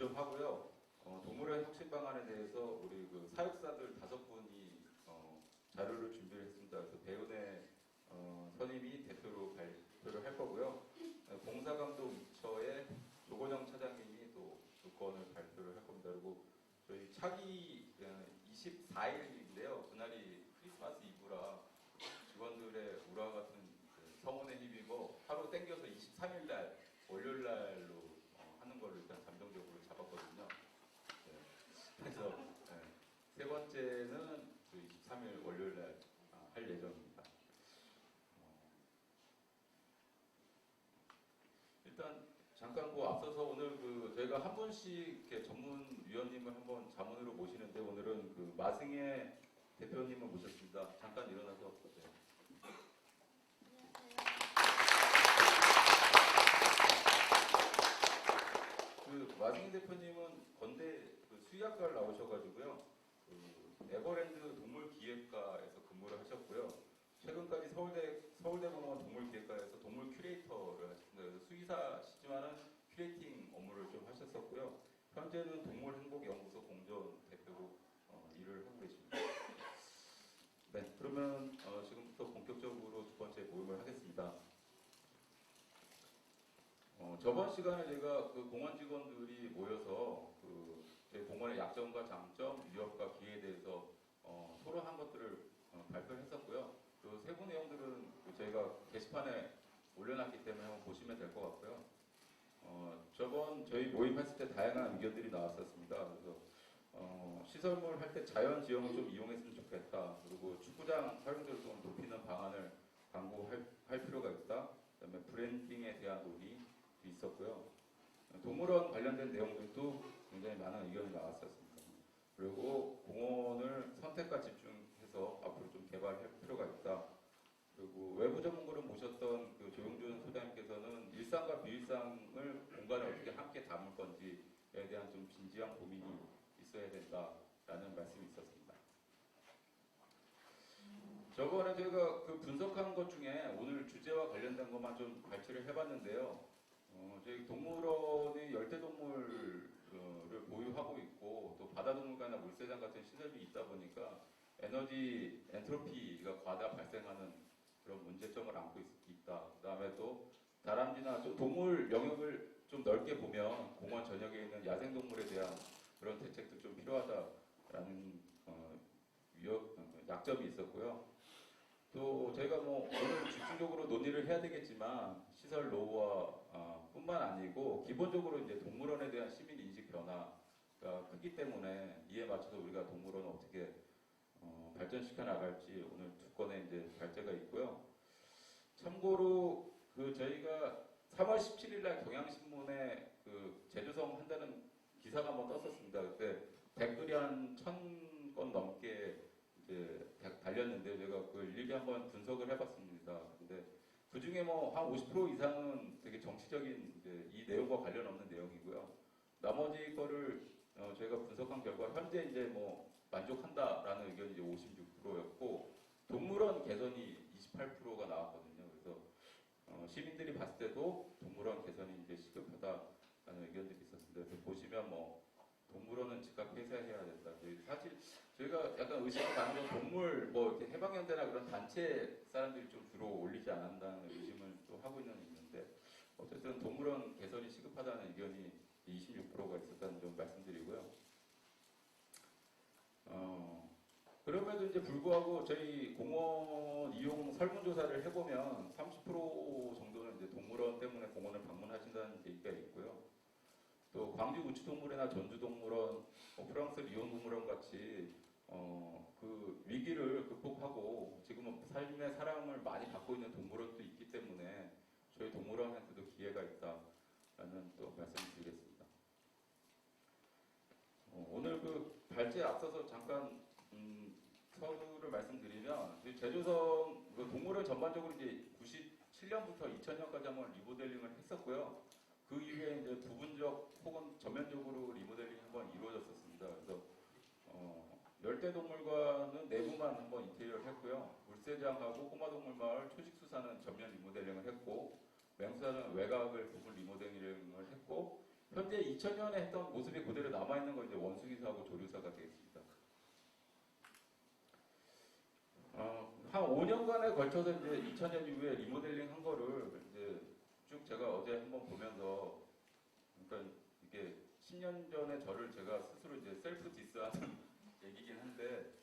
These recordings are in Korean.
좀 하고요. 동물의 혁신 방안에 대해서 우리 그 사육사들 5분이 자료를 준비를 했습니다. 그래서 배은혜 선임이 대표로 발표를 할 거고요. 봉사감독 2처의 조건영 차장님이 또 그 건을 발표를 할 겁니다. 그리고 저희 차기 24일인데요. 그날이 크리스마스 이브라 직원들의 우라 같은 성원에 힘입어 하루 땡겨서 23일 날 월요일 날로 하는 걸로 일단 잠정적으로 잡았거든요. 네. 그래서 세 번째는 그 23일 월요일 날 할 예정입니다. 일단 잠깐 앞서서 오늘 저희가 한 분씩 이렇게 전문위원님을 한번 자문으로 모시는데 오늘은 그 마승혜 대표님을 모셨습니다. 잠깐 일어나서. 마승혜 대표님은 건대 수의학과를 나오셔가지고요. 에버랜드 동물기획과에서 근무를 하셨고요. 최근까지 서울대공원 동물기획과에서 동물 큐레이터를 하셨습니다. 그래서 수의사시지만은 큐레이팅 업무를 좀 하셨었고요. 현재는 동물행복연구소 공전 대표로 일을 하고 계십니다. 네, 그러면 지금부터 본격적으로 두 번째 모임을 하겠습니다. 저번 시간에 제가 그 공원 직원들이 모여서 저희 공원의 약점과 장점, 위협과 기회에 대해서 토론한 것들을 발표했었고요. 그 세부 내용들은 저희가 게시판에 올려놨기 때문에 한번 보시면 될 것 같고요. 저번 저희 모임했을 때 다양한 의견들이 나왔었습니다. 그래서 시설물 할 때 자연 지형을 좀 이용했으면 좋겠다. 그리고 축구장 활용도를 좀 높이는 방안을 강구할 필요가 있다. 그다음에 브랜딩에 대한 논의 있었고요. 동물원 관련된 내용들도 굉장히 많은 의견이 나왔었습니다. 그리고 공원을 선택과 집중해서 앞으로 좀 개발할 필요가 있다. 그리고 외부 전문가를 모셨던 그 조용준 소장님께서는 일상과 비일상을 공간을 어떻게 함께 담을 건지에 대한 좀 진지한 고민이 있어야 된다라는 말씀이 있었습니다. 저번에 저희가 그 분석한 것 중에 오늘 주제와 관련된 것만 좀 발췌를 해봤는데요. 저희 동물원이 열대동물을 보유하고 있고 또 바다동물관이나 물세장 같은 시설이 있다 보니까 에너지 엔트로피가 과다 발생하는 그런 문제점을 안고 있다. 그 다음에 또 다람쥐나 좀 동물 영역을 좀 넓게 보면 공원 전역에 있는 야생동물에 대한 그런 대책도 좀 필요하다라는 약점이 있었고요. 또 저희가 오늘 집중적으로 논의를 해야 되겠지만 시설 노후화 뿐만 아니고 기본적으로 이제 동물원에 대한 시민 인식 변화가 크기 때문에 이에 맞춰서 우리가 동물원을 어떻게 발전시켜 나갈지 오늘 두 건의 이제 발제가 있고요. 참고로 저희가 3월 17일 날 경향신문에 제주성 한다는 기사가 한번 떴었습니다. 그때 댓글이 한 1000건 넘게 이제 달렸는데 제가 그걸 일일이 한번 분석을 해봤습니다. 근데 그 중에 한 50% 이상은 되게 정치적인 이제 이 내용과 관련 없는 내용이고요. 나머지 거를 저희가 분석한 결과 현재 이제 만족한다라는 의견이 이제 56%였고 동물원 개선이 28%가 나왔거든요. 그래서 시민들이 봤을 때도 동물원 개선이 이제 시급하다라는 의견들이 있었습니다. 그래서 보시면 동물원은 즉각 폐쇄해야 된다. 사실 저희가 약간 의심이 가는 건 동물 이렇게 해방연대나 그런 단체 사람들이 좀 주로 올리지 않는다는 의심을 또 하고 있는데 어쨌든 동물원 개선이 시급하다는 의견이 26%가 있었다는 점 말씀드리고요. 그럼에도 이제 불구하고 저희 공원 이용 설문조사를 해보면 30% 정도는 이제 동물원 때문에 공원을 방문하신다는 얘기가 있고요. 또 광주 우치동물원이나 전주동물원, 프랑스 리온동물원 같이 그 위기를 극복하고 지금은 삶의 사랑을 많이 받고 있는 동물원도 있기 때문에 저희 동물원한테도 기회가 있다라는 또 말씀을 드리겠습니다. 오늘 발제에 앞서서 잠깐 서두를 말씀드리면 제주성 동물원 전반적으로 이제 97년부터 2000년까지 한번 리모델링을 했었고요. 그 이후에 이제 부분적 혹은 전면적으로 리모델링이 한번 이루어졌었습니다. 그래서 열대동물관은 내부만 한번 인테리어를 했고요. 물세장하고 꼬마동물마을 초식수사는 전면 리모델링을 했고 맹수사는 외곽을 부분 리모델링을 했고 현재 2000년에 했던 모습이 그대로 남아있는 건 이제 원숭이사하고 조류사가 되겠습니다. 한 5년간에 걸쳐서 이제 2000년 이후에 리모델링 한 거를 이제 쭉 제가 어제 한번 보면서, 그러니까 이게 10년 전에 저를 제가 스스로 이제 셀프 디스하는 얘기긴 한데,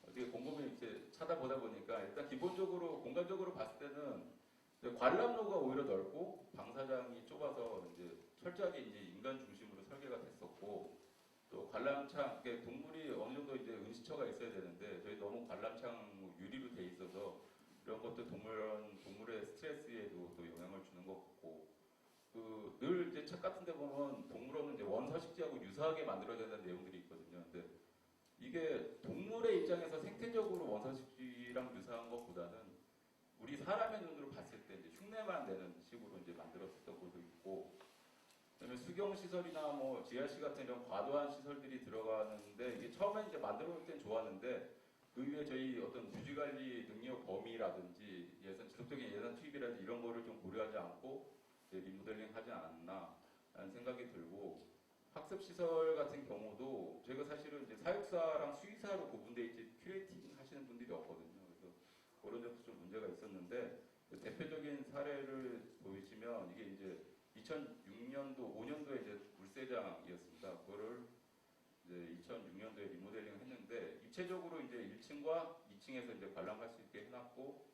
어떻게 곰곰이 이렇게 찾아보다 보니까 일단 기본적으로 공간적으로 봤을 때는 관람로가 오히려 넓고 방사장이 좁아서 이제 철저하게 이제 인간 중심으로 설계가 됐었고, 또 관람창, 동물이 어느 정도 이제 은시처가 있어야 되는데 저희 너무 관람창 유리로 돼 있어서 이런 것도 동물의 스트레스에도 또 영향을 주는 것 같고, 늘 이제 책 같은 데 보면 동물원은 이제 원서식지하고 유사하게 만들어야 되는 내용들이 있거든요. 근데 이게 동물의 입장에서 생태적으로 원서식지랑 유사한 것보다는 우리 사람의 눈으로 봤을 때 이제 흉내만 내는 식으로 이제 만들었던 것도 있고, 그다음에 수경시설이나 뭐 GRC 같은 이런 과도한 시설들이 들어가는데, 이게 처음에 이제 만들어 볼 땐 좋았는데 그 이후에 저희 어떤 유지관리 능력 범위라든지 지속적인 예산 투입이라든지 이런 거를 좀 고려하지 않고 리모델링 하지 않았나 라는 생각이 들고, 학습시설 같은 경우도 저희가 사실은 이제 사육사랑 수의사로 구분되어 있지 큐레이팅 하시는 분들이 없거든요. 그래서 그런 점도 좀 문제가 있었는데, 대표적인 사례를 보시면 이게 이제 2006년도, 5년도에 이제 물세장이었습니다. 그거를 이제 2006년도에 리모델링을 했는데, 입체적으로 이제 1층과 2층에서 이제 관람할 수 있게 해놨고,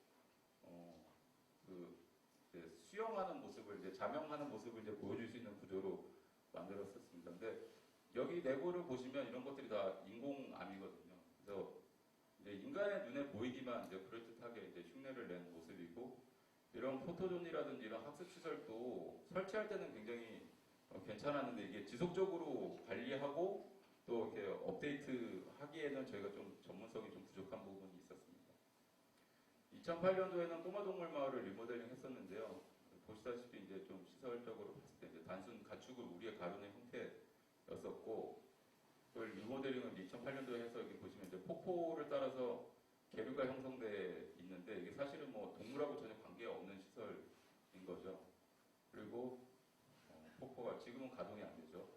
이제 수영하는 모습을, 이제 자명하는 모습을 이제 보여줄 수 있는 구조로 만들었었습니다. 근데 여기 내부를 보시면 이런 것들이 다 인공암이거든요. 그래서 이제 인간의 눈에 보이기만 이제 그럴듯하게 이제 흉내를 낸 모습이고, 이런 포토존이라든지 이런 학습시설도 설치할 때는 굉장히 괜찮았는데, 이게 지속적으로 관리하고 또 이렇게 업데이트 하기에는 저희가 좀 전문성이 좀 부족한 부분이 있었습니다. 2008년도에는 꼬마동물 마을을 리모델링 했었는데요. 보시다시피 이제 좀 시설적으로 봤을 때 이제 단순 가축을 우리의 가루는 형태였었고, 그걸 리모델링을 2008년도에 해서 여기 보시면 이제 폭포를 따라서 계류가 형성돼 있는데, 이게 사실은 뭐 동물하고 전혀 관계가 없는 시설인 거죠. 그리고 폭포가 지금은 가동이 안 되죠.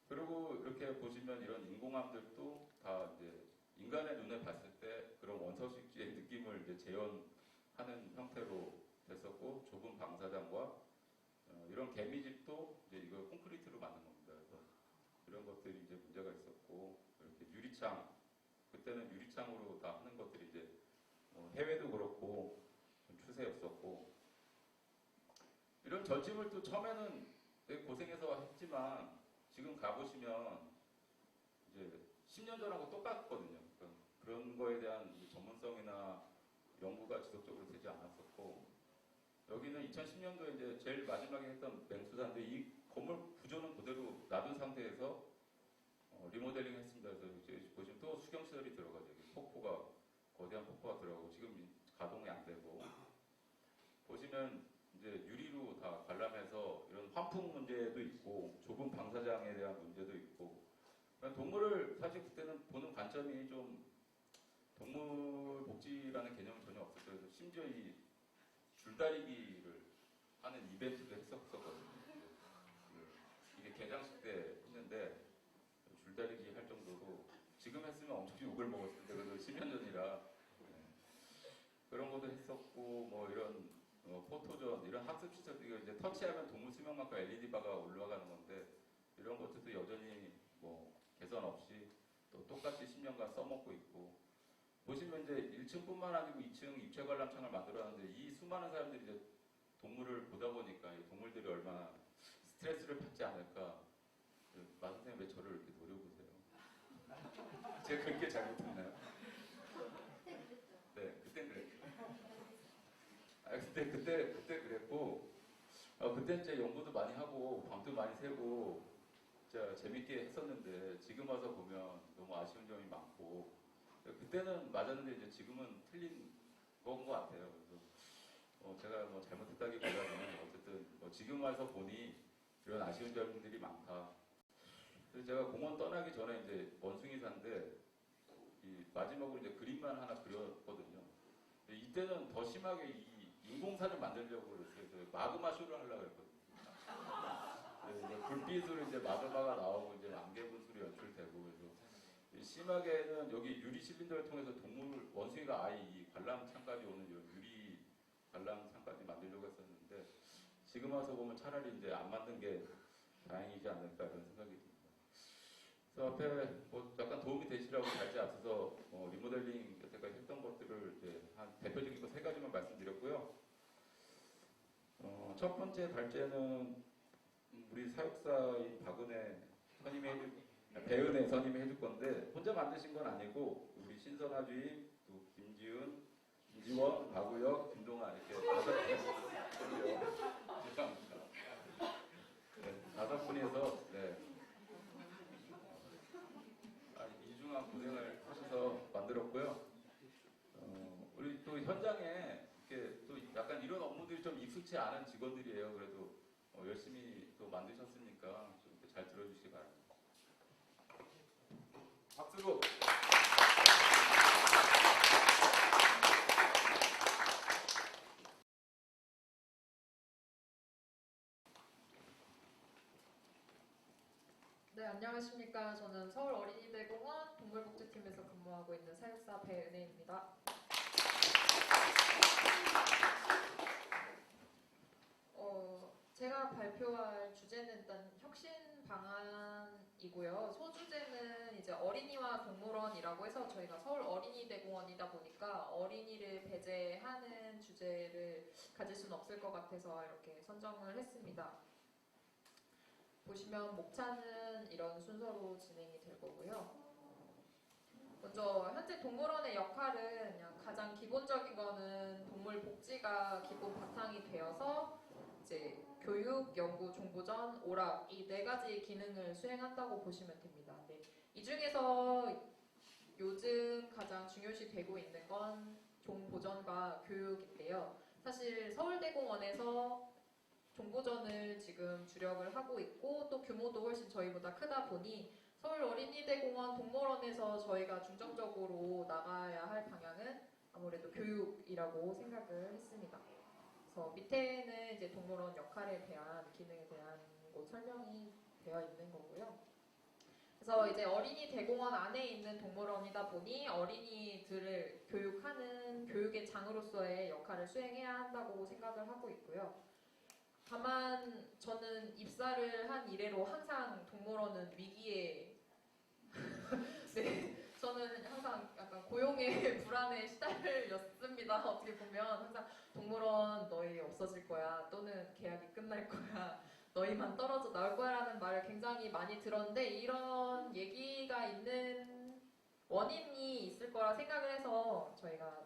그리고 이렇게 보시면 이런 인공암들도 다 이제 인간의 눈에 봤을 때 그런 원서식지의 느낌을 이제 재현하는 형태로 됐었고, 좁은 방사장과 이런 개미집도 이제 이거 콘크리트로 만든 겁니다. 그래서 이런 것들이 이제 문제가 있었고, 이렇게 유리창, 그때는 유리창으로 다 하는 것들이 이제 해외도 그렇고 좀 추세였었고, 이런 전집을 또 처음에는 되게 고생해서 했지만 지금 가보시면 이제 10년 전하고 똑같거든요. 그러니까 그런 거에 대한 전문성이나 연구가 지속적으로 되지 않았었고, 여기는 2010년도에 이제 제일 마지막에 했던 맹수사인데, 이 건물 구조는 그대로 놔둔 상태에서 리모델링 했습니다. 그래서 이제 보시면 또 수경시설이 들어가죠. 폭포가, 거대한 폭포가 들어가고 지금 가동이 안 되고, 보시면 이제 유리로 다 관람해서 이런 환풍 문제도 있고 좁은 방사장에 대한 문제도 있고, 동물을 사실 그때는 보는 관점이 좀 동물 복지라는 개념은 전혀 없었어요. 그래서 심지어 이 줄다리기를 하는 이벤트도 했었거든요. 이게 개장식 때 했는데 줄다리기 할 정도로, 지금 했으면 엄청 욕을 먹었을 텐데 그래도 10년 전이라 그런 것도 했었고, 뭐 이런 포토존, 이런 학습시설, 이거 이제 터치하면 동물 수명만큼 LED바가 올라가는 건데, 이런 것들도 여전히 뭐 개선 없이 또 똑같이 10년간 써먹고 있고, 보시면 이제 1층뿐만 아니고 2층 입체 관람창을 만들었는데, 이 수많은 사람들이 이제 동물을 보다 보니까 이 동물들이 얼마나 스트레스를 받지 않을까. 마 선생님 왜 저를 이렇게 노려보세요? 제가 그렇게 잘못했나요? 네, 그땐 그랬죠. 그때 그랬고, 그때 이제 연구도 많이 하고 밤도 많이 새고 진짜 재밌게 했었는데, 지금 와서 보면 너무 아쉬운 점이 많고, 그때는 맞았는데 이제 지금은 틀린 건 것 같아요. 그래서 제가 뭐 잘못했다기보다는 어쨌든 지금 와서 보니 이런 아쉬운 점들이 많다. 그래서 제가 공원 떠나기 전에 이제 원숭이사인데 이 마지막으로 이제 그림만 하나 그렸거든요. 이때는 더 심하게 이 인공사를 만들려고 그랬어요. 마그마 쇼를 하려고 했거든요. 불빛으로 이제 마그마가 나오고 이제 안개 분수로 연출되고 그래서 심하게는 여기 유리 실린더를 통해서 동물 원숭이가 아예 이 관람차까지 오는 이런 유리 관람차까지 만들려고 했었는데 지금 와서 보면 차라리 이제 안 만든 게 다행이지 않을까 이런 생각이 듭니다. 그래서 앞에 뭐 약간 도움이 되시라고 달지 앞서서 리모델링 여태까지 했던 것들을 이제 한 대표적인 거 세 가지만 말씀드렸고요. 첫 번째 달제는 우리 사육사인 박은혜 선임이 배은혜 선임이 해줄 건데 혼자 만드신 건 아니고 우리 신선아 주임, 또 김지은, 김지원, 박우혁, 김동아 이렇게 다섯 분이서 이중한 고생을 하셔서 만들었고요. 우리 또 현장에 이렇게 또 약간 이런 업무들이 좀 익숙치 않은 직원들이에요. 그래도 열심히 또 만드셨으니까 좀 이렇게 잘 들어주시기 바랍니다. 박수로. 네, 안녕하십니까. 저는 서울 어린이대공원 동물복지팀에서 근무하고 있는 사육사 배은혜입니다. 제가 발표할 주제는 일단 혁신 방안이고요. 소주제는 이제 어린이와 동물원이라고 해서 저희가 서울 어린이대공원이다 보니까 어린이를 배제하는 주제를 가질 수는 없을 것 같아서 이렇게 선정을 했습니다. 보시면 목차는 이런 순서로 진행이 될 거고요. 먼저 현재 동물원의 역할은 그냥 가장 기본적인 거는 동물 복지가 기본 바탕이 되어서 이제 교육, 연구, 정보전, 오락 이 네 가지 기능을 수행한다고 보시면 됩니다. 네. 이 중에서 요즘 가장 중요시 되고 있는 건 종보전과 교육인데요. 사실 서울대공원에서 종보전을 지금 주력을 하고 있고 또 규모도 훨씬 저희보다 크다 보니 서울 어린이대공원 동물원에서 저희가 중점적으로 나가야 할 방향은 아무래도 교육이라고 생각을 했습니다. 그래서 밑에는 이제 동물원 역할에 대한 기능에 대한 곳 설명이 되어 있는 거고요. 그래서 이제 어린이대공원 안에 있는 동물원이다 보니 어린이들을 교육하는 교육의 장으로서의 역할을 수행해야 한다고 생각을 하고 있고요. 다만 저는 입사를 한 이래로 항상 동물원은 위기에 네, 저는 항상 약간 고용의 불안에 시달렸습니다. 어떻게 보면 항상 동물원 너희 없어질 거야 또는 계약이 끝날 거야 너희만 떨어져 나올 거야 라는 말을 굉장히 많이 들었는데 이런 얘기가 있는 원인이 있을 거라 생각을 해서 저희가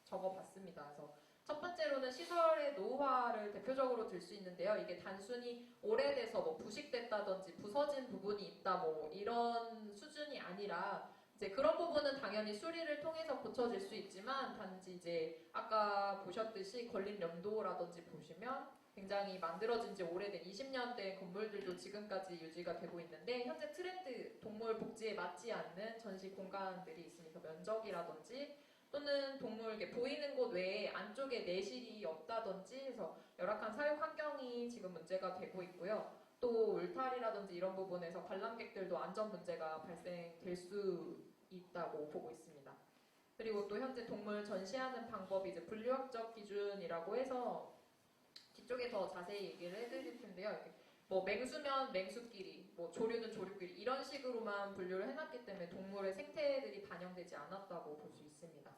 적어봤습니다. 그래서 첫 번째로는 시설의 노후화를 대표적으로 들 수 있는데요. 이게 단순히 오래돼서 뭐 부식됐다든지 부서진 부분이 있다 뭐 이런 수준이 아니라 이제 그런 부분은 당연히 수리를 통해서 고쳐질 수 있지만 단지 이제 아까 보셨듯이 건립 연도라든지 보시면 굉장히 만들어진 지 오래된 20년 된 건물들도 지금까지 유지가 되고 있는데 현재 트렌드 동물 복지에 맞지 않는 전시 공간들이 있습니다. 면적이라든지 또는 동물 보이는 곳 외에 안쪽에 내실이 없다든지 해서 열악한 사육 환경이 지금 문제가 되고 있고요. 또 울타리라든지 이런 부분에서 관람객들도 안전 문제가 발생될 수 있다고 보고 있습니다. 그리고 또 현재 동물 전시하는 방법이 이제 분류학적 기준이라고 해서 뒤쪽에 더 자세히 얘기를 해드릴 텐데요. 뭐 맹수면 맹수끼리, 뭐 조류는 조류끼리 이런 식으로만 분류를 해놨기 때문에 동물의 생태들이 반영되지 않았다고 볼 수 있습니다.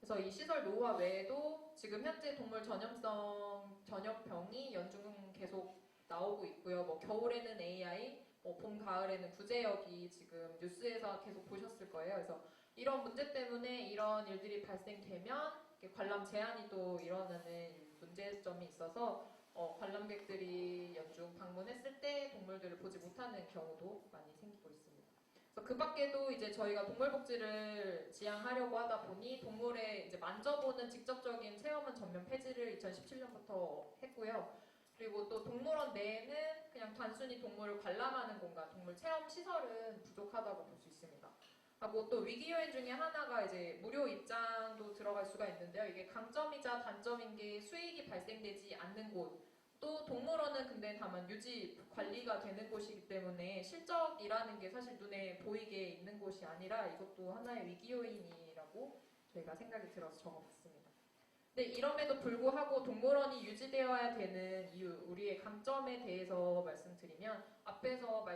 그래서 이 시설 노후화 외에도 지금 현재 동물 전염성 전염병이 연중 계속 나오고 있고요. 뭐 겨울에는 AI, 뭐 봄, 가을에는 구제역이 지금 뉴스에서 계속 보셨을 거예요. 그래서 이런 문제 때문에 이런 일들이 발생되면 관람 제한이 또 일어나는 문제점이 있어서 관람객들이 연중 방문했을 때 동물들을 보지 못하는 경우도 많이 생기고 있습니다. 그래서 그 밖에도 이제 저희가 동물복지를 지향하려고 하다 보니 동물의 이제 만져보는 직접적인 체험은 전면 폐지를 2017년부터 했고요. 그리고 또 동물원 내에는 그냥 단순히 동물을 관람하는 공간, 동물 체험 시설은 부족하다고 볼 수 있습니다. 하고 또 위기 요인 중에 하나가 이제 무료 입장도 들어갈 수가 있는데요. 이게 강점이자 단점인 게 수익이 발생되지 않는 곳, 또 동물원은 근데 다만 유지 관리가 되는 곳이기 때문에 실적이라는 게 사실 눈에 보이게 있는 곳이 아니라 이것도 하나의 위기 요인이라고 저희가 생각이 들어서 적어봤습니다. 근데 이럼에도 불구하고 동물원이 유지되어야 되는 이유, 우리의 강점에 대해서 말씀드리면 앞에서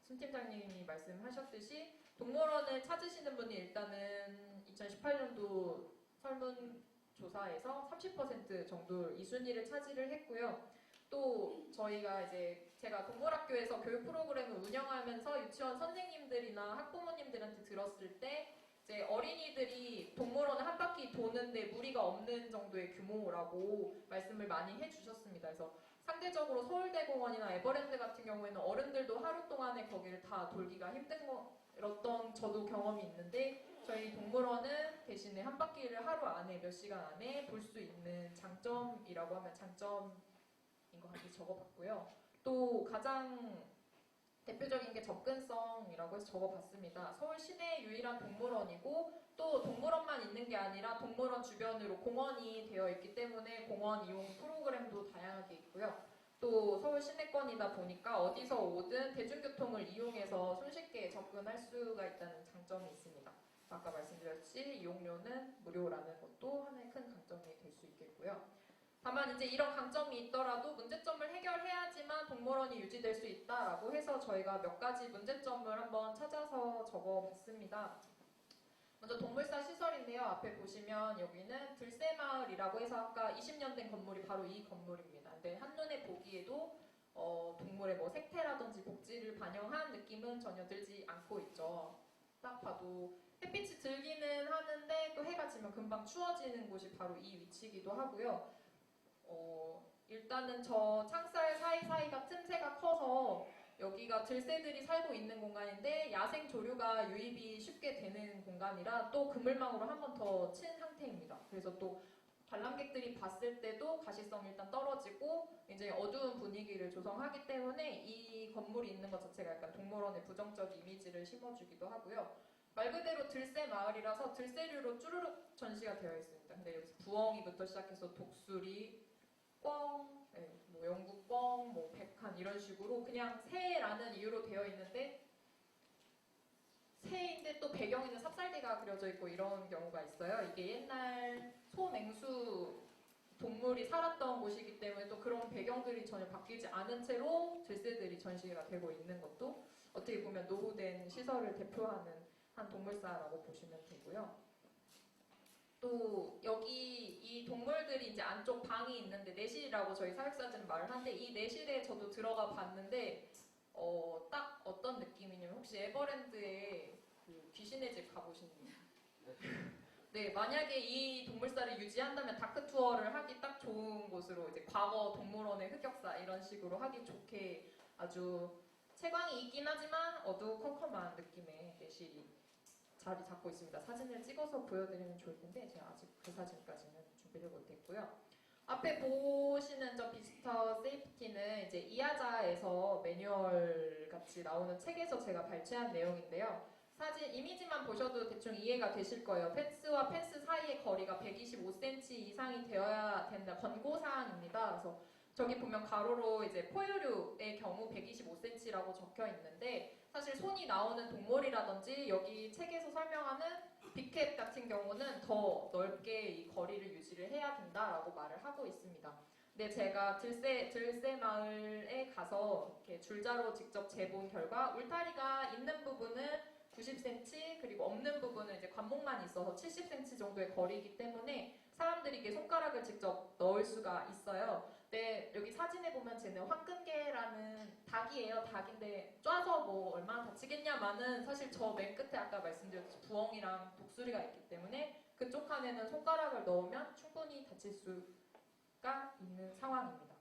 순 팀장님이 말씀하셨듯이 동물원을 찾으시는 분이 일단은 2018년도 설문조사에서 30% 정도 이 순위를 차지를 했고요. 또 저희가 제가 동물학교에서 교육 프로그램을 운영하면서 유치원 선생님들이나 학부모님들한테 들었을 때 이제 어린이들이 동물원을 한 바퀴 도는데 무리가 없는 정도의 규모라고 말씀을 많이 해주셨습니다. 그래서 상대적으로 서울대공원이나 에버랜드 같은 경우에는 어른들도 하루 동안에 거기를 다 돌기가 힘들었던 저도 경험이 있는데 저희 동물원은 대신에 한 바퀴를 하루 안에 몇 시간 안에 볼 수 있는 장점이라고 하면 장점인 것 같이 적어봤고요. 또 가장 대표적인 게 접근성이라고 해서 적어봤습니다. 서울 시내 유일한 동물원이고 또 동물원만 있는 게 아니라 동물원 주변으로 공원이 되어 있기 때문에 공원 이용 프로그램도 다양하게 있고요. 또 서울 시내권이다 보니까 어디서 오든 대중교통을 이용해서 손쉽게 접근할 수가 있다는 장점이 있습니다. 아까 말씀드렸듯이 이용료는 무료라는 것도 하나의 큰 강점이 될 수 있겠고요. 다만 이제 이런 강점이 있더라도 문제점을 해결해야지만 동물원이 유지될 수 있다라고 해서 저희가 몇 가지 문제점을 한번 찾아서 적어봤습니다. 먼저 동물사 시설인데요. 앞에 보시면 여기는 들새마을이라고 해서 아까 20년 된 건물이 바로 이 건물입니다. 근데 한눈에 보기에도 동물의 뭐 생태라든지 복지를 반영한 느낌은 전혀 들지 않고 있죠. 딱 봐도 햇빛이 들기는 하는데 또 해가 지면 금방 추워지는 곳이 바로 이 위치이기도 하고요. 일단은 저 창살 사이사이가 틈새가 커서 여기가 들새들이 살고 있는 공간인데 야생 조류가 유입이 쉽게 되는 공간이라 또 그물망으로 한 번 더 친 상태입니다. 그래서 또 관람객들이 봤을 때도 가시성이 일단 떨어지고 이제 어두운 분위기를 조성하기 때문에 이 건물이 있는 것 자체가 약간 동물원의 부정적 이미지를 심어주기도 하고요. 말 그대로 들새 마을이라서 들새류로 쭈루룩 전시가 되어 있습니다. 근데 여기서 부엉이부터 시작해서 독수리, 꿩, 뭐 영국 꿩, 뭐 백한 이런 식으로 그냥 새라는 이유로 되어 있는데 새인데 또 배경에는 삽살개가 그려져 있고 이런 경우가 있어요. 이게 옛날 소맹수 동물이 살았던 곳이기 때문에 또 그런 배경들이 전혀 바뀌지 않은 채로 들새들이 전시가 되고 있는 것도 어떻게 보면 노후된 시설을 대표하는 한 동물사라고 보시면 되고요. 또 여기 이 동물들이 이제 안쪽 방이 있는데 내실이라고 저희 사육사들은 말을 하는데 이 내실에 저도 들어가 봤는데 딱 어떤 느낌이냐면 혹시 에버랜드에 그 귀신의 집 가보신 분? 네, 만약에 이 동물사를 유지한다면 다크 투어를 하기 딱 좋은 곳으로 이제 과거 동물원의 흑역사 이런 식으로 하기 좋게 아주 채광이 있긴 하지만 어두컴컴한 느낌의 내실이 자리 잡고 있습니다. 사진을 찍어서 보여드리면 좋을 텐데 제가 아직 그 사진까지는 준비를 못했고요. 앞에 보시는 저 비지터 세이프티는 이제 이하자에서 매뉴얼 같이 나오는 책에서 제가 발췌한 내용인데요. 사진 이미지만 보셔도 대충 이해가 되실 거예요. 펜스와 펜스 사이의 거리가 125cm 이상이 되어야 된다. 권고사항입니다. 그래서 저기 보면 가로로 이제 포유류의 경우 125cm라고 적혀 있는데 사실 손이 나오는 동물이라든지 여기 책에서 설명하는 빅캣 같은 경우는 더 넓게 이 거리를 유지를 해야 된다라고 말을 하고 있습니다. 근데 제가 들새 마을에 가서 이렇게 줄자로 직접 재본 결과 울타리가 있는 부분은 90cm 그리고 없는 부분은 이제 관목만 있어서 70cm 정도의 거리이기 때문에 사람들이 이게 손가락을 직접 넣을 수가 있어요. 근데 여기 사진에 보면 쟤는 황금개라는 닭이에요. 닭인데 쪄서 뭐 얼마나 다치겠냐마는 사실 저 맨 끝에 아까 말씀드렸듯이 부엉이랑 독수리가 있기 때문에 그쪽 칸에는 손가락을 넣으면 충분히 다칠 수가 있는 상황입니다.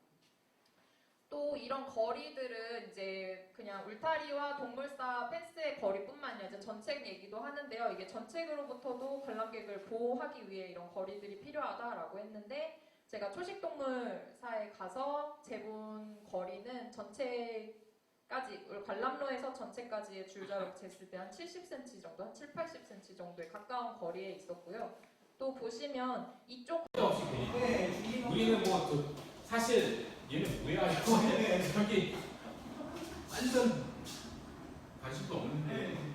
또 이런 거리들은 이제 그냥 울타리와 동물사 펜스의 거리뿐만 아니라 전책 얘기도 하는데요. 이게 전책으로부터도 관람객을 보호하기 위해 이런 거리들이 필요하다라고 했는데 제가 초식동물사에 가서 재본 거리는 전체까지 관람로에서 전체까지의 줄자로 쟀을 때 한 70cm 정도, 한 7, 80cm 정도에 가까운 거리에 있었고요. 또 보시면 이쪽 없이 되니까 우리는 뭐 사실 얘는 뭐야 이거 저기 완전 관심도 없는데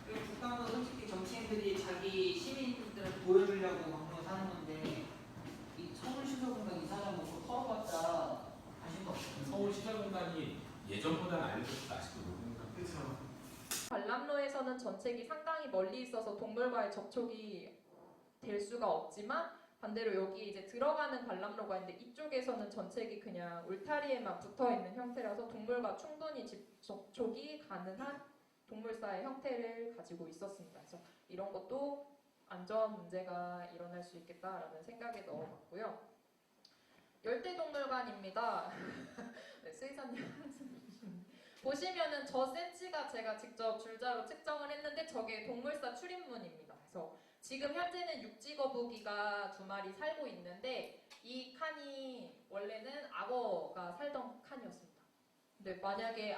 그리고 북한은 솔직히 정치인들이 자기 시민들을 보여주려고 방송을 하는 건데 이 서울시설공단 이사장 놓고 털어봤자 관심도 없어요. 서울 시설공단이 예전보다는 알려졌다 아직도 모르는 것 같아요. 그렇죠. 관람로에서는 전책이 상당히 멀리 있어서 동물과의 접촉이 될 수가 없지만 반대로 여기 이제 들어가는 관람로가 있는데 이쪽에서는 전책이 그냥 울타리에만 붙어 있는 형태라서 동물과 충분히 접촉이 가능한 동물사의 형태를 가지고 있었습니다. 그래서 이런 것도 안전 문제가 일어날 수 있겠다라는 생각에 넣어봤고요. 열대동물관입니다. 네, 수의사님 한숨 보시면은 저 센치가 제가 직접 줄자로 측정을 했는데 저게 동물사 출입문입니다. 그래서 지금 현재는 육지거북이가 2마리 살고 있는데 이 칸이 원래는 악어가 살던 칸이었습니다. 근데 만약에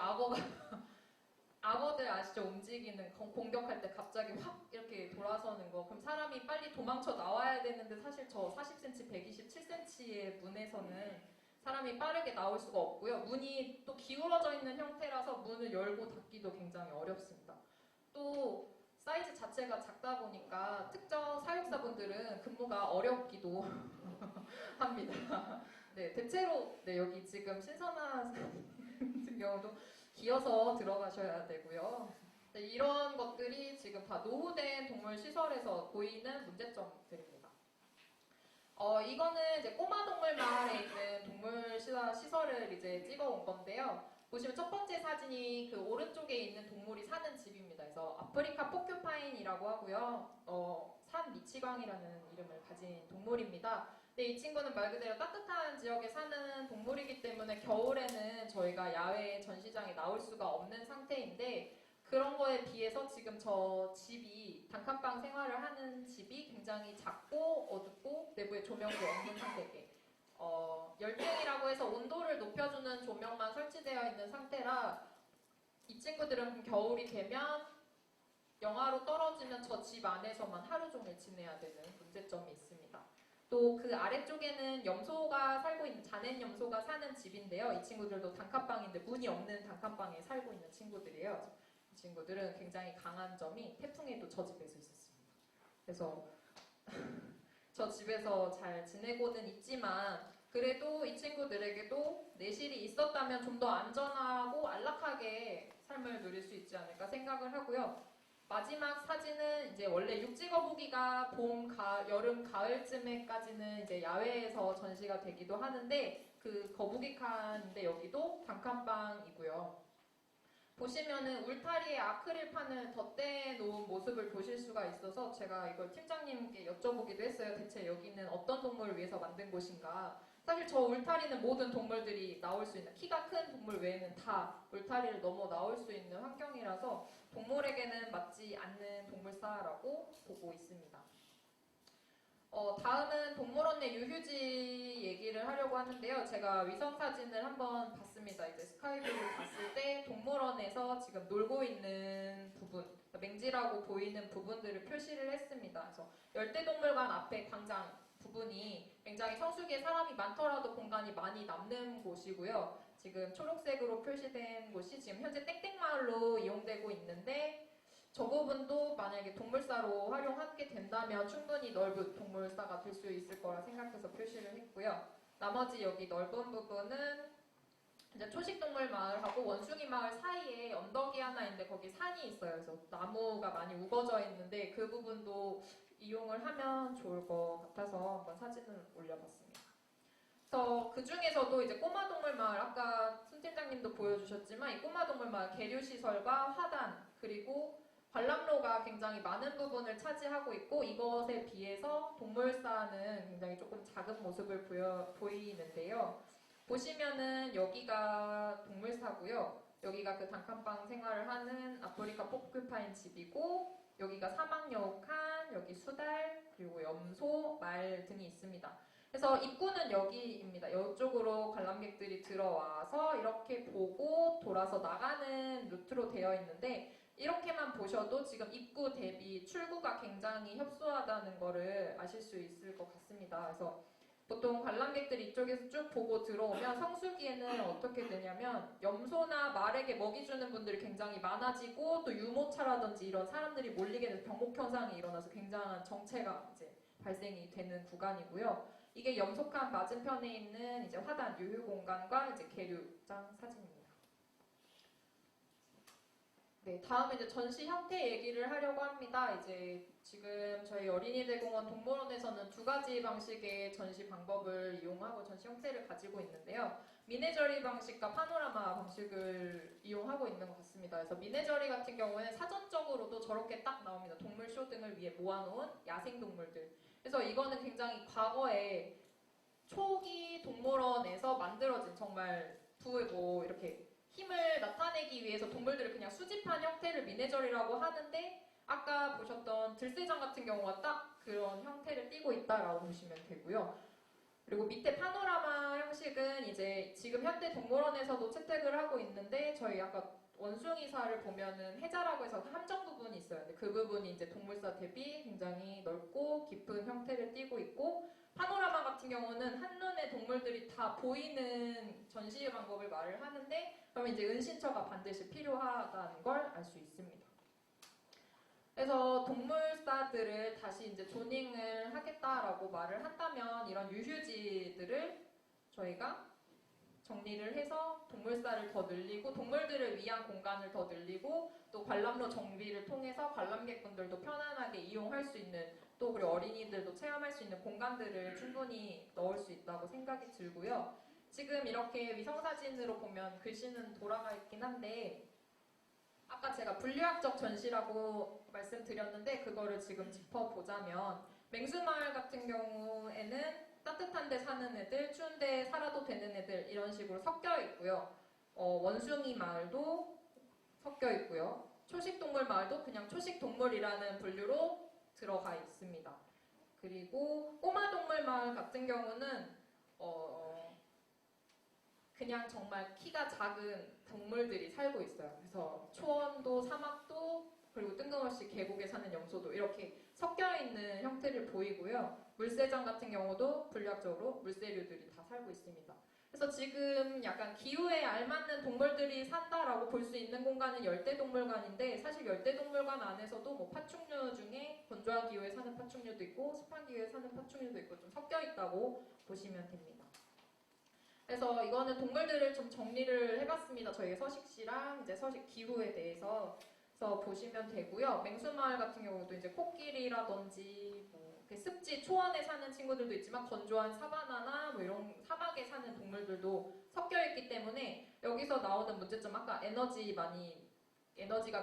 악어들 아시죠? 움직이는 공격할 때 갑자기 확 이렇게 돌아서는 거. 그럼 사람이 빨리 도망쳐 나와야 되는데 사실 저 40cm, 127cm의 문에서는 사람이 빠르게 나올 수가 없고요. 문이 또 기울어져 있는 형태라서 문을 열고 닫기도 굉장히 어렵습니다. 또 사이즈 자체가 작다 보니까 특정 사육사분들은 근무가 어렵기도 합니다. 네, 대체로 여기 지금 신선한 같은 경우도 기어서 들어가셔야 되고요. 네, 이런 것들이 지금 다 노후된 동물 시설에서 보이는 문제점들입니다. 이거는 이제 꼬마동물 마을에 있는 동물 시설을 이제 찍어온 건데요. 보시면 첫 번째 사진이 그 오른쪽에 있는 동물이 사는 집입니다. 그래서 아프리카 포큐파인이라고 하고요. 산 미치광이라는 이름을 가진 동물입니다. 네, 이 친구는 말 그대로 따뜻한 지역에 사는 동물이기 때문에 겨울에는 저희가 야외 전시장에 나올 수가 없는 상태인데 그런 거에 비해서 지금 저 집이 단칸방 생활을 하는 집이 굉장히 작고 어둡고 내부에 조명도 없는 상태에 열등이라고 해서 온도를 높여주는 조명만 설치되어 있는 상태라 이 친구들은 겨울이 되면 영하로 떨어지면 저 집 안에서만 하루 종일 지내야 되는 문제점이 있습니다. 또 그 아래쪽에는 염소가 살고 있는 자넨 염소가 사는 집인데요. 이 친구들도 단칸방인데 문이 없는 단칸방에 살고 있는 친구들이에요. 이 친구들은 굉장히 강한 점이 태풍에도 저 집에서 있었습니다. 그래서 저 집에서 잘 지내고는 있지만 그래도 이 친구들에게도 내실이 있었다면 좀 더 안전하고 안락하게 삶을 누릴 수 있지 않을까 생각을 하고요. 마지막 사진은 이제 원래 육지거북이가 봄, 여름, 가을쯤에까지는 이제 야외에서 전시가 되기도 하는데 그 거북이 칸인데 여기도 단칸방이고요. 보시면은 울타리에 아크릴판을 덧대 놓은 모습을 보실 수가 있어서 제가 이걸 팀장님께 여쭤보기도 했어요. 대체 여기는 어떤 동물을 위해서 만든 곳인가? 사실 저 울타리는 모든 동물들이 나올 수 있는 키가 큰 동물 외에는 다 울타리를 넘어 나올 수 있는 환경이라서 동물에게는 맞지 않는 동물사라고 보고 있습니다. 다음은 동물원 내 유휴지 얘기를 하려고 하는데요. 제가 위성사진을 한번 봤습니다. 이제 스카이뷰를 봤을 때 동물원에서 지금 놀고 있는 부분, 맹지라고 보이는 부분들을 표시를 했습니다. 그래서 열대동물관 앞에 광장 부분이 굉장히 성수기에 사람이 많더라도 공간이 많이 남는 곳이고요. 지금 초록색으로 표시된 곳이 지금 현재 땡땡마을로 이용되고 있는데 저 부분도 만약에 동물사로 활용하게 된다면 충분히 넓은 동물사가 될 수 있을 거라 생각해서 표시를 했고요. 나머지 여기 넓은 부분은 이제 초식동물 마을하고 원숭이 마을 사이에 언덕이 하나 있는데 거기 산이 있어요. 그래서 나무가 많이 우거져 있는데 그 부분도 이용을 하면 좋을 것 같아서 한번 사진을 올려봤습니다. 그래서 그 중에서도 이제 꼬마동물 마을 아까 손 팀장님도 보여주셨지만 이 꼬마동물 마을 계류시설과 화단 그리고 관람로가 굉장히 많은 부분을 차지하고 있고 이것에 비해서 동물사는 굉장히 조금 작은 모습을 보이는데요. 보시면은 여기가 동물사고요. 여기가 그 단칸방 생활을 하는 아프리카 포큐파인 집이고 여기가 사막여우칸, 여기 수달, 그리고 염소, 말 등이 있습니다. 그래서 입구는 여기입니다. 이쪽으로 관람객들이 들어와서 이렇게 보고 돌아서 나가는 루트로 되어 있는데 이렇게만 보셔도 지금 입구 대비 출구가 굉장히 협소하다는 거를 아실 수 있을 것 같습니다. 그래서 보통 관람객들이 이쪽에서 쭉 보고 들어오면 성수기에는 어떻게 되냐면 염소나 말에게 먹이 주는 분들이 굉장히 많아지고 또 유모차라든지 이런 사람들이 몰리게 돼서 병목 현상이 일어나서 굉장한 정체가 이제 발생이 되는 구간이고요. 이게 염소칸 맞은편에 있는 이제 화단 유휴 공간과 이제 계류장 사진입니다. 네, 다음에 이제 전시 형태 얘기를 하려고 합니다. 이제 지금 저희 어린이대공원 동물원에서는 두 가지 방식의 전시 방법을 이용하고 전시 형태를 가지고 있는데요. 미네저리 방식과 파노라마 방식을 이용하고 있는 것 같습니다. 그래서 미네저리 같은 경우에는 사전적으로도 저렇게 딱 나옵니다. 동물쇼 등을 위해 모아놓은 야생동물들. 그래서 이거는 굉장히 과거에 초기 동물원에서 만들어진 정말 뭐 이렇게 힘을 나타내기 위해서 동물들을 그냥 수집한 형태를 미네저리라고 하는데 아까 보셨던 들새장 같은 경우가 딱 그런 형태를 띠고 있다라고 보시면 되고요. 그리고 밑에 파노라마 형식은 이제 지금 현대 동물원에서도 채택을 하고 있는데 저희 아까 원숭이사를 보면은 해자라고 해서 함정 부분이 있어요. 근데 그 부분이 이제 동물사 대비 굉장히 넓고 깊은 형태를 띠고 있고 파노라마 같은 경우는 한눈에 동물들이 다 보이는 전시 방법을 말을 하는데 그러면 이제 은신처가 반드시 필요하다는 걸 알 수 있습니다. 그래서 동물사들을 다시 이제 조닝을 하겠다라고 말을 한다면 이런 유휴지들을 저희가 정리를 해서 동물사를 더 늘리고 동물들을 위한 공간을 더 늘리고 또 관람로 정비를 통해서 관람객분들도 편안하게 이용할 수 있는 또 그리고 어린이들도 체험할 수 있는 공간들을 충분히 넣을 수 있다고 생각이 들고요. 지금 이렇게 위성사진으로 보면 글씨는 돌아가 있긴 한데 아까 제가 분류학적 전시라고 말씀드렸는데 그거를 지금 짚어보자면 맹수마을 같은 경우에는 따뜻한 데 사는 애들, 추운 데 살아도 되는 애들 이런 식으로 섞여 있고요. 원숭이 마을도 섞여 있고요. 초식동물 마을도 그냥 초식동물이라는 분류로 들어가 있습니다. 그리고 꼬마동물 마을 같은 경우는 그냥 정말 키가 작은 동물들이 살고 있어요. 그래서 초원도 사막도 그리고 뜬금없이 계곡에 사는 염소도 이렇게 섞여 있는 형태를 보이고요. 물새장 같은 경우도 분류학적으로 물새류들이 다 살고 있습니다. 그래서 지금 약간 기후에 알맞는 동물들이 산다라고 볼 수 있는 공간은 열대동물관인데 사실 열대동물관 안에서도 뭐 파충류 중에 건조한 기후에 사는 파충류도 있고 습한 기후에 사는 파충류도 있고 좀 섞여 있다고 보시면 됩니다. 그래서 이거는 동물들을 좀 정리를 해봤습니다. 저희 서식지랑 이제 서식 기후에 대해서 그래서 보시면 되고요. 맹수마을 같은 경우도 이제 코끼리라든지 뭐 습지 초원에 사는 친구들도 있지만 건조한 사바나나 뭐 이런 사막에 사는 동물들도 섞여 있기 때문에 여기서 나오는 문제점 아까 에너지가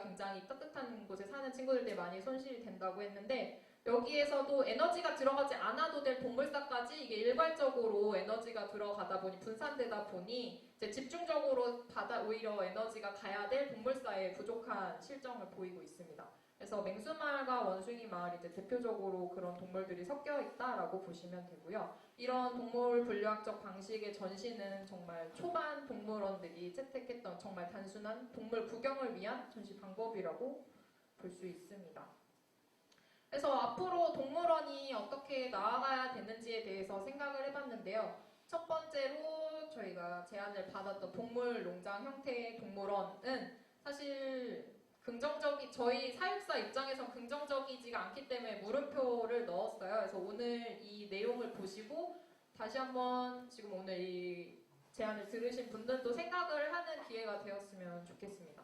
굉장히 따뜻한 곳에 사는 친구들 때문에 많이 손실이 된다고 했는데 여기에서도 에너지가 들어가지 않아도 될 동물사까지 이게 일괄적으로 에너지가 들어가다 보니 분산되다 보니 이제 집중적으로 오히려 에너지가 가야 될 동물사에 부족한 실정을 보이고 있습니다. 그래서 맹수마을과 원숭이 마을이 이제 대표적으로 그런 동물들이 섞여 있다라고 보시면 되고요. 이런 동물 분류학적 방식의 전시는 정말 초반 동물원들이 채택했던 정말 단순한 동물 구경을 위한 전시 방법이라고 볼 수 있습니다. 그래서 앞으로 동물원이 어떻게 나아가야 되는지에 대해서 생각을 해봤는데요. 첫 번째로 저희가 제안을 받았던 동물농장 형태의 동물원은 사실 저희 사육사 입장에선 긍정적이지가 않기 때문에 물음표를 넣었어요. 그래서 오늘 이 내용을 보시고 다시 한번 지금 오늘 이 제안을 들으신 분들도 생각을 하는 기회가 되었으면 좋겠습니다.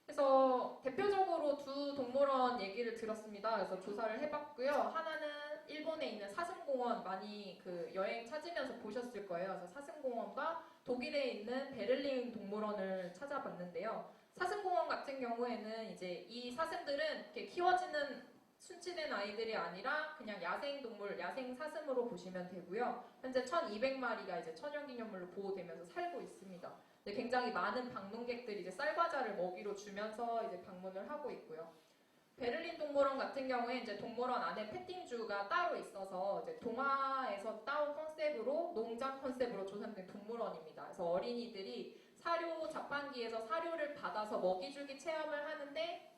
그래서 대표적으로 두 동물원 얘기를 들었습니다. 그래서 조사를 해봤고요. 하나는 일본에 있는 사슴공원 많이 여행 찾으면서 보셨을 거예요. 그래서 사슴공원과 독일에 있는 베를린 동물원을 찾아봤는데요. 사슴공원 같은 경우에는 이제 이 사슴들은 이렇게 키워지는 순치된 아이들이 아니라 그냥 야생동물, 야생사슴으로 보시면 되고요. 현재 1200마리가 이제 천연기념물로 보호되면서 살고 있습니다. 굉장히 많은 방문객들이 이제 쌀과자를 먹이로 주면서 이제 방문을 하고 있고요. 베를린 동물원 같은 경우에 이제 동물원 안에 패팅주가 따로 있어서 이제 동화에서 따온 컨셉으로 농장 컨셉으로 조성된 동물원입니다. 그래서 어린이들이 사료 자판기에서 사료를 받아서 먹이주기 체험을 하는데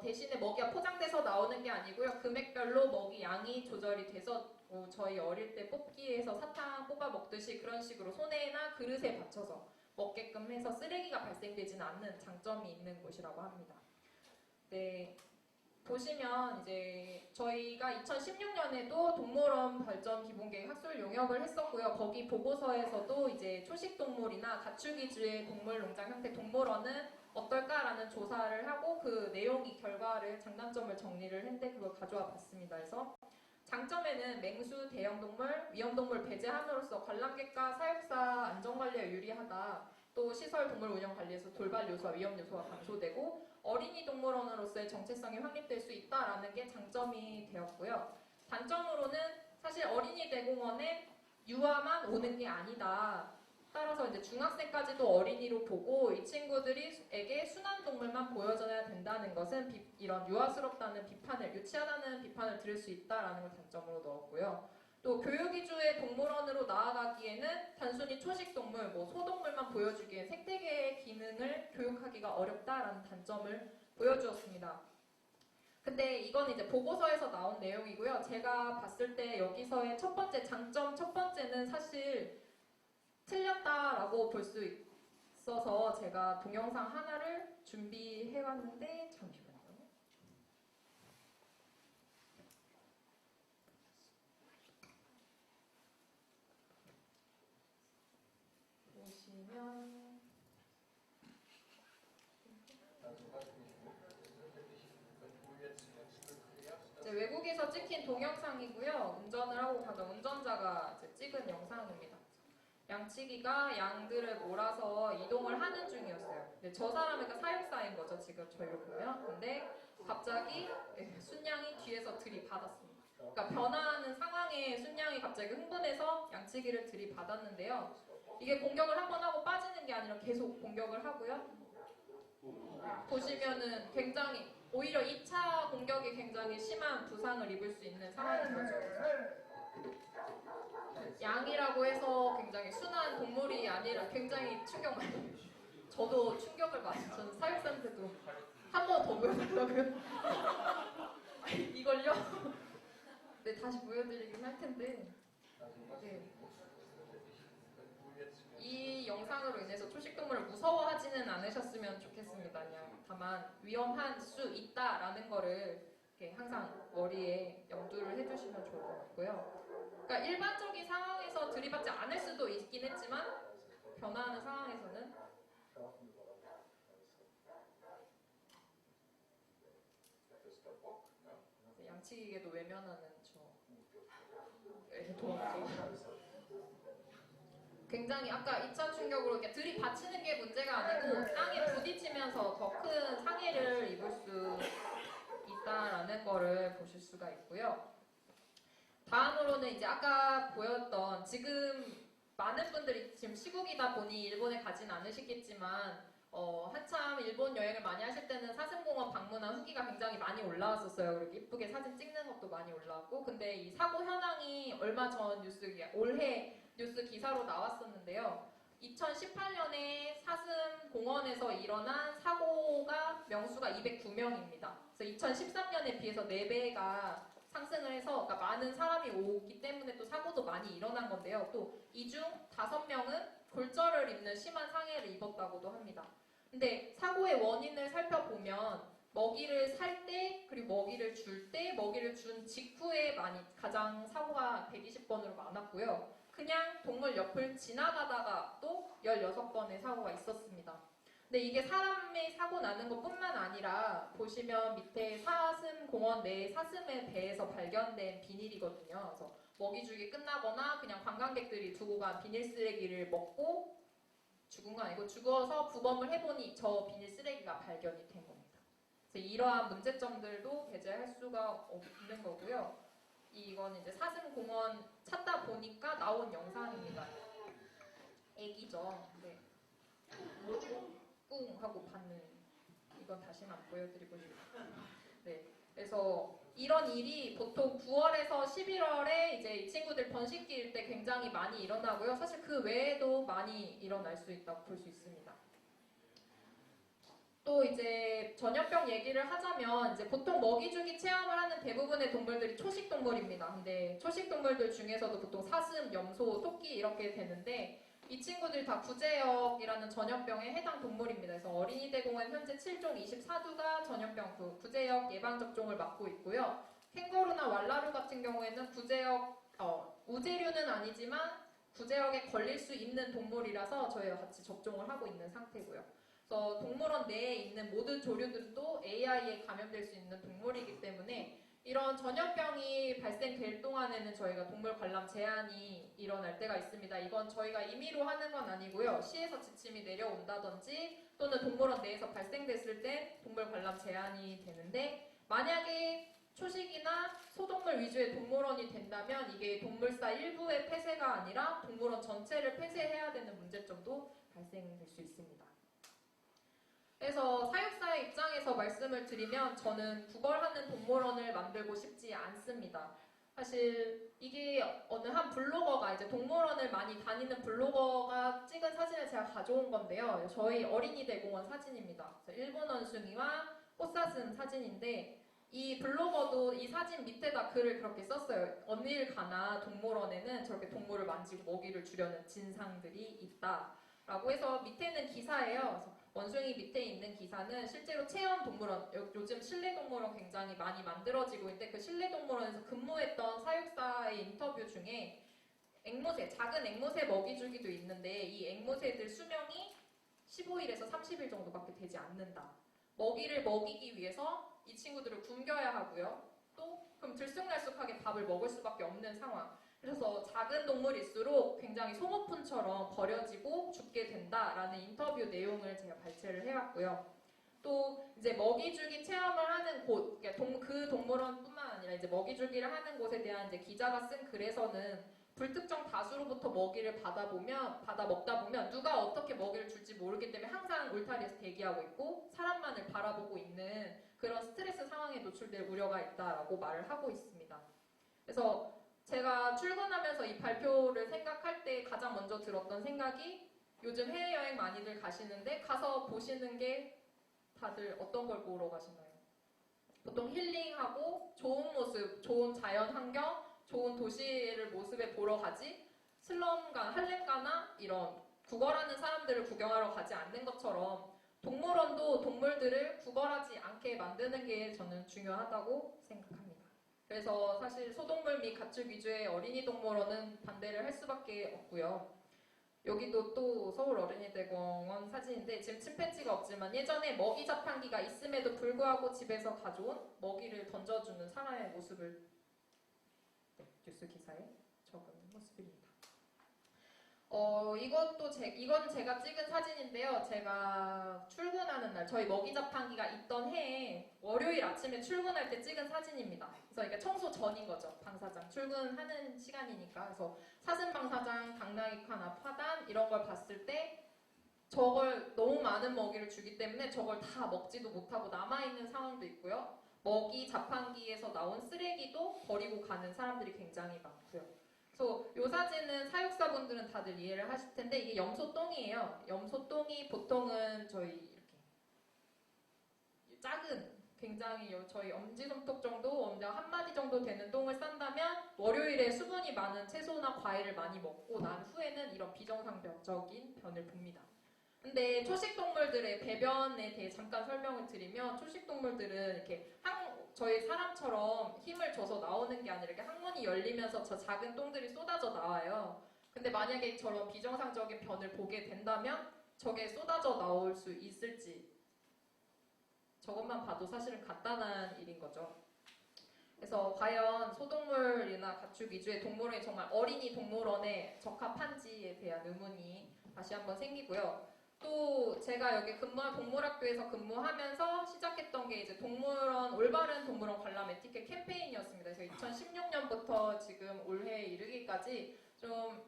대신에 먹이가 포장돼서 나오는 게 아니고요. 금액별로 먹이 양이 조절이 돼서 뭐 저희 어릴 때 뽑기에서 사탕 뽑아 먹듯이 그런 식으로 손에나 그릇에 받쳐서 먹게끔 해서 쓰레기가 발생되지는 않는 장점이 있는 곳이라고 합니다. 네, 보시면 이제 저희가 2016년에도 동물원 발전 기본계획 학술 용역을 했었고요. 거기 보고서에서도 이제 초식동물이나 가축위주의 동물농장 형태 동물원은 어떨까라는 조사를 하고 그 내용이 결과를 장단점을 정리를 했는데 그걸 가져와 봤습니다. 그래서 장점에는 맹수, 대형동물, 위험동물 배제함으로써 관람객과 사육사 안전관리에 유리하다. 또 시설 동물 운영 관리에서 돌발 요소와 위험 요소가 감소되고 어린이 동물원으로서의 정체성이 확립될 수 있다라는 게 장점이 되었고요. 단점으로는 사실 어린이 대공원에 유아만 오는 게 아니다. 따라서 이제 중학생까지도 어린이로 보고 이 친구들에게 순한 동물만 보여줘야 된다는 것은 이런 유아스럽다는 비판을, 유치하다는 비판을 들을 수 있다라는 걸 단점으로 넣었고요. 또 교육 위주의 동물원으로 나아가기에는 단순히 초식 동물, 뭐 소동물만 보여주기엔 생태계의 기능을 교육하기가 어렵다라는 단점을 보여주었습니다. 근데 이건 이제 보고서에서 나온 내용이고요. 제가 봤을 때 여기서의 첫 번째 장점, 첫 번째는 사실 틀렸다라고 볼 수 있어서 제가 동영상 하나를 준비해왔는데 잠시만요. 보시면 이제 외국에서 찍힌 동영상이고요. 운전을 하고 가던 운전자가 이제 찍은 영상입니다. 양치기가 양들을 몰아서 이동을 하는 중이었어요. 근데 저 사람은 그러니까 사육사인 거죠, 지금 저희로 보면. 근데 갑자기 순양이 뒤에서 들이받았습니다. 그러니까 변화하는 상황에 순양이 갑자기 흥분해서 양치기를 들이받았는데요. 이게 공격을 한 번 하고 빠지는 게 아니라 계속 공격을 하고요. 보시면은 굉장히 오히려 2차 공격이 굉장히 심한 부상을 입을 수 있는 상황인 거죠. 양이라고 해서 굉장히 순한 동물이 아니라 굉장히 충격 많이. 저도 충격을 많이. 저는 사육사한테도 한 번 더 보여달라고요. 이걸요? 네, 다시 보여드리긴 할 텐데. 네. 이 영상으로 인해서 초식동물을 무서워하지는 않으셨으면 좋겠습니다. 그냥 다만 위험한 수 있다라는 거를 이렇게 항상 머리에 염두를 해주시면 좋을 것 같고요. 그러니까 일반적인 상황에서 들이받지 않을 수도 있긴 했지만 변화하는 상황에서는 양치기계도 외면하는 저 도망쳐. 굉장히 아까 2차 충격으로 이렇게 들이받치는 게 문제가 아니고 땅에 부딪히면서 더 큰 상해를 입을 수 있다라는 거를 보실 수가 있고요. 다음으로는 이제 아까 보였던 지금 많은 분들이 지금 시국이다 보니 일본에 가진 않으시겠지만 한참 일본 여행을 많이 하실 때는 사슴공원 방문한 후기가 굉장히 많이 올라왔었어요. 그리고 이쁘게 사진 찍는 것도 많이 올라왔고 근데 이 사고 현황이 얼마 전 올해 뉴스 기사로 나왔었는데요. 2018년에 사슴공원에서 일어난 사고가 명수가 209명입니다. 그래서 2013년에 비해서 4배가 상승을 해서 그러니까 많은 사람이 오기 때문에 또 사고도 많이 일어난 건데요. 또 이 중 5명은 골절을 입는 심한 상해를 입었다고도 합니다. 근데 사고의 원인을 살펴보면 먹이를 살 때 그리고 먹이를 줄 때 먹이를 준 직후에 많이 가장 사고가 120번으로 많았고요. 그냥 동물 옆을 지나가다가 또 16번의 사고가 있었습니다. 근데 이게 사람의 사고 나는 것뿐만 아니라 보시면 밑에 사슴공원 내 사슴의 배에서 발견된 비닐이거든요. 그래서 먹이주기 끝나거나 그냥 관광객들이 두고 간 비닐 쓰레기를 먹고 죽은 거 아니고 죽어서 부검을 해보니 저 비닐 쓰레기가 발견이 된 겁니다. 그래서 이러한 문제점들도 배제할 수가 없는 거고요. 이건 이제 사슴공원 찾다 보니까 나온 영상입니다. 애기죠. 네. 꿍 하고 받는 이건 다시만 보여드리고 싶어요. 네. 그래서 이런 일이 보통 9월에서 11월에 이제 이 친구들 번식기일 때 굉장히 많이 일어나고요. 사실 그 외에도 많이 일어날 수 있다고 볼 수 있습니다. 또 이제 전염병 얘기를 하자면 이제 보통 먹이주기 체험을 하는 대부분의 동물들이 초식 동물입니다. 근데 초식 동물들 중에서도 보통 사슴, 염소, 토끼 이렇게 되는데 이 친구들이 다 구제역이라는 전염병에 해당 동물입니다. 그래서 어린이 대공원 현재 7종 24두가 전염병 구제역 예방 접종을 맡고 있고요. 캥거루나 왈라루 같은 경우에는 구제역 우제류는 아니지만 구제역에 걸릴 수 있는 동물이라서 저희와 같이 접종을 하고 있는 상태고요. 그래서 동물원 내에 있는 모든 조류들도 AI에 감염될 수 있는 동물이기 때문에 이런 전염병이 발생될 동안에는 저희가 동물 관람 제한이 일어날 때가 있습니다. 이건 저희가 임의로 하는 건 아니고요. 시에서 지침이 내려온다든지 또는 동물원 내에서 발생됐을 때 동물 관람 제한이 되는데 만약에 초식이나 소동물 위주의 동물원이 된다면 이게 동물사 일부의 폐쇄가 아니라 동물원 전체를 폐쇄해야 되는 문제점도 발생될 수 있습니다. 그래서 사육사의 입장에서 말씀을 드리면 저는 구걸하는 동물원을 만들고 싶지 않습니다. 사실 이게 어느 한 블로거가 이제 동물원을 많이 다니는 블로거가 찍은 사진을 제가 가져온 건데요. 저희 어린이 대공원 사진입니다. 일본 원숭이와 꽃사슴 사진인데 이 블로거도 이 사진 밑에다 글을 그렇게 썼어요. 어딜 가나 동물원에는 저렇게 동물을 만지고 먹이를 주려는 진상들이 있다. 라고 해서 밑에는 기사예요. 그래서 원숭이 밑에 있는 기사는 실제로 체험 동물원, 요즘 실내 동물원 굉장히 많이 만들어지고 있는데 그 실내 동물원에서 근무했던 사육사의 인터뷰 중에 앵무새, 작은 앵무새 먹이주기도 있는데 이 앵무새들 수명이 15일에서 30일 정도밖에 되지 않는다. 먹이를 먹이기 위해서 이 친구들을 굶겨야 하고요. 또 그럼 들쑥날쑥하게 밥을 먹을 수밖에 없는 상황. 그래서 작은 동물일수록 굉장히 소모품처럼 버려지고 죽게 된다라는 인터뷰 내용을 제가 발췌를 해왔고요. 또 이제 먹이주기 체험을 하는 곳, 그러니까 그 동물원뿐만 아니라 이제 먹이주기를 하는 곳에 대한 이제 기자가 쓴 글에서는 불특정 다수로부터 먹이를 받아 먹다 보면 누가 어떻게 먹이를 줄지 모르기 때문에 항상 울타리에서 대기하고 있고 사람만을 바라보고 있는 그런 스트레스 상황에 노출될 우려가 있다라고 말을 하고 있습니다. 그래서 제가 출근하면서 이 발표를 생각할 때 가장 먼저 들었던 생각이 요즘 해외여행 많이들 가시는데 가서 보시는 게 다들 어떤 걸 보러 가시나요? 보통 힐링하고 좋은 모습, 좋은 자연 환경, 좋은 도시를 모습에 보러 가지 슬럼가, 할렘가나 이런 구걸하는 사람들을 구경하러 가지 않는 것처럼 동물원도 동물들을 구걸하지 않게 만드는 게 저는 중요하다고 생각합니다. 그래서 사실 소동물 및 가축 위주의 어린이 동물원은 반대를 할 수밖에 없고요. 여기도 또 서울 어린이대공원 사진인데 지금 침팬지가 없지만 예전에 먹이 자판기가 있음에도 불구하고 집에서 가져온 먹이를 던져주는 사람의 모습을 뉴스 기사에 적은 모습입니다. 이건 제가 찍은 사진인데요. 제가 출근하는 날, 저희 먹이 자판기가 있던 해에 월요일 아침에 출근할 때 찍은 사진입니다. 그래서 이게 청소 전인 거죠. 방사장 출근하는 시간이니까. 그래서 사슴 방사장, 당나귀카나 파단 이런 걸 봤을 때 저걸 너무 많은 먹이를 주기 때문에 저걸 다 먹지도 못하고 남아있는 상황도 있고요. 먹이 자판기에서 나온 쓰레기도 버리고 가는 사람들이 굉장히 많고요. 그래서 이 사진은 사육사분들은 다들 이해를 하실 텐데 이게 염소똥이에요. 염소똥이 보통은 저희 이렇게 작은 굉장히 저희 엄지손톱 정도, 엄지가 한 마디 정도 되는 똥을 싼다면 월요일에 수분이 많은 채소나 과일을 많이 먹고 난 후에는 이런 비정상적인 변을 봅니다. 근데 초식동물들의 배변에 대해 잠깐 설명을 드리면 초식동물들은 이렇게 저희 사람처럼 힘을 줘서 나오는 게 아니라 이렇게 항문이 열리면서 저 작은 똥들이 쏟아져 나와요. 근데 만약에 저런 비정상적인 변을 보게 된다면 저게 쏟아져 나올 수 있을지 저것만 봐도 사실은 간단한 일인 거죠. 그래서 과연 소동물이나 가축 위주의 동물원이 정말 어린이 동물원에 적합한지에 대한 의문이 다시 한번 생기고요. 또 제가 여기 근무한 동물학교에서 근무하면서 시작했던 게 이제 올바른 동물원 관람 에티켓 캠페인이었습니다. 그래서 2016년부터 지금 올해 이르기까지 좀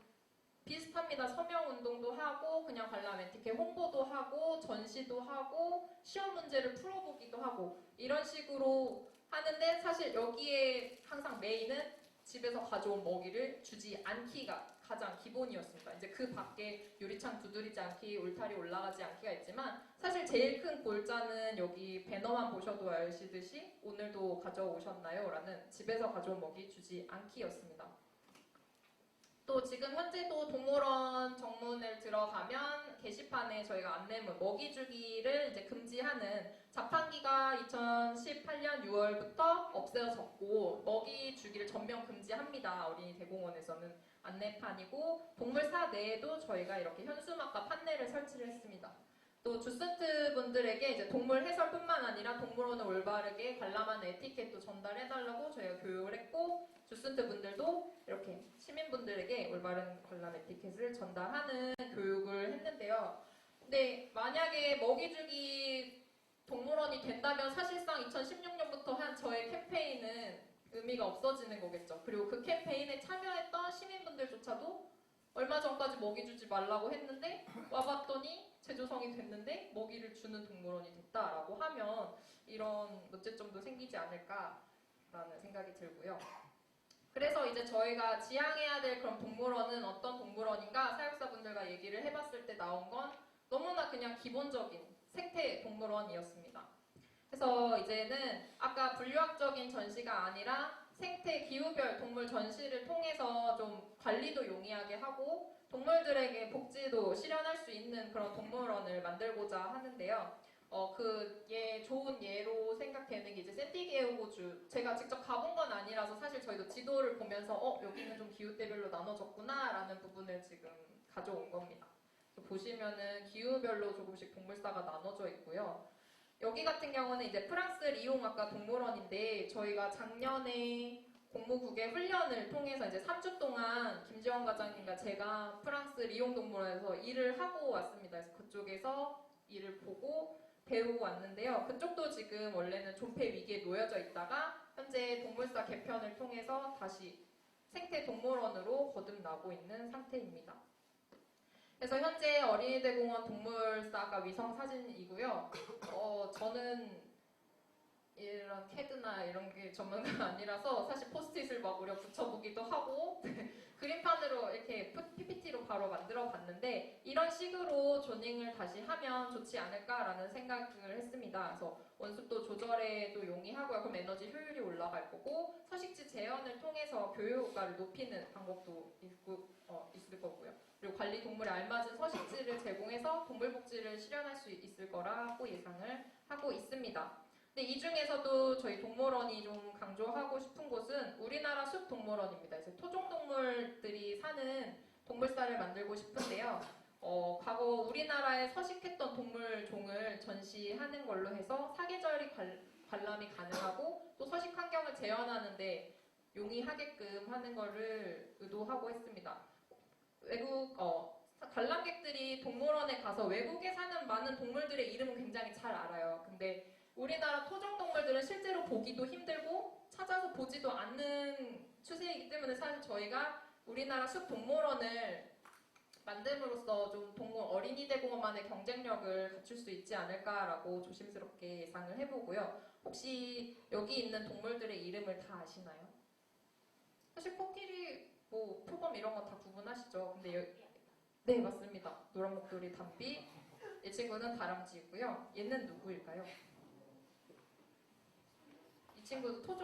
비슷합니다. 서명 운동도 하고 그냥 관람 에티켓 홍보도 하고 전시도 하고 시험 문제를 풀어보기도 하고 이런 식으로 하는데 사실 여기에 항상 메인은 집에서 가져온 먹이를 주지 않기가 가장 기본이었습니다. 이제 그 밖에 유리창 두드리지 않기, 울타리 올라가지 않기가 있지만 사실 제일 큰 골자는 여기 배너만 보셔도 아시듯이 오늘도 가져오셨나요? 라는 집에서 가져온 먹이 주지 않기였습니다. 또 지금 현재도 동물원 정문을 들어가면 게시판에 저희가 안내문 먹이 주기를 이제 금지하는 자판기가 2018년 6월부터 없어졌고 먹이 주기를 전면 금지합니다. 어린이 대공원에서는 안내판이고 동물사 내에도 저희가 이렇게 현수막과 판넬을 설치를 했습니다. 또 주센트 분들에게 이제 동물 해설뿐만 아니라 동물원을 올바르게 관람하는 에티켓도 전달해달라고 저희가 교육을 했고 주센트 분들도 이렇게 시민분들에게 올바른 관람 에티켓을 전달하는 교육을 했는데요. 근데 만약에 먹이주기 동물원이 된다면 사실상 2016년부터 한 저의 캠페인은 의미가 없어지는 거겠죠. 그리고 그 캠페인에 참여했던 시민분들조차도 얼마 전까지 먹이 주지 말라고 했는데 와봤더니 재조성이 됐는데 먹이를 주는 동물원이 됐다라고 하면 이런 문제점도 생기지 않을까라는 생각이 들고요. 그래서 이제 저희가 지향해야 될 그런 동물원은 어떤 동물원인가 사육사분들과 얘기를 해봤을 때 나온 건 너무나 그냥 기본적인 생태 동물원이었습니다. 그래서 이제는 아까 분류학적인 전시가 아니라 생태 기후별 동물 전시를 통해서 좀 관리도 용이하게 하고 동물들에게 복지도 실현할 수 있는 그런 동물원을 만들고자 하는데요. 좋은 예로 생각되는 게 이제 샌디에이고주. 제가 직접 가본 건 아니라서 사실 저희도 지도를 보면서 여기는 좀 기후대별로 나눠졌구나라는 부분을 지금 가져온 겁니다. 보시면은 기후별로 조금씩 동물사가 나눠져 있고요. 여기 같은 경우는 이제 프랑스 리옹 아까 동물원인데 저희가 작년에 공무국의 훈련을 통해서 이제 3주 동안 김지원 과장님과 제가 프랑스 리옹 동물원에서 일을 하고 왔습니다. 그래서 그쪽에서 일을 보고 배우고 왔는데요. 그쪽도 지금 원래는 존폐 위기에 놓여져 있다가 현재 동물사 개편을 통해서 다시 생태 동물원으로 거듭나고 있는 상태입니다. 그래서 현재 어린이대공원 동물사가 위성 사진이고요. 저는 이런 캐드나 이런 게 전문가가 아니라서 사실 포스트잇을 막 우려 붙여보기도 하고 그림판으로 이렇게 PPT로 바로 만들어 봤는데 이런 식으로 조닝을 다시 하면 좋지 않을까라는 생각을 했습니다. 그래서 원습도 조절에도 용이하고요. 그럼 에너지 효율이 올라갈 거고 서식지 재현을 통해서 교육 효과를 높이는 방법도 있을 거고요. 그리고 관리 동물에 알맞은 서식지를 제공해서 동물 복지를 실현할 수 있을 거라고 예상을 하고 있습니다. 근데 이 중에서도 저희 동물원이 좀 강조하고 싶은 곳은 우리나라 숲 동물원입니다. 그래서 토종 동물들이 사는 동물사를 만들고 싶은데요. 과거 우리나라에 서식했던 동물종을 전시하는 걸로 해서 사계절이 관람이 가능하고 또 서식 환경을 재현하는데 용이하게끔 하는 거를 의도하고 했습니다. 관람객들이 동물원에 가서 외국에 사는 많은 동물들의 이름은 굉장히 잘 알아요. 근데 우리나라 토종 동물들은 실제로 보기도 힘들고 찾아서 보지도 않는 추세이기 때문에 사실 저희가 우리나라 숲 동물원을 만듦으로써 좀 어린이 대공원만의 경쟁력을 갖출 수 있지 않을까라고 조심스럽게 예상을 해보고요. 혹시 여기 있는 동물들의 이름을 다 아시나요? 사실 코끼리, 표범 이런 거 다 구분하시죠. 근데 네, 맞습니다. 노란 목도리 담비. 이 친구는 다람쥐이고요. 얘는 누구일까요? 이 친구도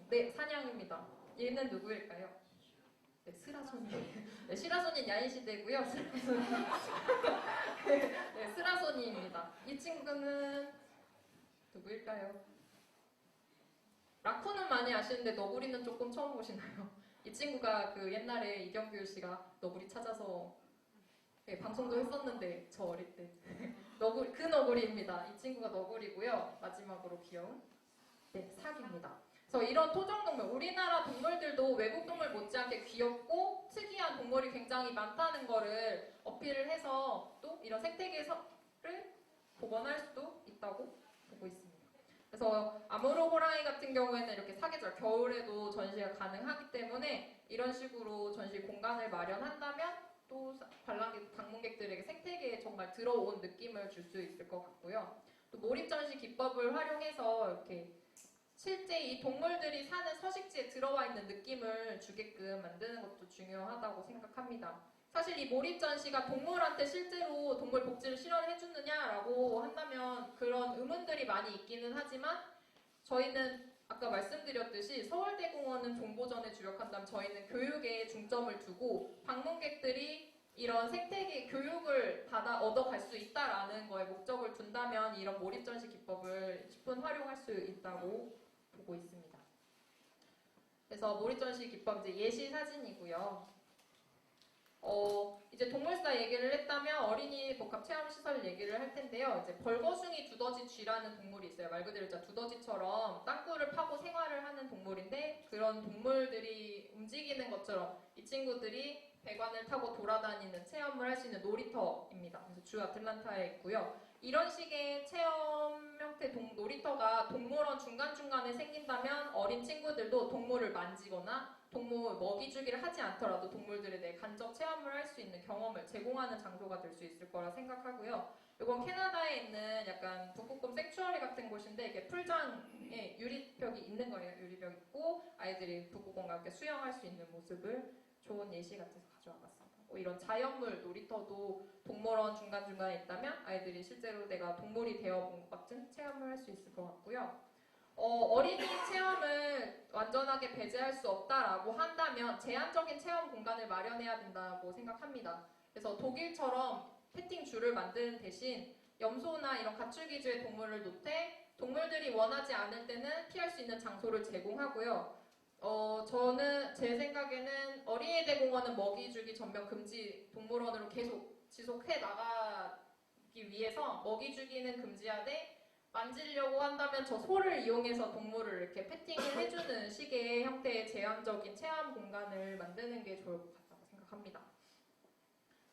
네, 사냥입니다. 얘는 누구일까요? 네, 스라소니. 네, 시라소니는 야인시대고요. 네, 스라소니입니다. 이 친구는 누구일까요? 라쿤은 많이 아시는데 너구리는 조금 처음 보시나요? 이 친구가 그 옛날에 이경규 씨가 너구리 찾아서 방송도 했었는데 저 어릴 때 그 너구리입니다. 이 친구가 너구리고요. 마지막으로 귀여운 사기입니다. 그래서 이런 토종동물, 우리나라 동물들도 외국 동물 못지않게 귀엽고 특이한 동물이 굉장히 많다는 거를 어필을 해서 또 이런 생태계를 복원할 수도 있다고 보고 있습니다. 그래서 아무로 호랑이 같은 경우에는 이렇게 사계절, 겨울에도 전시가 가능하기 때문에 이런 식으로 전시 공간을 마련한다면 또 방문객들에게 생태계에 정말 들어온 느낌을 줄 수 있을 것 같고요. 또 몰입 전시 기법을 활용해서 이렇게 실제 이 동물들이 사는 서식지에 들어와 있는 느낌을 주게끔 만드는 것도 중요하다고 생각합니다. 사실 이 몰입 전시가 동물한테 실제로 동물 복지를 실현해 주느냐라고 한다면 그런 의문들이 많이 있기는 하지만 저희는 아까 말씀드렸듯이 서울대공원은 정보전에 주력한다면 저희는 교육에 중점을 두고 방문객들이 이런 생태계 교육을 받아 얻어갈 수 있다라는 거에 목적을 둔다면 이런 몰입전시 기법을 충분히 활용할 수 있다고 보고 있습니다. 그래서 몰입전시 기법 이제 예시 사진이고요. 이제 동물사 얘기를 했다면 어린이 복합체험시설 얘기를 할 텐데요. 이제 벌거숭이 두더지 쥐라는 동물이 있어요. 말 그대로 진짜 두더지처럼 땅굴을 파고 생활을 하는 동물인데 그런 동물들이 움직이는 것처럼 이 친구들이 배관을 타고 돌아다니는 체험을 할 수 있는 놀이터입니다. 그래서 주 아틀란타에 있고요. 이런 식의 체험 형태 놀이터가 동물원 중간중간에 생긴다면 어린 친구들도 동물을 만지거나 동물 먹이 주기를 하지 않더라도 동물들에 대해 간접 체험을 할 수 있는 경험을 제공하는 장소가 될 수 있을 거라 생각하고요. 이건 캐나다에 있는 약간 북극곰 생추어리 같은 곳인데 이게 풀장에 유리벽이 있는 거예요. 유리벽 있고 아이들이 북극곰과 함께 수영할 수 있는 모습을 좋은 예시 같아서 가져와 봤습니다. 이런 자연물 놀이터도 동물원 중간중간에 있다면 아이들이 실제로 내가 동물이 되어본 것 같은 체험을 할 수 있을 것 같고요. 어린이 체험을 완전하게 배제할 수 없다라고 한다면 제한적인 체험 공간을 마련해야 된다고 생각합니다. 그래서 독일처럼 패팅 줄을 만드는 대신 염소나 이런 가축 위주의 동물을 놓되 동물들이 원하지 않을 때는 피할 수 있는 장소를 제공하고요. 저는 제 생각에는 어린이대공원은 먹이 주기 전면 금지 동물원으로 계속 지속해 나가기 위해서 먹이 주기는 금지하되 만지려고 한다면 저 소를 이용해서 동물을 이렇게 패팅을 해주는 식의 형태의 제한적인 체험 공간을 만드는 게 좋을 것 같다고 생각합니다.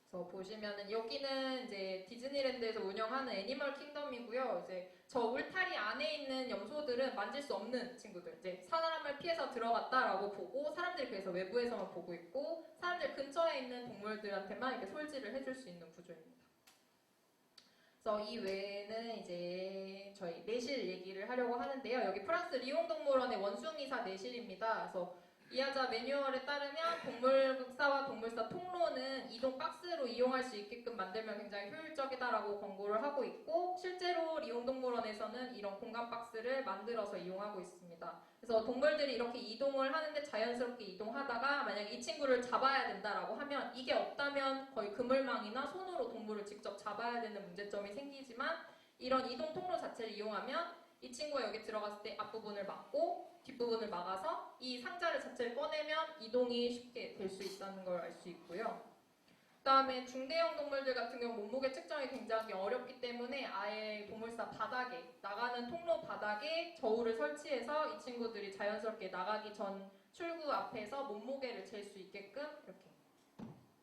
그래서 보시면은 여기는 이제 디즈니랜드에서 운영하는 애니멀 킹덤이고요. 이제 저 울타리 안에 있는 염소들은 만질 수 없는 친구들. 이제 사람을 피해서 들어갔다라고 보고 사람들이 그래서 외부에서만 보고 있고 사람들 근처에 있는 동물들한테만 이렇게 솔질을 해줄 수 있는 구조입니다. 그래서 이 외에는 이제 저희 내실 얘기를 하려고 하는데요. 여기 프랑스 리옹 동물원의 원숭이사 내실입니다. 그래서 이하자 매뉴얼에 따르면 동물극사와 동물사 통로는 이동 박스로 이용할 수 있게끔 만들면 굉장히 효율적이다라고 권고를 하고 있고 실제로 리옹동물원에서는 이런 공간 박스를 만들어서 이용하고 있습니다. 그래서 동물들이 이렇게 이동을 하는데 자연스럽게 이동하다가 만약에 이 친구를 잡아야 된다라고 하면 이게 없다면 거의 그물망이나 손으로 동물을 직접 잡아야 되는 문제점이 생기지만 이런 이동 통로 자체를 이용하면 이 친구가 여기 들어갔을 때 앞부분을 막고 뒷부분을 막아서 이 상자를 자체를 꺼내면 이동이 쉽게 될 수 있다는 걸 알 수 있고요. 그 다음에 중대형 동물들 같은 경우 몸무게 측정이 굉장히 어렵기 때문에 아예 동물사 바닥에 나가는 통로 바닥에 저울을 설치해서 이 친구들이 자연스럽게 나가기 전 출구 앞에서 몸무게를 잴 수 있게끔 이렇게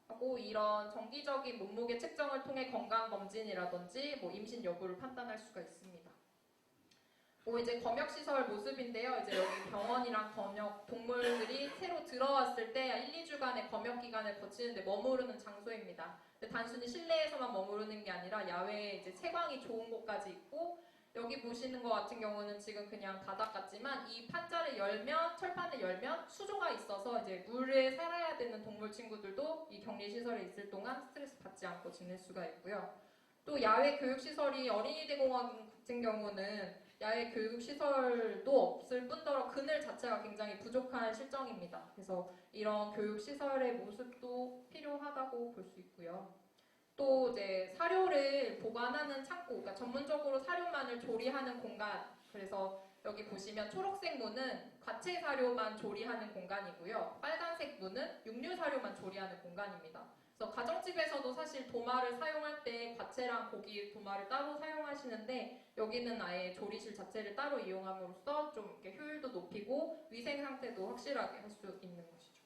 하고 이런 정기적인 몸무게 측정을 통해 건강검진이라든지 뭐 임신 여부를 판단할 수가 있습니다. 이제 검역시설 모습인데요. 이제 여기 병원이랑 검역 동물들이 새로 들어왔을 때 1, 2주간의 검역기간을 거치는데 머무르는 장소입니다. 근데 단순히 실내에서만 머무르는 게 아니라 야외에 이제 채광이 좋은 곳까지 있고 여기 보시는 것 같은 경우는 지금 그냥 바닥 같지만 이 판자를 열면 철판을 열면 수조가 있어서 이제 물에 살아야 되는 동물 친구들도 이 격리시설에 있을 동안 스트레스 받지 않고 지낼 수가 있고요. 또 야외 교육시설이 어린이대공원 같은 경우는 야외 교육시설도 없을 뿐더러 그늘 자체가 굉장히 부족한 실정입니다. 그래서 이런 교육시설의 모습도 필요하다고 볼 수 있고요. 또 이제 사료를 보관하는 창고, 그러니까 전문적으로 사료만을 조리하는 공간. 그래서 여기 보시면 초록색 문은 과채 사료만 조리하는 공간이고요. 빨간색 문은 육류 사료만 조리하는 공간입니다. 그래서 가정집에서도 사실 도마를 사용할 때 과채랑 고기 도마를 따로 사용하시는데 여기는 아예 조리실 자체를 따로 이용함으로써 좀 이렇게 효율도 높이고 위생 상태도 확실하게 할 수 있는 것이죠.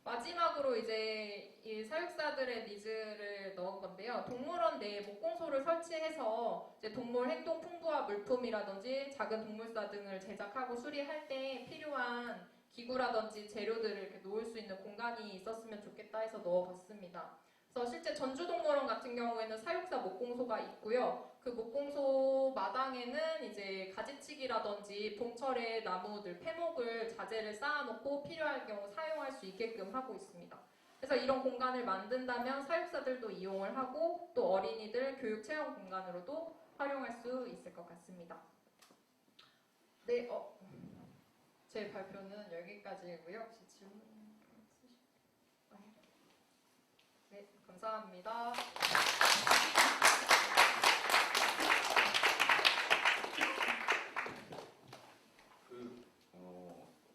마지막으로 이제 이 사육사들의 니즈를 넣은 건데요. 동물원 내에 목공소를 설치해서 이제 동물 행동 풍부화 물품이라든지 작은 동물사 등을 제작하고 수리할 때 필요한 기구라든지 재료들을 이렇게 놓을 수 있는 공간이 있었으면 좋겠다 해서 넣어봤습니다. 그래서 실제 전주동물원 같은 경우에는 사육사 목공소가 있고요. 그 목공소 마당에는 이제 가지치기라든지 봄철에 나무들 폐목을 자재를 쌓아놓고 필요할 경우 사용할 수 있게끔 하고 있습니다. 그래서 이런 공간을 만든다면 사육사들도 이용을 하고 또 어린이들 교육 체험 공간으로도 활용할 수 있을 것 같습니다. 네, 제 발표는 여기까지고요. 혹시 질문 있으실까요? 네, 감사합니다.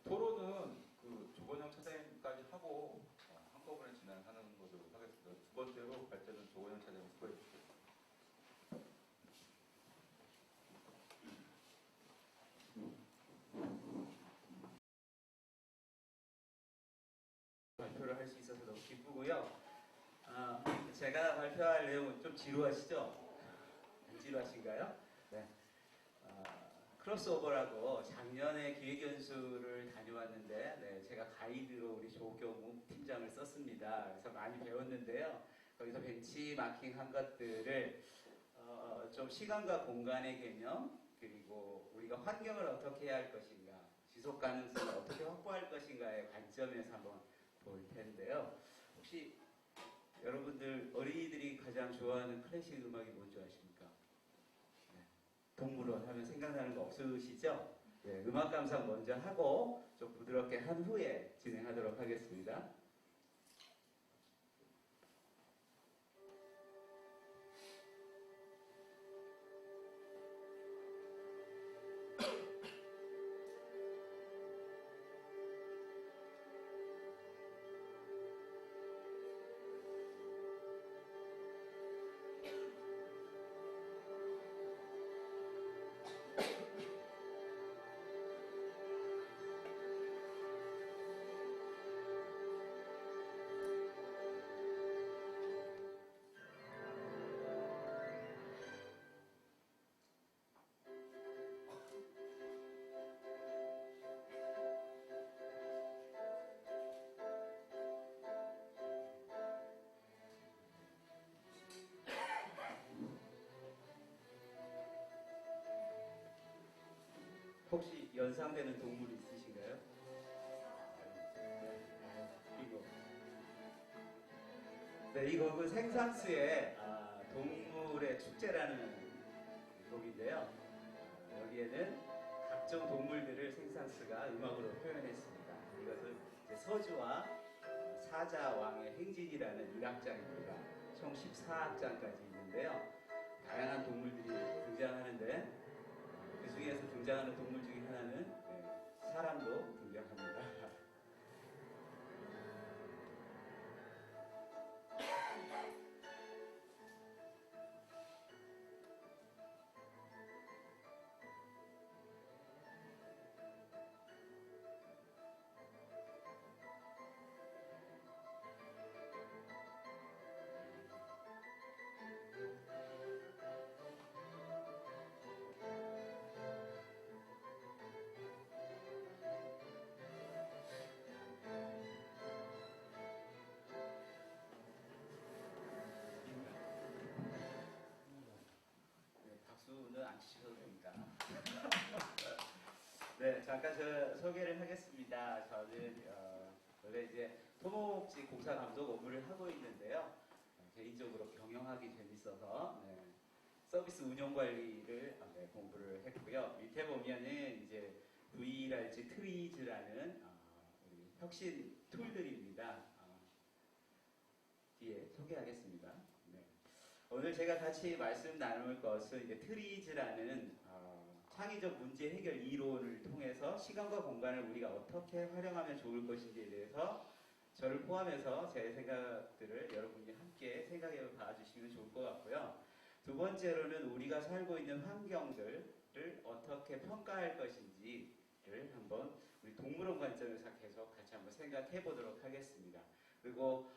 토론은 조건영 차장님까지 하고 한꺼번에 진행하는 것으로 하겠습니다. 두 번째로 발제는 조건영 차장님 수고해 주십시오. 발표를 할 수 있어서 너무 기쁘고요. 제가 발표할 내용은 좀 지루하시죠? 안 지루하신가요? 네. 크로스오버라고 작년에 기획연수를 다녀왔는데 제가 가이드로 우리 조경우 팀장을 썼습니다. 그래서 많이 배웠는데요. 거기서 벤치마킹 한 것들을 좀 시간과 공간의 개념 그리고 우리가 환경을 어떻게 해야 할 것인가 지속 가능성을 어떻게 확보할 것인가의 관점에서 한번 볼 텐데요. 혹시 여러분들 어린이들이 가장 좋아하는 클래식 음악이 뭔지 아십니까? 네. 동물원 하면 생각나는 거 없으시죠? 네, 음악 감상 먼저 하고 좀 부드럽게 한 후에 진행하도록 하겠습니다. 혹시 연상되는 동물 있으신가요? 이 곡은 생상스의 동물의 축제라는 곡인데요. 여기에는 각종 동물들을 생상스가 음악으로 표현했습니다. 이것은 이제 서주와 사자왕의 행진이라는 1악장입니다. 총 14악장까지 있는데요. 다양한 동물들이 등장하는데 그 중에서 등장하는 동물 중에 하나는 사람도 등장합니다. 박수는 안 치셔도 됩니다. 네, 잠깐 저 소개를 하겠습니다. 저는 원래 이제 토목지 공사 감독 업무를 하고 있는데요. 개인적으로 경영하기 재밌어서 서비스 운영 관리를 공부를 했고요. 밑에 보면은 이제 V랄지 트리즈라는 우리 혁신 툴들입니다. 뒤에 소개하겠습니다. 오늘 제가 같이 말씀 나눌 것은 이제 트리즈라는 창의적 문제 해결 이론을 통해서 시간과 공간을 우리가 어떻게 활용하면 좋을 것인지에 대해서 저를 포함해서 제 생각들을 여러분이 함께 생각해 봐주시면 좋을 것 같고요. 두 번째로는 우리가 살고 있는 환경들을 어떻게 평가할 것인지를 한번 우리 동물원 관점에서 계속 같이 한번 생각해 보도록 하겠습니다. 그리고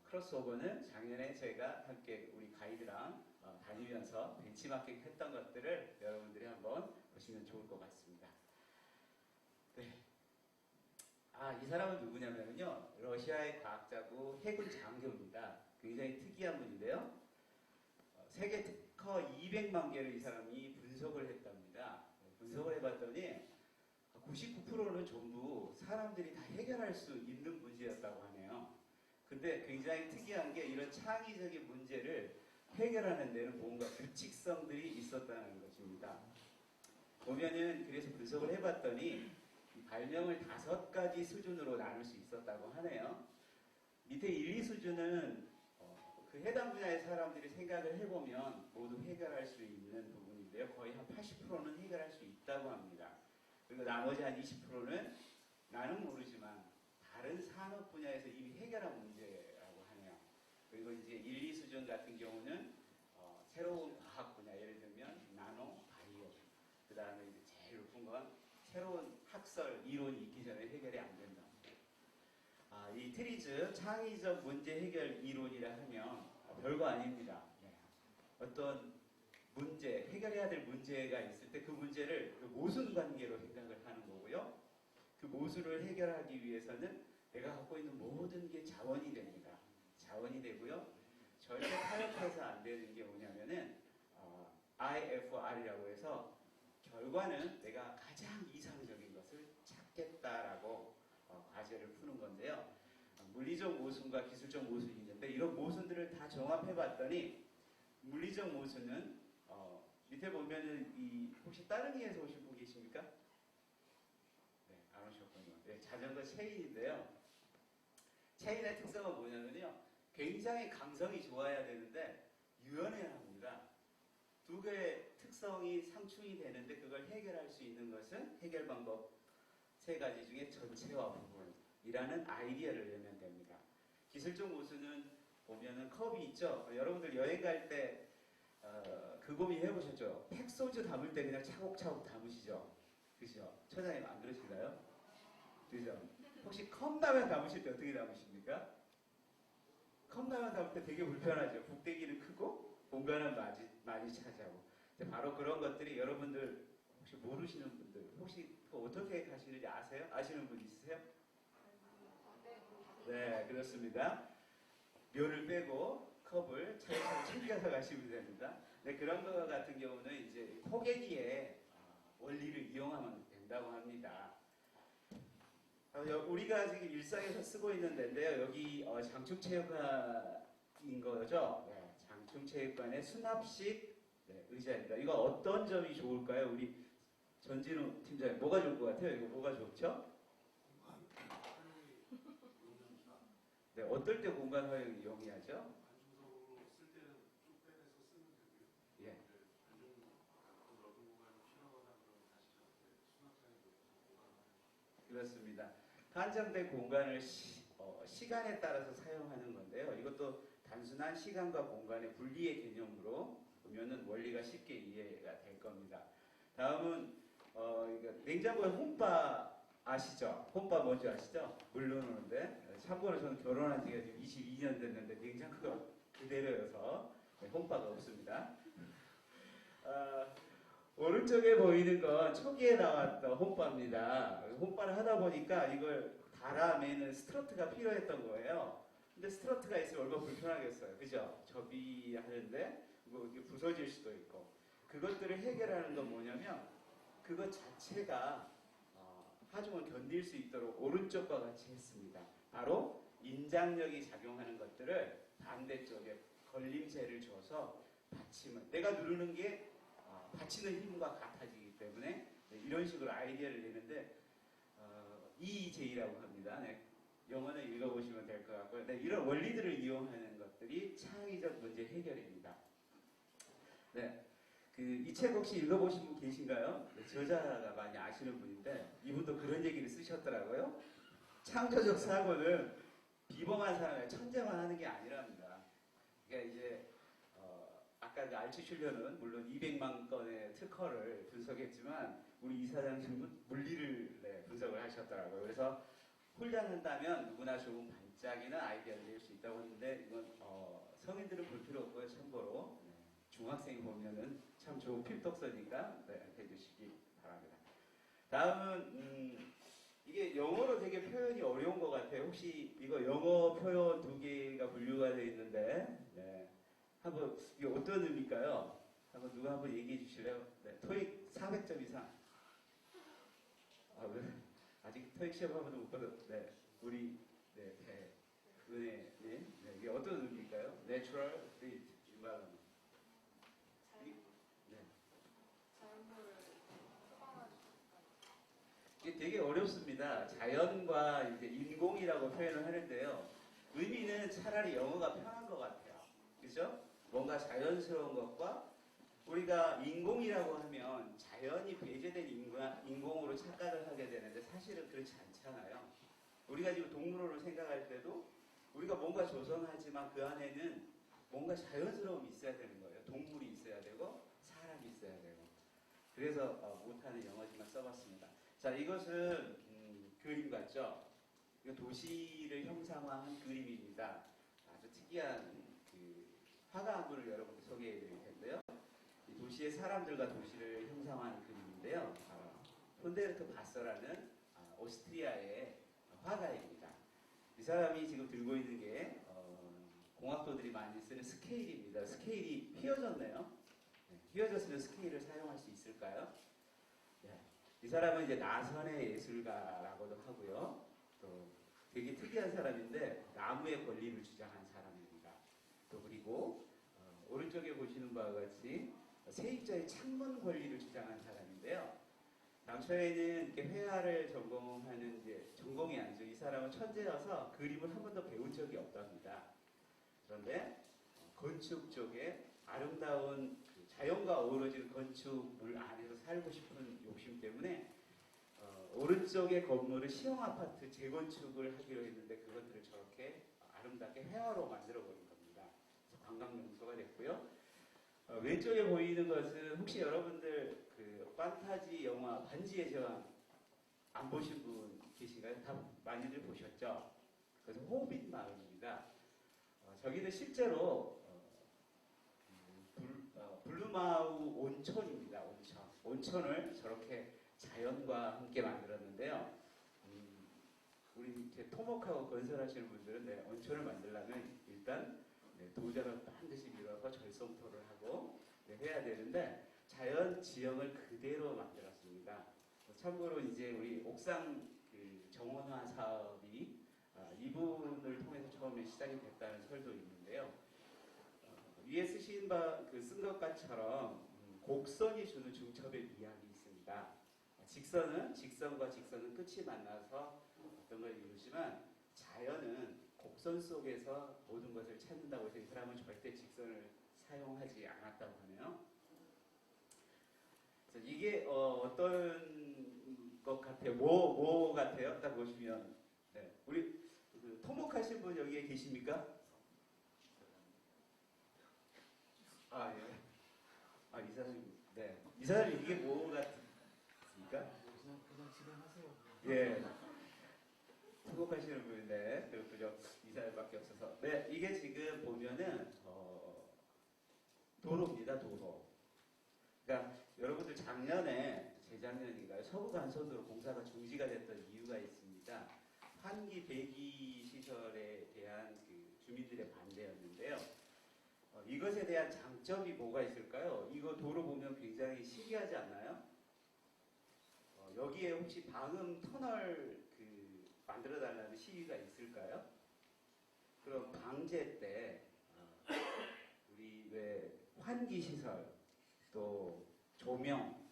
크로스오버는 작년에 제가 함께 우리 가이드랑 다니면서 벤치마킹 했던 것들을 여러분들이 한번 보시면 좋을 것 같습니다. 네. 이 사람은 누구냐면요. 러시아의 과학자고 해군 장교입니다. 그 굉장히 특이한 분인데요. 세계 특허 200만 개를 이 사람이 분석을 했답니다. 분석을 해봤더니 99%는 전부 사람들이 다 해결할 수 있는 문제였다고 하네요. 근데 굉장히 특이한 게 이런 창의적인 문제를 해결하는 데는 뭔가 규칙성들이 있었다는 것입니다. 보면은 그래서 분석을 해봤더니 이 발명을 5가지 수준으로 나눌 수 있었다고 하네요. 밑에 1, 2수준은 그 해당 분야의 사람들이 생각을 해보면 모두 해결할 수 있는 부분인데요. 거의 한 80%는 해결할 수 있다고 합니다. 그리고 나머지 한 20%는 나는 모르지만 다른 산업 분야에서 이미 해결한 문제라고 하네요. 그리고 이제 1, 2수준 같은 경우는 새로운 과학 분야, 예를 들면 나노, 바이오, 그 다음에 이제 제일 높은 건 새로운 학설, 이론이 있기 전에 해결이 안 된다. 이 트리즈, 창의적 문제 해결 이론이라 하면 별거 아닙니다. 어떤 문제, 해결해야 될 문제가 있을 때 그 문제를 그 모순 관계로 생각을 하는 거고요. 그 모순을 해결하기 위해서는 내가 갖고 있는 모든 게 자원이 됩니다. 자원이 되고요. 절대 타협해서 안 되는 게 뭐냐면은 IFR이라고 해서 결과는 내가 가장 이상적인 것을 찾겠다라고 과제를 푸는 건데요. 물리적 모순과 기술적 모순이 있는데 이런 모순들을 다 종합해봤더니 물리적 모순은 밑에 보면은 이 혹시 따릉이에서 오신 분 계십니까? 네, 안 오셨군요. 네, 자전거 체인인데요. 체인의 특성은 뭐냐면요. 굉장히 강성이 좋아야 되는데 유연해야 합니다. 두 개의 특성이 상충이 되는데 그걸 해결할 수 있는 것은 해결 방법 3가지 중에 전체와 부분이라는 아이디어를 내면 됩니다. 기술적 모순은 보면은 컵이 있죠. 여러분들 여행 갈 때 그 고민 해보셨죠? 팩소주 담을 때 그냥 차곡차곡 담으시죠? 그죠? 처장님 안 그러실까요? 그죠? 혹시 컵라면 담으실 때 어떻게 담으십니까? 컵라면 담을 때 되게 불편하죠. 북대기는 크고 공간은 많이 차지하고. 바로 그런 것들이 여러분들 혹시 모르시는 분들 혹시 어떻게 가시는지 아세요? 아시는 분 있으세요? 네, 그렇습니다. 묘를 빼고 컵을 차례차례 챙겨서 가시면 됩니다. 네, 그런 것 같은 경우는 이제 포개기의 원리를 이용하면 된다고 합니다. 우리가 지금 일상에서 쓰고 있는 데인데요. 여기 장충체육관인 거죠. 네, 장충체육관의 수납식 의자입니다. 이거 어떤 점이 좋을까요? 우리 전진우 팀장님 뭐가 좋을 것 같아요? 이거 뭐가 좋죠? 네, 어떨 때 공간 활용이 용이하죠? 예. 그렇습니다. 한정된 공간을 시간에 따라서 사용하는 건데요. 이것도 단순한 시간과 공간의 분리의 개념으로 보면은 원리가 쉽게 이해가 될 겁니다. 다음은 냉장고에 홈바 아시죠? 홈바 뭔지 아시죠? 물 넣어놓는데 참고로 저는 결혼한 지가 지금 22년 됐는데 냉장고가 그대로여서 홈바가 없습니다. 오른쪽에 보이는 건 초기에 나왔던 홈바입니다. 홈바를 하다 보니까 이걸 달아매는 스트러트가 필요했던 거예요. 근데 스트러트가 있으면 얼마나 불편하겠어요. 그죠? 접이하는데 뭐 이렇게 부서질 수도 있고. 그것들을 해결하는 건 뭐냐면 그것 자체가 하중을 견딜 수 있도록 오른쪽과 같이 했습니다. 바로 인장력이 작용하는 것들을 반대쪽에 걸림체를 줘서 받침을 내가 누르는 게 받치는 힘과 같아지기 때문에 이런 식으로 아이디어를 내는데 EJ라고 합니다. 네, 영어는 읽어보시면 될 것 같고요. 네, 이런 원리들을 이용하는 것들이 창의적 문제 해결입니다. 네, 이 책 혹시 읽어보신 분 계신가요? 네, 저자가 많이 아시는 분인데 이분도 그런 얘기를 쓰셨더라고요. 창조적 사고는 비범한 사람의 천재만 하는 게 아니랍니다. 그러니까 이제 아까 그 알츠슐러는 물론 200만 건의 특허를 분석했지만 우리 이사장님은 물리를 분석을 하셨더라고요. 그래서 훈련한다면 누구나 좋은 반짝이는 아이디어를 낼 수 있다고 했는데 이건 성인들은 볼 필요 없고요. 참고로 중학생이 보면은 참 좋은 필독서니까 해주시기 바랍니다. 다음은 이게 이게 영어로 되게 표현이 어려운 것 같아요. 혹시 이거 영어 표현 2개가 분류가 되어 있는데, 네. 한번 이게 어떤 의미일까요? 한번 누가 한번 얘기해 주실래요? 네. 토익 400점 이상. 아, 왜? 아직 토익 시험 한 번도 못 받았. 네. 우리 네, 은혜, 네. 이게 어떤 의미일까요? Natural fit, environment. 네. 이게 되게 어렵습니다. 자연과 이제 인공이라고 표현을 하는데요. 의미는 차라리 영어가 편한 것 같아요. 그죠? 뭔가 자연스러운 것과 우리가 인공이라고 하면 자연이 배제된 인공으로 착각을 하게 되는데 사실은 그렇지 않잖아요. 우리가 지금 동물원을 생각할 때도 우리가 뭔가 조성하지만 그 안에는 뭔가 자연스러움이 있어야 되는 거예요. 동물이 있어야 되고 사람이 있어야 되고. 그래서 못하는 영어지만 써봤습니다. 자, 이것은 그림 같죠? 이거 도시를 형상화한 그림입니다. 아주 특이한 그 화가 한 분을 여러분께 소개해 드릴 텐데요. 이 도시의 사람들과 도시를 형상화한 그림인데요. 폰데르트 바서라는 오스트리아의 화가입니다. 이 사람이 지금 들고 있는 게 공학도들이 많이 쓰는 스케일입니다. 스케일이 휘어졌네요. 네, 휘어졌으면 스케일을 사용할 수 있을까요? 네. 이 사람은 이제 나선의 예술가라고도 하고요. 또 되게 특이한 사람인데 나무의 권리를 주장한 사람입니다. 또 그리고 오른쪽에 보시는 바와 같이 세입자의 창문 권리를 주장한 사람인데요. 당초에는 이렇게 회화를 전공하는 이제 전공이 아니죠. 이 사람은 천재여서 그림을 한 번도 배운 적이 없답니다. 그런데 건축 쪽에 아름다운 자연과 어우러지는 건축물 안에서 살고 싶은 욕심 때문에 오른쪽의 건물을 시형 아파트 재건축을 하기로 했는데 그것들을 저렇게 아름답게 회화로 만들어 버린 겁니다. 그래서 관광 명소가 됐고요. 왼쪽에 보이는 것은 혹시 여러분들 그 판타지 영화 반지의 제왕 안 보신 분 계신가요? 다 많이들 보셨죠? 그래서 호빗 마을입니다. 저기는 실제로 블루마우 온천입니다. 온천을 저렇게 자연과 함께 만들었는데요. 우리 이제 토목하고 건설하시는 분들은 네, 온천을 만들려면 일단 도자를 반드시 밀어서 절성토를 하고 해야 되는데 자연 지형을 그대로 만들었습니다. 참고로 이제 우리 옥상 그 정원화 사업이 이분을 통해서 처음에 시작이 됐다는 설도 있는데요. 위에 쓰신 쓴 것처럼 곡선이 주는 중첩의 미학이 있습니다. 직선과 직선은 끝이 만나서 어떤 걸 이루지만 자연은 곡선 속에서 모든 것을 찾는다고 해서 이 사람은 절대 직선을 사용하지 않았다고 하네요. 그래서 이게 어떤 것 같아요? 뭐 같아요? 딱 보시면 네. 우리 토목하신 분 여기에 계십니까? 아 예. 이 사람이 네. 이 사람이 이게 뭐 같습니까? 그냥 진행하세요. 예. 토목하시는 분인데 그렇군요. 이 사람밖에 없어서. 네, 이게 지금 보면은 도로입니다. 도로. 그러니까 여러분들 작년에 재작년인가요? 서부간선도로 공사가 중지가 됐던 이유가 있습니다. 환기 배기 시설에 대한 그 주민들의 반대였는데요. 이것에 대한 장점이 뭐가 있을까요? 이거 도로 보면 굉장히 신기하지 않나요? 여기에 혹시 방음 터널 만들어 달라는 시위가 있을까요? 그럼 방제 때 우리 왜 환기 시설 또 조명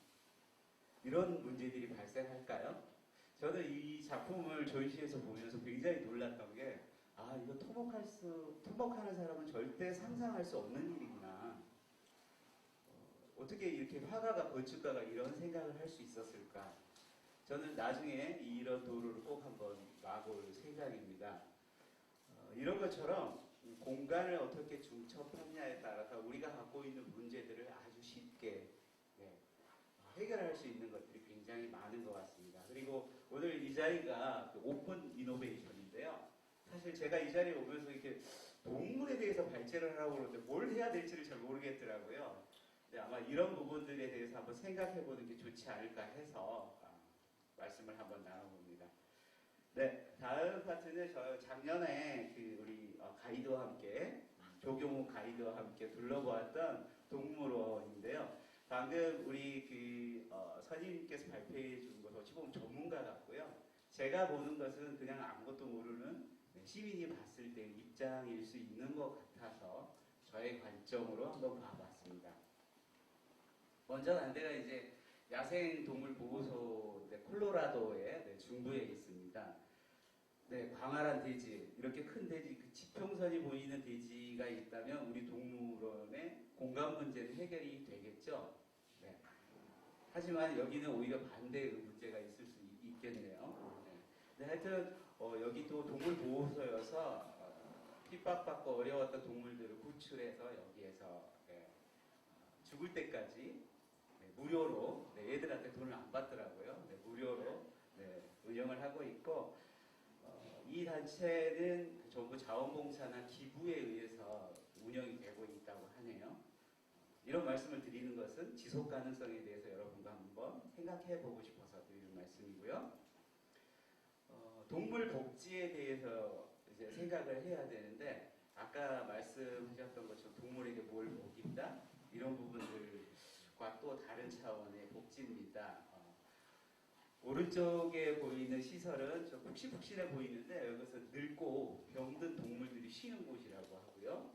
이런 문제들이 발생할까요? 저는 이 작품을 전시해서 보면서 굉장히 놀랐던 게 이거 토목하는 사람은 절대 상상할 수 없는 일이구나. 어떻게 이렇게 화가가 건축가가 이런 생각을 할 수 있었을까? 저는 나중에 이런 도로를 꼭 한번 놔볼 생각입니다. 이런 것처럼 공간을 어떻게 중첩하느냐에 따라서 우리가 갖고 있는 문제들을 아주 쉽게 해결할 수 있는 것들이 굉장히 많은 것 같습니다. 그리고 오늘 이 자리가 오픈 이노베이션인데요. 사실 제가 이 자리에 오면서 이렇게 동물에 대해서 발제를 하라고 그러는데 뭘 해야 될지를 잘 모르겠더라고요. 근데 아마 이런 부분들에 대해서 한번 생각해 보는 게 좋지 않을까 해서 말씀을 한번 나눠봅니다. 네, 다음 파트는 저 작년에 그 우리 가이드와 함께 조경호 가이드와 함께 둘러보았던 동물원인데요. 방금 우리 선생님께서 발표해 준 것 어찌 보면 전문가 같고요. 제가 보는 것은 그냥 아무것도 모르는 시민이 봤을 때 입장일 수 있는 것 같아서 저의 관점으로 한번 봐봤습니다. 먼저 난데가 이제 야생동물보호소 콜로라도의 중부에 있습니다. 네, 광활한 대지, 이렇게 큰 대지, 그 지평선이 보이는 대지가 있다면 우리 동물원의 공간 문제는 해결이 되겠죠. 네. 하지만 여기는 오히려 반대의 문제가 있을 수 있겠네요. 네. 네, 하여튼 여기 또 동물보호소여서 핍박받고 어려웠던 동물들을 구출해서 여기에서 죽을 때까지 무료로 애들한테 돈을 안 받더라고요. 무료로 운영을 하고 있고 이 단체는 전부 자원봉사나 기부에 의해서 운영이 되고 있다고 하네요. 이런 말씀을 드리는 것은 지속 가능성에 대해서 여러분과 한번 생각해 보고 싶어서 드리는 말씀이고요. 동물 복지에 대해서 이제 생각을 해야 되는데 아까 말씀하셨던 것처럼 동물에게 뭘 먹인다 이런 부분들과 또 다른 차원의 복지입니다. 오른쪽에 보이는 시설은 좀 푹신푹신해 보이는데 여기서 늙고 병든 동물들이 쉬는 곳이라고 하고요.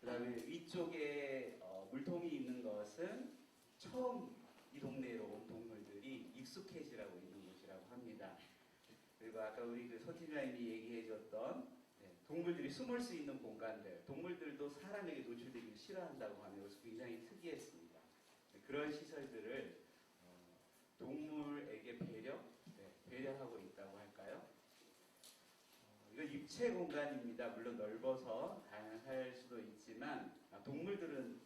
그 다음에 위쪽에 물통이 있는 것은 처음 이 동네로 온 동물들이 익숙해지라고 있는 곳이라고 합니다. 그리고 아까 우리 서 팀장님이 얘기해줬던 동물들이 숨을 수 있는 공간들, 동물들도 사람에게 노출되기를 싫어한다고 하는 것이 굉장히 특이했습니다. 그런 시설들을 동물에게 배려하고 있다고 할까요? 이건 입체 공간입니다. 물론 넓어서 다양할 수도 있지만 동물들은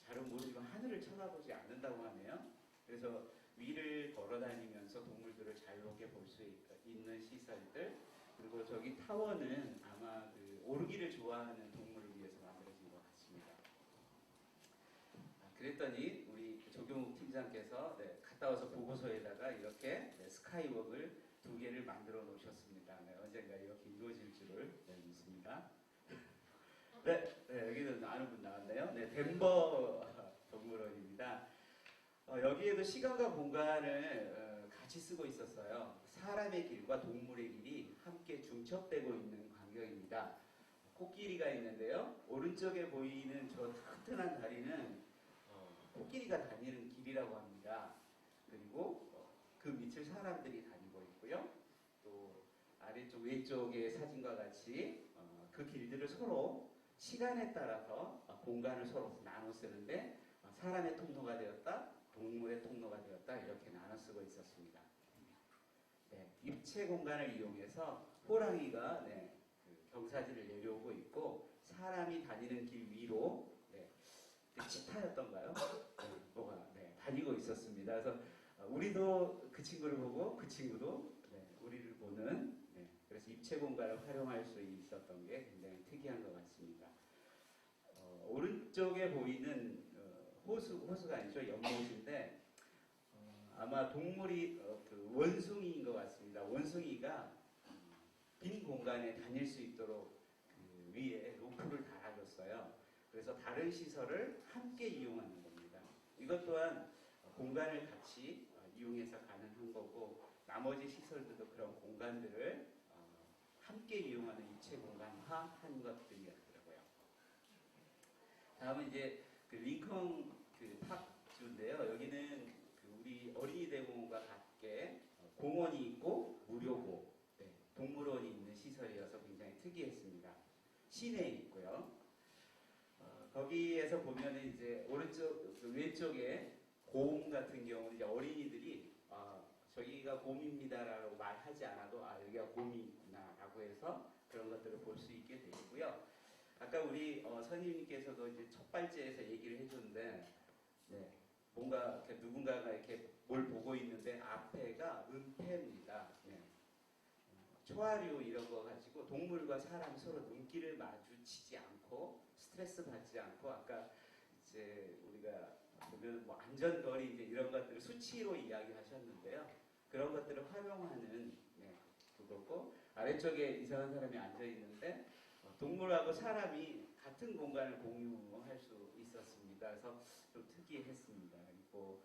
잘은 모르지만 하늘을 쳐다보지 않는다고 하네요. 그래서 위를 걸어다니면서 동물들을 자유롭게 볼 수 있는 시설들, 그리고 저기 타워는 아마 오르기를 좋아하는 동물을 위해서 만들어진 것 같습니다. 그랬더니 우리 조경욱 팀장께서 갔다 와서 보고서에다가 이렇게 스카이웍을 2개를 만들어 놓으셨습니다. 언젠가 이렇게 이루어질 줄을 믿습니다. 여기는 아는 분 나왔네요. 덴버 동물원입니다. 여기에도 시간과 공간을 같이 쓰고 있었어요. 사람의 길과 동물의 길이 함께 중첩되고 있는 광경입니다. 코끼리가 있는데요. 오른쪽에 보이는 저 튼튼한 다리는 코끼리가 다니는 길이라고 합니다. 그리고 그 밑을 사람들이 다니고 있고요. 또 아래쪽 왼쪽의 사진과 같이 그 길들을 서로 시간에 따라서 공간을 서로 나눠 쓰는데 사람의 통로가 되었다, 동물의 통로가 되었다 이렇게 나눠 쓰고 있었습니다. 입체 공간을 이용해서 호랑이가 경사지를 내려오고 있고 사람이 다니는 길 위로 치타였던가요? 뭐가 다니고 있었습니다. 그래서 우리도 그 친구를 보고 그 친구도 우리를 보는 그래서 입체 공간을 활용할 수 있었던 게 굉장히 특이한 것 같습니다. 오른쪽에 보이는 호수가 아니죠. 연못인데 아마 동물이 원숭이인 것 같습니다. 원숭이가 빈 공간에 다닐 수 있도록 그 위에 로프를 달아줬어요. 그래서 다른 시설을 함께 이용하는 겁니다. 이것 또한 공간을 같이 이용해서 가능한 거고 나머지 시설들도 그런 공간들을 함께 이용하는 입체 공간화한 것들이었더라고요. 다음은 이제 링컨 팍주인데요. 여기는 우리 어린이 대공원과 같게 공원이 있고 무료고 동물원이 있는 시설이어서 굉장히 특이했습니다. 시내에 있고요. 거기에서 보면은 이제 왼쪽에 곰 같은 경우는 이제 어린이들이 저기가 곰입니다라고 말하지 않아도 여기가 곰이 있구나라고 해서 그런 것들을 볼 수 있게 되고요. 아까 우리 선생님께서도 이제 첫 발제에서 얘기를 해줬는데 뭔가 이렇게 누군가가 이렇게 뭘 보고 있는데 앞에가 은폐입니다. 초하류 이런 거 가지고 동물과 사람이 서로 눈길을 마주치지 않고 스트레스 받지 않고 아까 이제 우리가 보면 뭐 안전거리 이제 이런 것들을 수치로 이야기하셨는데요. 그런 것들을 활용하는 그거고 아래쪽에 이상한 사람이 앉아 있는데 동물하고 사람이 같은 공간을 공유할 수 있었습니다. 그래서 좀 특이했습니다. 그리고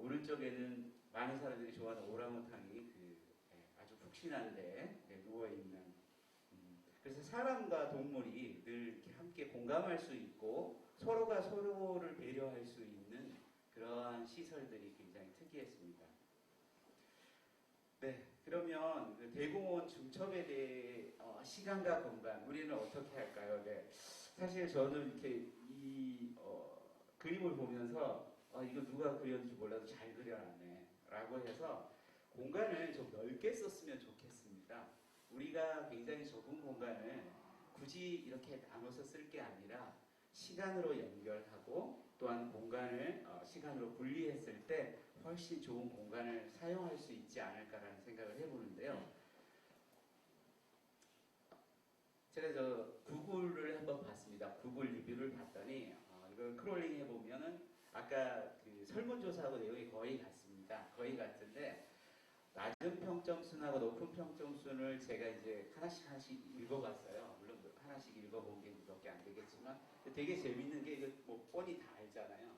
오른쪽에는 많은 사람들이 좋아하는 오랑우탄이 아주 푹신한데 누워 있는. 그래서 사람과 동물이 늘 이렇게 함께 공감할 수 있고 서로가 서로를 배려할 수 있는 그러한 시설들이 굉장히 특이했습니다. 네, 그러면 그 대공원 중첩에 대해 시간과 공간 우리는 어떻게 할까요? 네, 사실 저는 이렇게 이 그림을 보면서 이거 누가 그렸는지 몰라도 잘 그려놨네라고 해서 공간을 좀 넓게 썼으면 좋겠습니다. 우리가 굉장히 좁은 공간을 굳이 이렇게 나눠서 쓸 게 아니라 시간으로 연결하고 또한 공간을 시간으로 분리했을 때 훨씬 좋은 공간을 사용할 수 있지 않을까라는 생각을 해보는데요. 제가 구글을 한번 봤습니다. 구글 리뷰를 봤더니 이걸 크롤링 해보면은 아까 그 설문조사하고 내용이 거의 같습니다. 거의 같은데 낮은 평점순하고 높은 평점순을 제가 이제 하나씩 읽어봤어요. 물론 하나씩 읽어본 게 몇 개 안 되겠지만 되게 재밌는 게 이거 뭐 뻔히 다 알잖아요.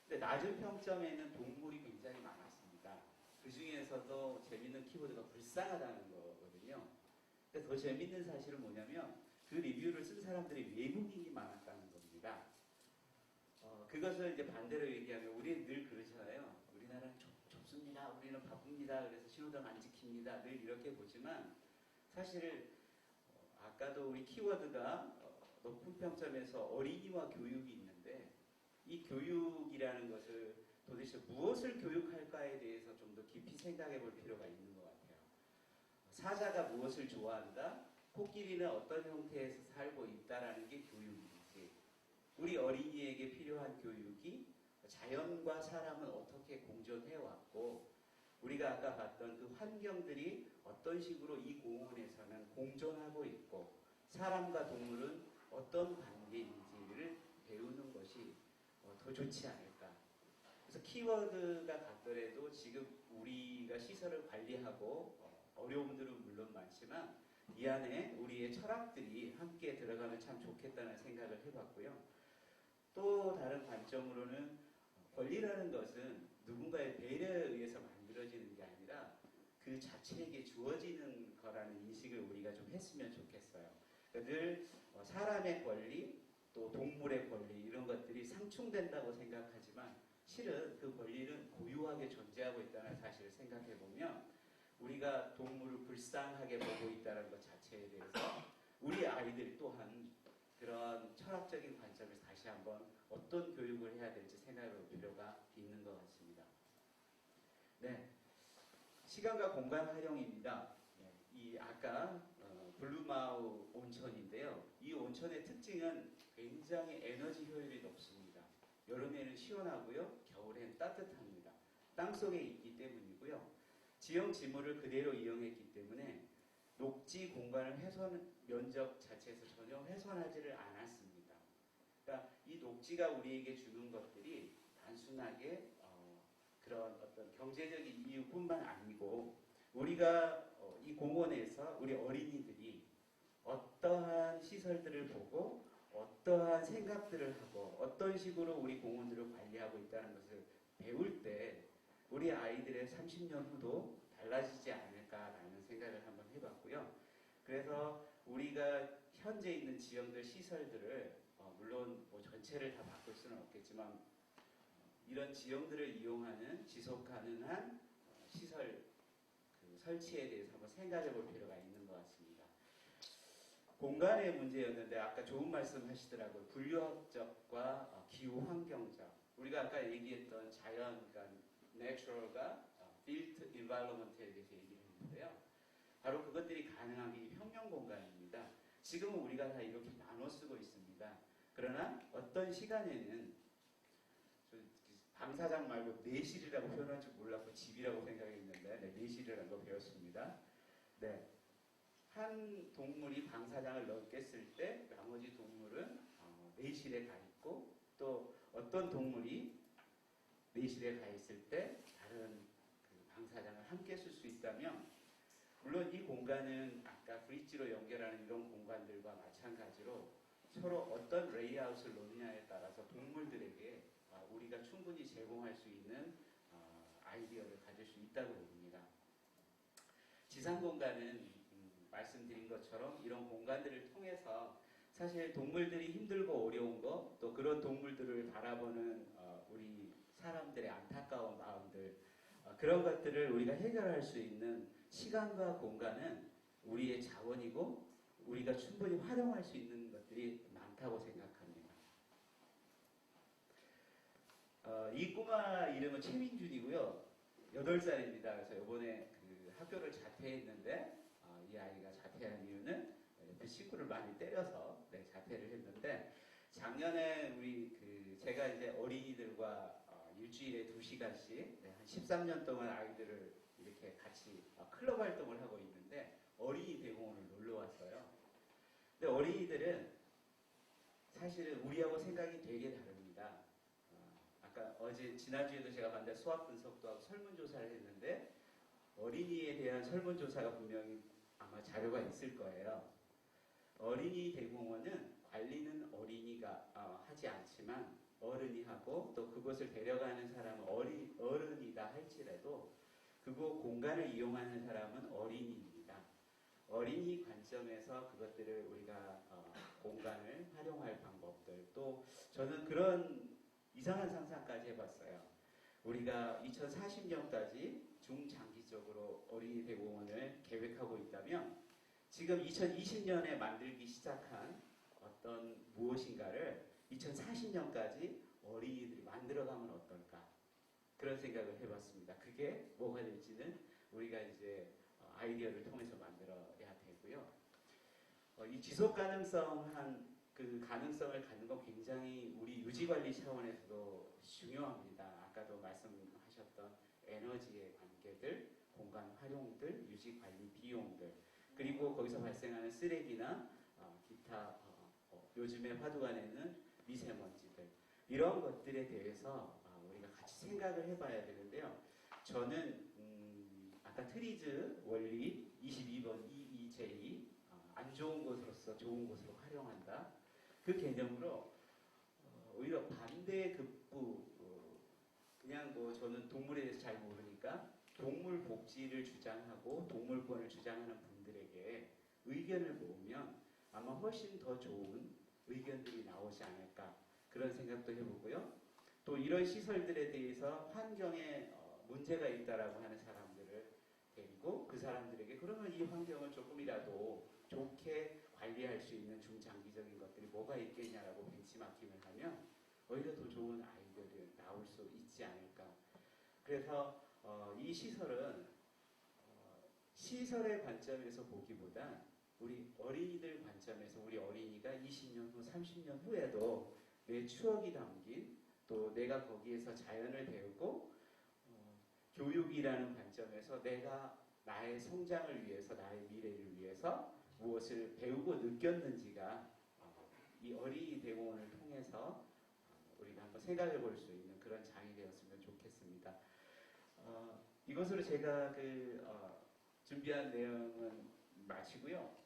근데 낮은 평점에는 동물이 굉장히 많았습니다. 그 중에서도 재밌는 키워드가 불쌍하다는 거거든요. 근데 더 재밌는 사실은 뭐냐면 그 리뷰를 쓴 사람들이 외국인이 많았다는 겁니다. 그것을 이제 반대로 얘기하면 우리는 늘 그러잖아요. 우리나라는 좁습니다. 우리는 바쁩니다. 그래서 신호등 안 지킵니다. 늘 이렇게 보지만 사실 아까도 우리 키워드가 높은 평점에서 어린이와 교육이 있는데 이 교육이라는 것을 도대체 무엇을 교육할까에 대해서 좀 더 깊이 생각해 볼 필요가 있는 것 같아요. 사자가 무엇을 좋아한다? 코끼리는 어떤 형태에서 살고 있다라는 게 교육이지. 우리 어린이에게 필요한 교육이 자연과 사람은 어떻게 공존해 왔고 우리가 아까 봤던 그 환경들이 어떤 식으로 이 공원에서는 공존하고 있고 사람과 동물은 어떤 관계인지를 배우는 것이 더 좋지 않을까. 그래서 키워드가 같더라도 지금 우리가 시설을 관리하고 어려움들은 물론 많지만 이 안에 우리의 철학들이 함께 들어가면 참 좋겠다는 생각을 해봤고요. 또 다른 관점으로는 권리라는 것은 누군가의 배려에 의해서 만들어지는 게 아니라 그 자체에게 주어지는 거라는 인식을 우리가 좀 했으면 좋겠어요. 그러니까 늘 사람의 권리, 또 동물의 권리 이런 것들이 상충된다고 생각하지만 실은 그 권리는 고유하게 존재하고 있다는 사실을 생각해 보면 우리가 동물을 불쌍하게 보고 있다는 것 자체에 대해서 우리 아이들 또한 그런 철학적인 관점에서 다시 한번 어떤 교육을 해야 될지 생각해 볼 필요가 있는 것 같습니다. 네, 시간과 공간 활용입니다. 이 아까 블루마우 온천인데요. 이 온천의 특징은 굉장히 에너지 효율이 높습니다. 여름에는 시원하고요. 겨울엔 따뜻합니다. 땅속에 있기 때문이고요. 지형 지물을 그대로 이용했기 때문에 녹지 공간을 면적 자체에서 전혀 훼손하지를 않았습니다. 그러니까 이 녹지가 우리에게 주는 것들이 단순하게 그런 어떤 경제적인 이유뿐만 아니고 우리가 이 공원에서 우리 어린이들이 어떠한 시설들을 보고 어떠한 생각들을 하고 어떤 식으로 우리 공원들을 관리하고 있다는 것을 배울 때 우리 아이들의 30년 후도 달라지지 않을까라는 생각을 한번 해봤고요. 그래서 우리가 현재 있는 지형들 시설들을 물론 뭐 전체를 다 바꿀 수는 없겠지만 이런 지형들을 이용하는 지속 가능한 시설 설치에 대해서 한번 생각해 볼 필요가 있는 것 같습니다. 공간의 문제였는데 아까 좋은 말씀 하시더라고요. 분류학적과 기후 환경적. 우리가 아까 얘기했던 자연, 그러니까 natural과 built environment에 대해서 얘기를 했는데요. 바로 그것들이 가능한 게 평형 공간입니다. 지금은 우리가 다 이렇게 나눠 쓰고 있습니다. 그러나 어떤 시간에는 방사장 말고 내실이라고 표현할 줄 몰랐고 집이라고 생각했는데 내실이라는 거 배웠습니다. 네. 한 동물이 방사장을 넓게 쓸 때 나머지 동물은 내실에 가 있고 또 어떤 동물이 내실에 가 있을 때 다른 그 방사장을 함께 쓸 수 있다면 물론 이 공간은 아까 브릿지로 연결하는 이런 공간들과 마찬가지로 서로 어떤 레이아웃을 놓느냐에 따라서 동물들에게 우리가 충분히 제공할 수 있는 아이디어를 가질 수 있다고 봅니다. 지상 공간은 말씀드린 것처럼 이런 공간들을 통해서 사실 동물들이 힘들고 어려운 거, 또 그런 동물들을 바라보는 우리 사람들의 안타까운 마음들, 그런 것들을 우리가 해결할 수 있는 시간과 공간은 우리의 자원이고 우리가 충분히 활용할 수 있는 것들이 많다고 생각합니다. 이 꼬마 이름은 최민준이고요. 8살입니다. 그래서 이번에 그 학교를 자퇴했는데 이 아이가 자퇴한 이유는 옆에 친구를 많이 때려서 자퇴를 했는데, 작년에 제가 이제 어린이들과 일주일에 2시간씩 한 13년 동안 아이들을 이렇게 같이 클럽 활동을 하고 있는데 어린이 대공원을 놀러 왔어요. 근데 어린이들은 사실은 우리하고 생각이 되게 다릅니다. 아까 지난주에도 제가 봤는데 수학 분석도 하고 설문조사를 했는데 어린이에 대한 설문조사가 분명히 아마 자료가 있을 거예요. 어린이 대공원은 관리는 어린이가 하지 않지만 어른이 하고, 또 그곳을 데려가는 사람은 어른이다 할지라도 그곳 공간을 이용하는 사람은 어린이입니다. 어린이 관점에서 그것들을 우리가 공간을 활용할 방법들, 또 저는 그런 이상한 상상까지 해봤어요. 우리가 2040년까지 중장기적으로 어린이 대공원을 계획하고 있다면 지금 2020년에 만들기 시작한 어떤 무엇인가를 2040년까지 어린이들이 만들어가면 어떨까, 그런 생각을 해봤습니다. 그게 뭐가 될지는 우리가 이제 아이디어를 통해서 만들어야 되고요. 이 지속 가능성한 그 가능성을 갖는 건 굉장히 우리 유지관리 차원에서도 중요합니다. 아까도 말씀하셨던 에너지의 관계들, 공간 활용들, 유지관리 비용들, 그리고 거기서 발생하는 쓰레기나 기타 요즘에 화두가 내는 미세먼지들, 이런 것들에 대해서 우리가 같이 생각을 해봐야 되는데요. 저는 아까 트리즈 원리 22번 EEJ, 안 좋은 곳으로서 좋은 곳으로 활용한다, 그 개념으로 오히려 반대 급부, 그냥 저는 동물에 대해서 잘 모르니까 동물 복지를 주장하고 동물권을 주장하는 분들에게 의견을 모으면 아마 훨씬 더 좋은 의견들이 나오지 않을까, 그런 생각도 해보고요. 또 이런 시설들에 대해서 환경에 문제가 있다라고 하는 사람들을 데리고 그 사람들에게 그러면 이 환경을 조금이라도 좋게 관리할 수 있는 중장기적인 것들이 뭐가 있겠냐라고 벤치마킹을 하면 오히려 더 좋은 아이디어들이 나올 수 있지 않을까. 그래서 이 시설은 시설의 관점에서 보기보다 우리 어린이들 관점에서 우리 어린이가 20년 후, 30년 후에도 내 추억이 담긴, 또 내가 거기에서 자연을 배우고 교육이라는 관점에서 내가 나의 성장을 위해서, 나의 미래를 위해서 무엇을 배우고 느꼈는지가 이 어린이 대공원을 통해서 우리가 한번 생각해 볼 수 있는 그런 장이 되었으면 좋겠습니다. 이것으로 제가 준비한 내용은 마치고요.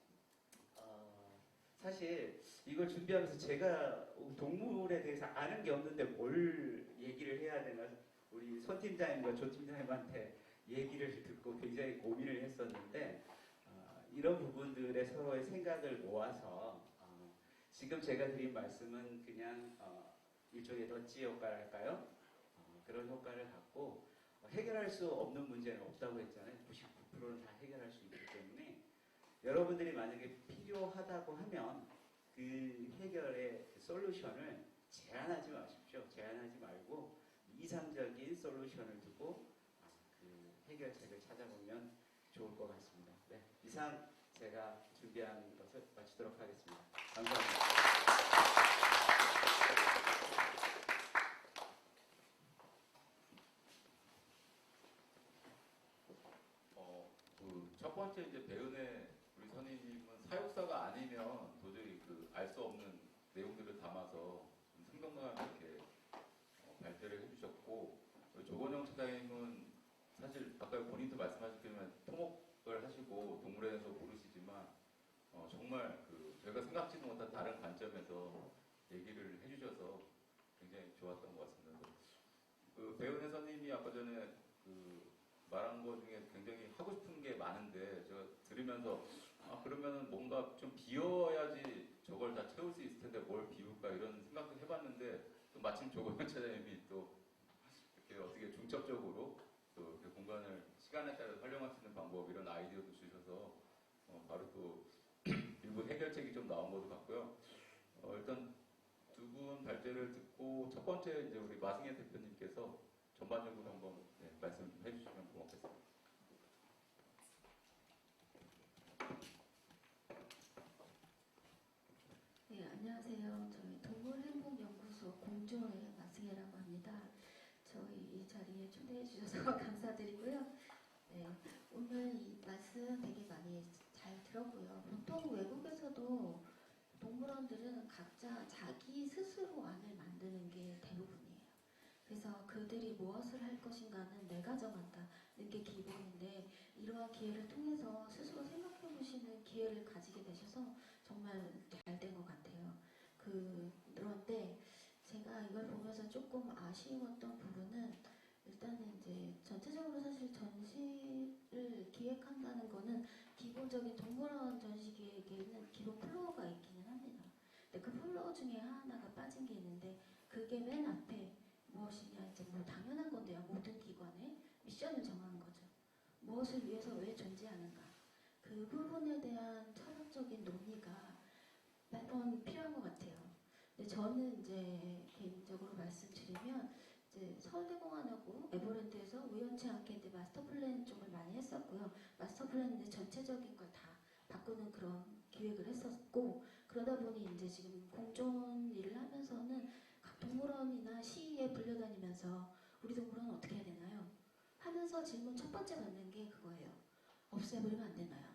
사실 이걸 준비하면서 제가 동물에 대해서 아는 게 없는데 뭘 얘기를 해야 되나, 우리 손 팀장님과 조 팀장님한테 얘기를 듣고 굉장히 고민을 했었는데, 이런 부분들의 서로의 생각을 모아서 지금 제가 드린 말씀은 그냥 일종의 덧지 효과랄까요? 그런 효과를 갖고 해결할 수 없는 문제는 없다고 했잖아요. 99%는 다 해결할 수 있기 때문에 여러분들이 만약에 필요하다고 하면 그 해결의 솔루션을 제한하지 마십시오. 제한하지 말고 이상적인 솔루션을 두고 그 해결책을 찾아보면 좋을 것 같습니다. 네, 이상 제가 준비한 것을 마치도록 하겠습니다. 감사합니다. 첫 번째 이제 배은의 우리 선생님은 사육사가 아니면 도저히 알 수 없는 내용들을 담아서 좀 생동감 있게 발표를 해주셨고, 조건영 차장님은 사실 아까 본인도 말씀하셨지만 토목 하시고 동물원에서 모르시지만 정말 그 저희가 생각지도 못한 다른 관점에서 얘기를 해주셔서 굉장히 좋았던 것 같습니다. 그 배은혜 선생님이 아까 전에 그 말한 거 중에 굉장히 하고 싶은 게 많은데 제가 들으면서 그러면은 뭔가 좀 비워야지 저걸 다 채울 수 있을 텐데 뭘 비울까 이런 생각도 해봤는데 또 마침 조건현 차장님이 또 이렇게 어떻게 중첩적으로 또 이렇게 공간을 시간에 따라 활용할 수 있는 방법 이런 아이디어도 주셔서 바로 또 일부 해결책이 좀 나온 것도 같고요. 일단 두 분 발제를 듣고 첫 번째 이제 우리 마승혜 대표님께서 전반적으로 한번 말씀 좀 해주시면 고맙겠습니다. 네, 안녕하세요. 저희 동물행복연구소 공조의 마승혜라고 합니다. 저희 이 자리에 초대해 주셔서 감사드리고요. 네, 오늘 이 말씀 되게 많이 잘 들었고요. 보통 외국에서도 동물원들은 각자 자기 스스로 안을 만드는 게 대부분이에요. 그래서 그들이 무엇을 할 것인가는 내가 정한다는 게 기본인데 이러한 기회를 통해서 스스로 생각해 보시는 기회를 가지게 되셔서 정말 잘 된 것 같아요. 그런데 제가 이걸 보면서 조금 아쉬웠던 부분은 일단은 이제 전체적으로 사실 전시를 기획한다는 거는 기본적인 동물원 전시 기획에는 기본 플로어가 있기는 합니다. 근데 그 플로어 중에 하나가 빠진 게 있는데 그게 맨 앞에 무엇이냐 이제 뭐 당연한 건데요. 모든 기관의 미션을 정하는 거죠. 무엇을 위해서 왜 존재하는가. 그 부분에 대한 철학적인 논의가 매번 필요한 것 같아요. 근데 저는 이제 개인적으로 말씀드리면 이제 서울대공원하고 에버랜드에서 우연치 않게 이제 마스터 플랜 쪽을 많이 했었고요. 마스터 플랜인데 전체적인 걸 다 바꾸는 그런 기획을 했었고 그러다 보니 이제 지금 공존 일을 하면서는 각 동물원이나 시에 불려다니면서 우리 동물원은 어떻게 해야 되나요? 하면서 질문 첫 번째 받는 게 그거예요. 없애버리면 안 되나요?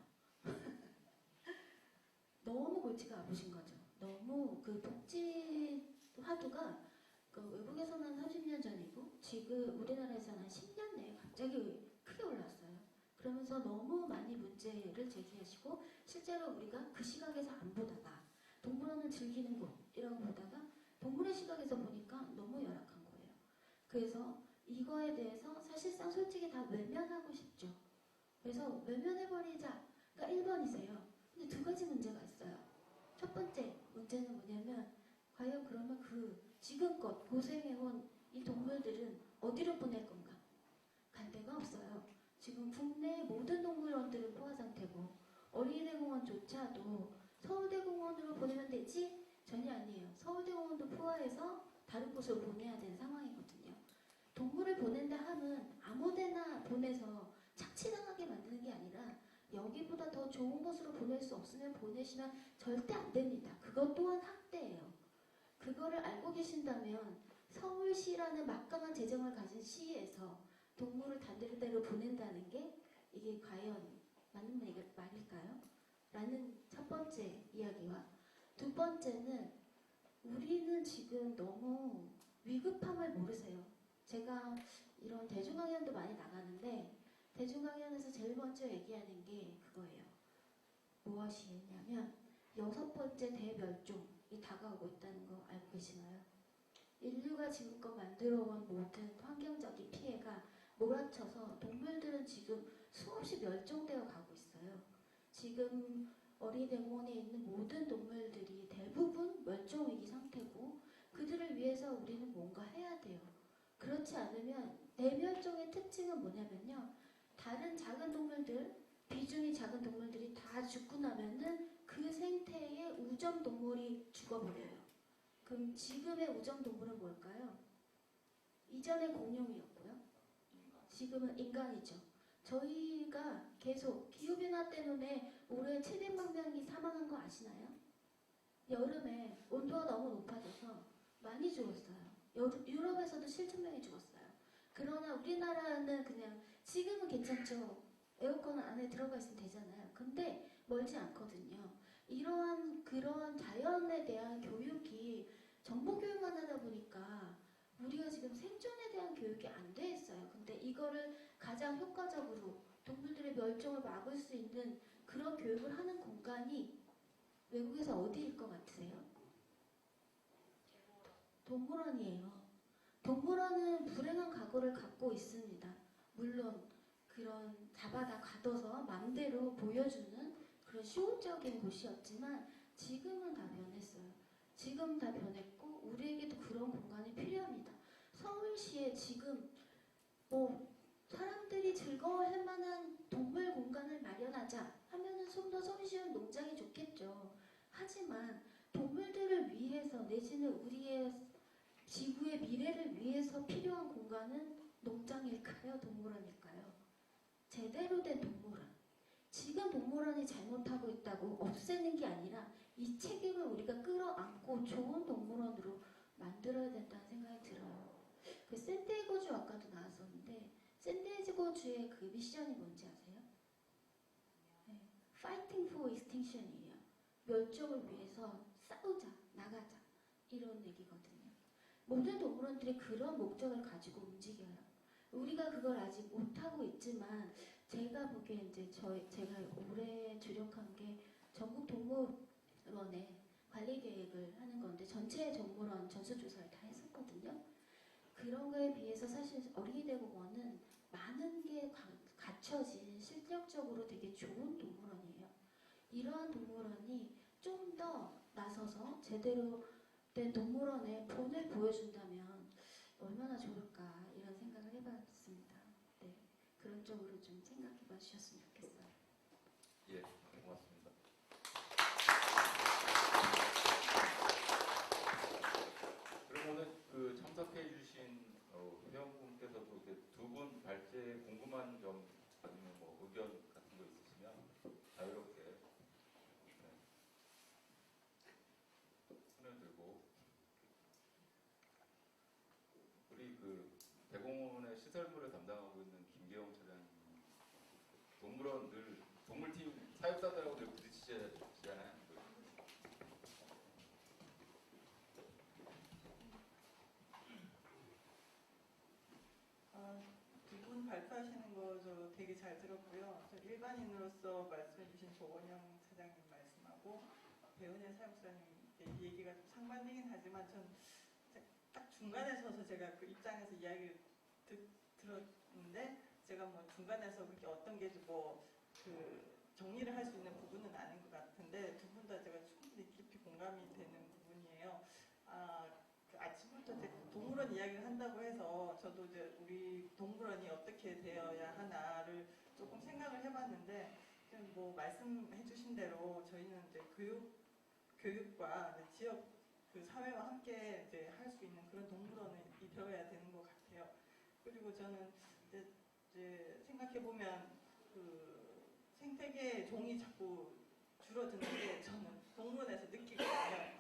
너무 골치가 아프신 거죠. 너무 그 복지 화두가 그 외국에서는 30년 전이고 지금 우리나라에서는 한 10년 내에 갑자기 크게 올랐어요. 그러면서 너무 많이 문제를 제기하시고 실제로 우리가 그 시각에서 안 보다가 동물원은 즐기는 곳이라고 보다가 동물의 시각에서 보니까 너무 열악한 거예요. 그래서 이거에 대해서 사실상 솔직히 다 외면하고 싶죠. 그래서 외면해버리자가 1번이세요. 근데 두 가지 문제가 있어요. 첫 번째 문제는 뭐냐면 과연 그러면 그 지금껏 고생해온 이 동물들은 어디로 보낼 건가? 갈 데가 없어요. 지금 국내 모든 동물원들은 포화 상태고 어린이대공원조차도 서울대공원으로 보내면 되지? 전혀 아니에요. 서울대공원도 포화해서 다른 곳으로 보내야 되는 상황이거든요. 동물을 보낸다 함은 아무데나 보내서 착취당하게 만드는 게 아니라 여기보다 더 좋은 곳으로 보낼 수 없으면 보내시면 절대 안 됩니다. 그것 또한 학대예요. 그거를 알고 계신다면 서울시라는 막강한 재정을 가진 시에서 동물을 다른 데로 보낸다는 게 이게 과연 맞는 말일까요? 라는 첫 번째 이야기와 두 번째는 우리는 지금 너무 위급함을 모르세요. 제가 이런 대중강연도 많이 나가는데 대중강연에서 제일 먼저 얘기하는 게 그거예요. 무엇이냐면 6번째 대멸종이 다가오고 있다는 거 알고 계시나요? 인류가 지금껏 만들어온 모든 환경적인 피해가 몰아쳐서 동물들은 지금 수없이 멸종되어 가고 있어요. 지금 어린이대공원에 있는 모든 동물들이 대부분 멸종위기 상태고 그들을 위해서 우리는 뭔가 해야 돼요. 그렇지 않으면 대멸종의 특징은 뭐냐면요. 다른 작은 동물들, 비중이 작은 동물들이 다 죽고 나면은 그 생태의 우점동물이 죽어버려요. 그럼 지금의 우점동물은 뭘까요? 이전에 공룡이었고요. 지금은 인간이죠. 저희가 계속 기후변화 때문에 올해 700만 명이 사망한 거 아시나요? 여름에 온도가 너무 높아져서 많이 죽었어요. 유럽에서도 7,000명이 죽었어요. 그러나 우리나라는 그냥 지금은 괜찮죠. 에어컨 안에 들어가 있으면 되잖아요. 근데 멀지 않거든요. 그러한 자연에 대한 교육이 정보 교육만 하다 보니까 우리가 지금 생존에 대한 교육이 안 돼 있어요. 근데 이거를 가장 효과적으로 동물들의 멸종을 막을 수 있는 그런 교육을 하는 공간이 외국에서 어디일 것 같으세요? 동물원이에요. 동물원은 불행한 각오를 갖고 있습니다. 물론 그런 잡아다 가둬서 맘대로 보여주는 그런 쇼적인 곳이었지만 지금은 다 변했어요. 지금 다 변했고 우리에게도 그런 공간이 필요합니다. 서울시에 지금 뭐 사람들이 즐거워할 만한 동물 공간을 마련하자 하면은 좀 더 서울시는 농장이 좋겠죠. 하지만 동물들을 위해서 내지는 우리의 지구의 미래를 위해서 필요한 공간은 농장일까요? 동물원일까요? 제대로 된 동물원. 지금 동물원이 잘못하고 있다고 없애는 게 아니라 이 책임을 우리가 끌어안고 좋은 동물원으로 만들어야 된다는 생각이 들어요. 그 샌디에고주 아까도 나왔었는데 샌디에고주의 그 미션이 뭔지 아세요? 네. Fighting for Extinction이에요. 멸종을 위해서 싸우자, 나가자 이런 얘기거든요. 모든 동물원들이 그런 목적을 가지고 움직여요. 우리가 그걸 아직 못하고 있지만 제가 보기에 이제 제가 올해 주력한 게 전국 동물원의 관리 계획을 하는 건데 전체 동물원 전수조사를 다 했었거든요. 그런 거에 비해서 사실 어린이대공원은 많은 게 갖춰진 실력적으로 되게 좋은 동물원이에요. 이러한 동물원이 좀 더 나서서 제대로 된 동물원의 본을 보여준다면 얼마나 좋을까 이런 생각을 해봤습니다. 네, 그런 쪽으로 좀 생각해봐 주셨으면 좋겠어요. 예, 고맙습니다. 그러면은 그 참석해주신 회원분께서도 두 분 발제 궁금한 점 아니면 뭐 의견 같은 거 있으시면 자유롭게 손을 들고 우리 그 대공원의 시설물을 담당하고 있는 김계영 차장님 동물원 늘 동물팀 사육사들하고 늘 부딪히시잖아요. 두 분 발표하시는 거 저 되게 잘 들었고요. 저 일반인으로서 말씀해주신 조원영 차장님 말씀하고 배은혜 사육사님 얘기가 좀 상반되긴 하지만 전 딱 중간에 서서 제가 그 입장에서 이야기를 들었는데 제가 뭐 중간에서 그렇게 어떤 게 뭐 그 정리를 할 수 있는 부분은 아닌 것 같은데 두 분 다 제가 충분히 깊이 공감이 되는 부분이에요. 그 아침부터 이제 동물원 이야기를 한다고 해서 저도 이제 우리 동물원이 어떻게 되어야 하나를 조금 생각을 해봤는데 뭐 말씀해주신 대로 저희는 이제 교육과 지역 그 사회와 함께 이제 할 수 있는 그런 동물원이 되어야 되는 것 같아요. 그리고 저는 이제 생각해 보면 그 생태계 종이 자꾸 줄어드는 게 저는 동물원에서 느끼거든요.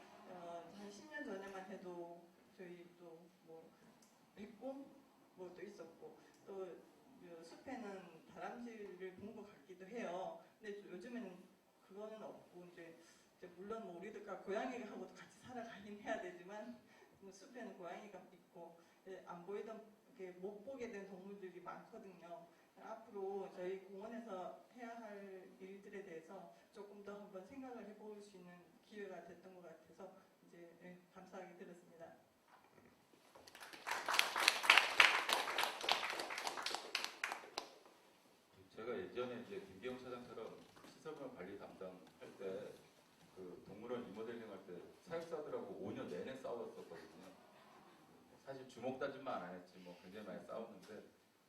한 10년 전에만 해도 저희 또 뭐 백곰 뭐도 있었고 또 숲에는 다람쥐를 본 것 같기도 해요. 근데 요즘에는 그거는 없고 이제 물론 뭐 우리들과 고양이하고도 같이 살아가긴 해야 되지만 뭐 숲에는 고양이가 있고 안 보이던 못 보게 된 동물들이 많거든요. 앞으로 저희 공원에서 해야 할 일들에 대해서 조금 더 한번 생각을 해볼 수 있는 기회가 됐던 것 같아서 이제 감사하게 들었습니다. 제가 예전에 이제 김기영 차장처럼 시설물 관리 담당할 때 그 동물원 리모델링 할 때 사육사들하고 5년 내내 싸웠었거든요. 사실 주먹 다짐만 안 했지 뭐 굉장히 많이 싸웠는데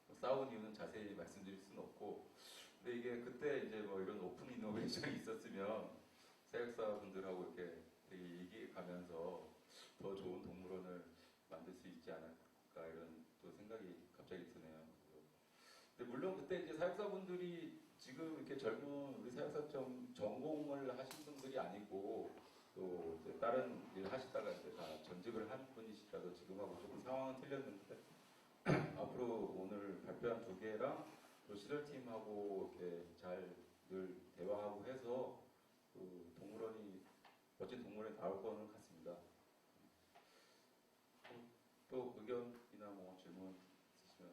뭐 싸운 이유는 자세히 말씀드릴 수는 없고 근데 이게 그때 이제 뭐 이런 오픈 이노베이션이 있었으면 사육사분들하고 이렇게 되게 얘기해 가면서 더 좋은 동물원을 만들 수 있지 않을까 이런 또 생각이 갑자기 드네요. 근데 물론 그때 이제 사육사분들이 지금 이렇게 젊은 우리 사육사 전공을 하신 분들이 아니고 또 이제 다른 일을 하시다가 이제 다 전직을 한 분이시라도 지금하고 조금 상황은 틀렸는데 앞으로 오늘 발표한 두 개랑 또 시설팀하고 이렇게 잘 늘 대화하고 해서 그 동물원이 멋진 동물원이 나올 거는 같습니다. 또 의견이나 뭐 질문 있으시면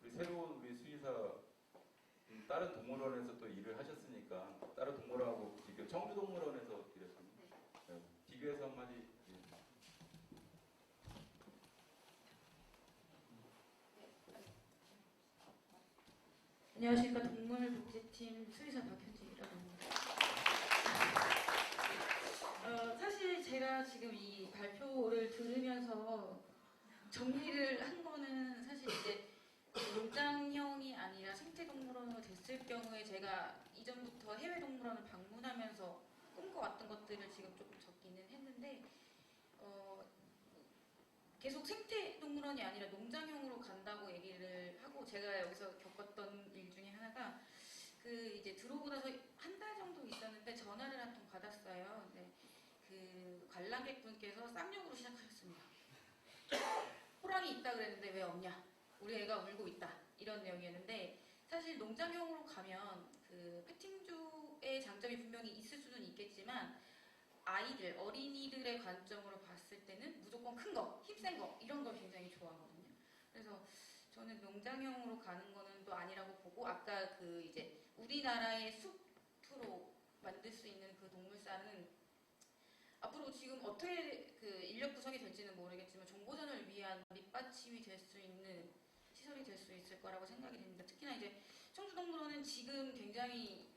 우리 새로운 우리 수의사 다른 동물원에서 또 일을 하셨으니까 다른 동물원하고 비교, 청주동물원에서 일했습니다. 네, 비교해서 한마디. 예. 안녕하십니까. 동물복지팀 수의사 박현진이라고 합니다. 사실 제가 지금 이 발표를 들으면서 정리를 한 거는 사실 이제 농장형이 아니라 생태동물원으로 됐을 경우에 제가 이전부터 해외 동물원을 방문하면서 꿈꿔왔던 것들을 지금 조금 적기는 했는데 계속 생태동물원이 아니라 농장형으로 간다고 얘기를 하고 제가 여기서 겪었던 일 중에 하나가 그 이제 들어오고 나서 한 달 정도 있었는데 전화를 한 통 받았어요. 근데 그 관람객분께서 쌍욕으로 시작하셨습니다. 호랑이 있다 그랬는데 왜 없냐? 우리 애가 울고 있다. 이런 내용이었는데 사실 농장형으로 가면 그 패팅주의 장점이 분명히 있을 수는 있겠지만 아이들, 어린이들의 관점으로 봤을 때는 무조건 큰 거, 힘센 거 이런 걸 굉장히 좋아하거든요. 그래서 저는 농장형으로 가는 거는 또 아니라고 보고 아까 그 이제 우리나라의 숲으로 만들 수 있는 그 동물사는 앞으로 지금 어떻게 그 인력 구성이 될지는 모르겠지만 정보전을 위한 밑받침이 될 수 있는 시설이 될 수 있을 거라고 생각이 됩니다. 특히나 이제 청주동물원은 지금 굉장히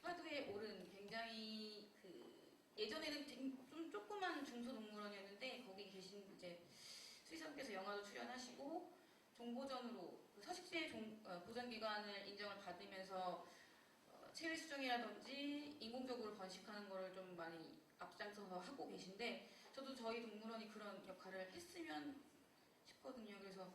화두에 오른 굉장히 그 예전에는 좀 조그만 중소동물원이었는데 거기 계신 이제 수의사님께서 영화도 출연하시고 정보전으로 그 서식지의 보전기관을 인정을 받으면서 체외 수정이라든지 인공적으로 번식하는 거를 좀 많이 앞장서서 하고 계신데 저도 저희 동물원이 그런 역할을 했으면 싶거든요. 그래서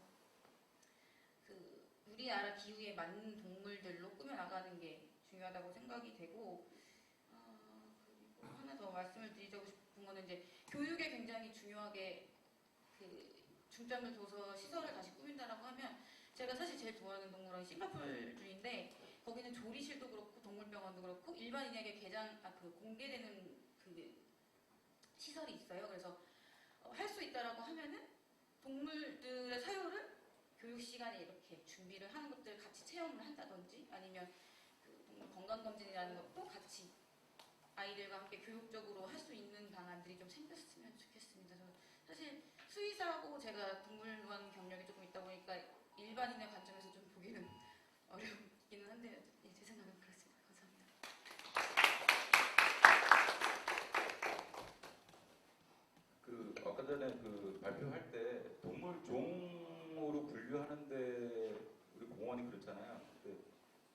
그 우리나라 기후에 맞는 동물들로 꾸며나가는 게 중요하다고 생각이 되고 그리고 하나 더 말씀을 드리고 싶은 거는 이제 교육에 굉장히 중요하게 그 중점을 둬서 시설을 다시 꾸민다라고 하면 제가 사실 제일 좋아하는 동물원이 싱가포르주인데 거기는 조리실도 그렇고 동물병원도 그렇고 일반인에게 공개되는 그 시설이 있어요. 그래서 할 수 있다라고 하면은 동물들의 사료를 교육 시간에 이렇게 준비를 하는 것들 같이 체험을 한다든지 아니면 그 동물 건강검진이라는 것도 같이 아이들과 함께 교육적으로 할 수 있는 방안들이 좀 생겼으면 좋겠습니다. 저는 사실 수의사하고 제가 동물원 경력이 조금 있다 보니까 일반인의 관점에서 좀 보기는 어렵기는 한데 제 생각은 그렇습니다. 감사합니다. 그 아까 전에 그 발표할 때 동물 종으로 분류하는데 우리 공원이 그렇잖아요. 근데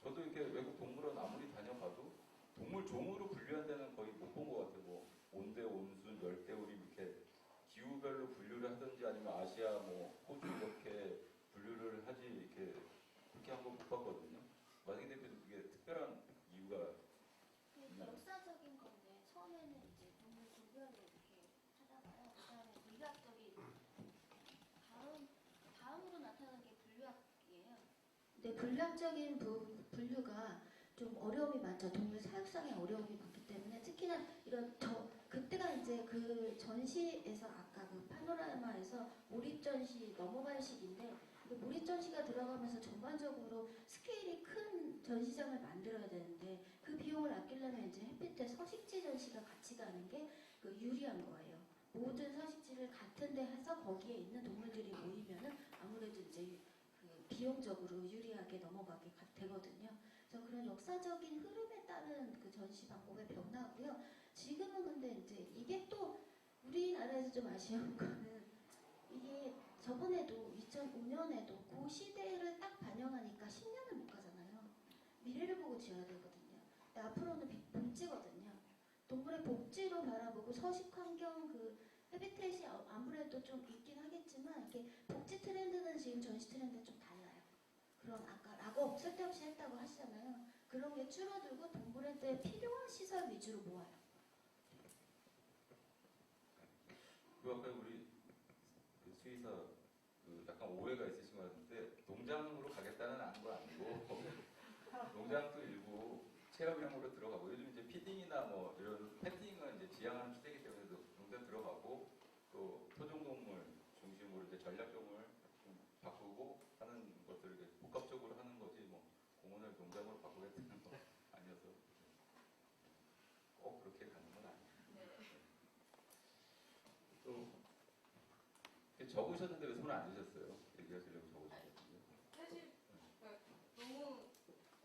저도 이렇게 외국 동물원 아무리 다녀봐도 동물 종으로 분류한 데는 거의 못 본 것 같아요. 뭐 온대, 온순, 열대우리 이렇게 기후별로 분류를 하든지 아니면 아시아, 뭐 호주 이렇게 분류를 하지 이렇게 그렇게 한 거 못 봤거든요. 마승희 대표도 그게 특별한 이유가 있나요? 역사적인 건데 처음에는 이제 동물 종별로 이렇게 하다가요. 그다음에 물리학적인 다음으로 나타나는 게 분류학이에요. 근데 분류학적인 분류가 좀 어려움이 많죠. 동물 사육상에 어려움이 많기 때문에 특히나 이런 그때가 이제 그 전시에서 아까 그 파노라마에서 몰입 전시 넘어갈 시기인데 몰입 전시가 들어가면서 전반적으로 스케일이 큰 전시장을 만들어야 되는데 그 비용을 아끼려면 이제 햇빛에 서식지 전시가 같이 가는 게 그 유리한 거예요. 모든 서식지를 같은 데 해서 거기에 있는 동물들이 모이면은 아무래도 이제 그 비용적으로 유리하게 넘어가게 되거든요. 그래서 그런 역사적인 흐름에 따른 그 전시 방법의 변화고요. 지금은 근데 이제 이게 또 우리나라에서 좀 아쉬운 거는 이게 저번에도 2005년에도 그 시대를 딱 반영하니까 10년을 못 가잖아요. 미래를 보고 지어야 되거든요. 근데 앞으로는 복지거든요. 동물의 복지로 바라보고 서식 환경 그 헤비테이시 아무래도 좀 있긴 하겠지만 이게 복지 트렌드는 지금 전시 트렌드는 좀 달라요. 그런 아까 라고 쓸데없이 했다고 하시잖아요. 그런 게 줄어들고 동물한테 필요한 시설 위주로 모아요. 그 아까 우리 그 수의사 그 약간 오해가 있으신 것 같은데 농장으로 가겠다는 건 아니고 농장도 일부 체험형으로 들어가고 요즘 이제 피딩이나 뭐 이런 패팅은 이제 지향하는 추세이기 때문에 농장 들어가고 또 토종동물 중심으로 이제 전략종을 좀 바꾸고 하는 것들을 복합적으로 하는 거지 뭐 공원을 농장으로 바꾸겠다 적으셨는데 왜 손을 안 드셨어요? 얘기하시려고 적으셨거든요. 사실 너무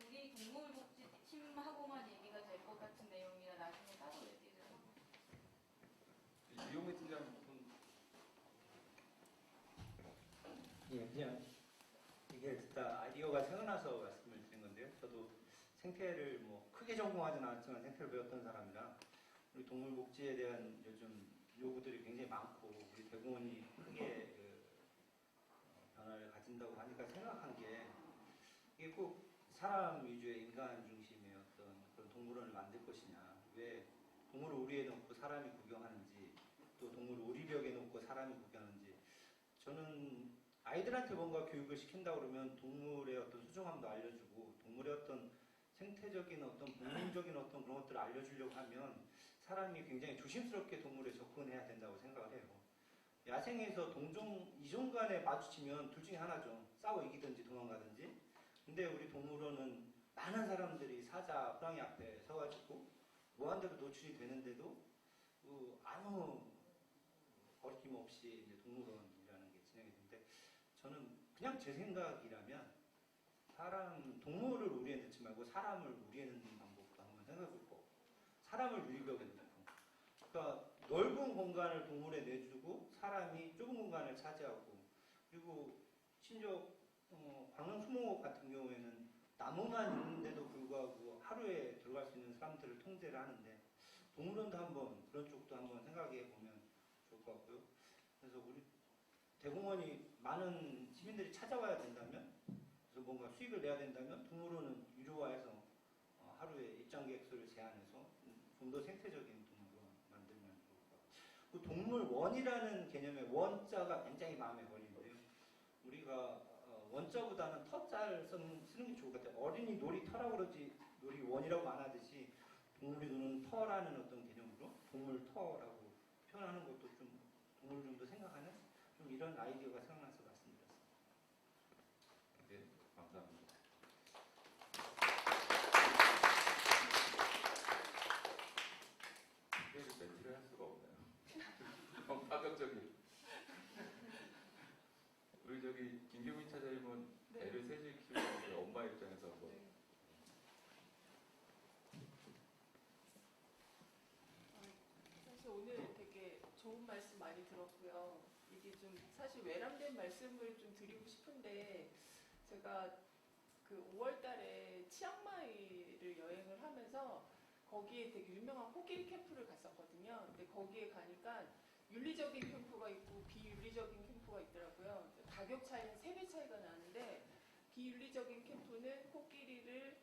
우리 동물복지팀하고만 얘기가 될 것 같은 내용이라 나중에 따로 얘기를 이용희 팀장 손 예, 그냥 이게 진짜 아이디어가 생각나서 말씀을 드린 건데요. 저도 생태를 뭐 크게 전공하지는 않았지만 생태를 배웠던 사람이라 우리 동물복지에 대한 요즘 요구들이 굉장히 많고 우리 대공원이 크게 변화를 가진다고 하니까 생각한 게 이게 꼭 사람 위주의 인간 중심의 어떤 그런 동물원을 만들 것이냐, 왜 동물을 우리에 놓고 사람이 구경하는지, 또 동물을 우리 벽에 놓고 사람이 구경하는지. 저는 아이들한테 뭔가 교육을 시킨다 그러면 동물의 어떤 소중함도 알려주고 동물의 어떤 생태적인 어떤 본능적인 어떤 그런 것들을 알려주려고 하면 사람이 굉장히 조심스럽게 동물에 접근해야 된다고 생각을 해요. 야생에서 동종 이종 간에 마주치면 둘 중에 하나죠. 싸워 이기든지 도망가든지. 근데 우리 동물원은 많은 사람들이 사자, 호랑이 앞에 서가지고 무한대로 노출이 되는데도 아무 거리낌 없이 이제 동물원이라는 게 진행이 되는데, 저는 그냥 제 생각이라면 동물을 우리에 넣지 말고 사람을 우리에 넣는 방법도 한번 생각해 볼 거고, 사람을 유리벽에 넣고, 그러니까 넓은 공간을 동물에 내주고 사람이 좁은 공간을 차지하고, 그리고 심지어 광릉 수목원 같은 경우에는 나무만 있는데도 불구하고 하루에 들어갈 수 있는 사람들을 통제를 하는데, 동물원도 한번 그런 쪽도 한번 생각해 보면 좋을 것 같고요. 그래서 우리 대공원이 많은 시민들이 찾아와야 된다면, 그래서 뭔가 수익을 내야 된다면 동물원은 유료화해서 하루에 입장객 수를 제한해서 좀 더 생태적인 동물원 만들면 좋을 것 같아요. 그 동물원이라는 개념의 원자가 굉장히 마음에 걸리는데요. 우리가 원자보다는 터자를 쓰는 게 좋을 것 같아요. 어린이 놀이터라고 그러지 놀이원이라고 안 하듯이 동물이 노는 터라는 어떤 개념으로 동물터라고 표현하는 것도 좀 동물 좀 더 생각하는 좀 이런 아이디어가 생각나서 말씀드렸습니다. 네, 감사합니다. 특별히 멘트를 할 수가 없네요. 너무 파격적인. 우리 저기 김규민 차장님은 네. 애를 셋을 키우는 엄마 입장에서 한번. 네. 사실 오늘 되게 좋은 말씀 많이 들었고요. 이게 좀 사실 외람된 말씀을 좀 드리고 싶은데, 제가 그 5월 달에 치앙마이를 여행을 하면서 거기에 되게 유명한 코끼리 캠프를 갔었거든요. 근데 거기에 가니까 윤리적인 캠프가 있고 비윤리적인 캠프가 있더라고요. 가격 차이는 3배 차이가 나는데, 비윤리적인 캠프는 코끼리를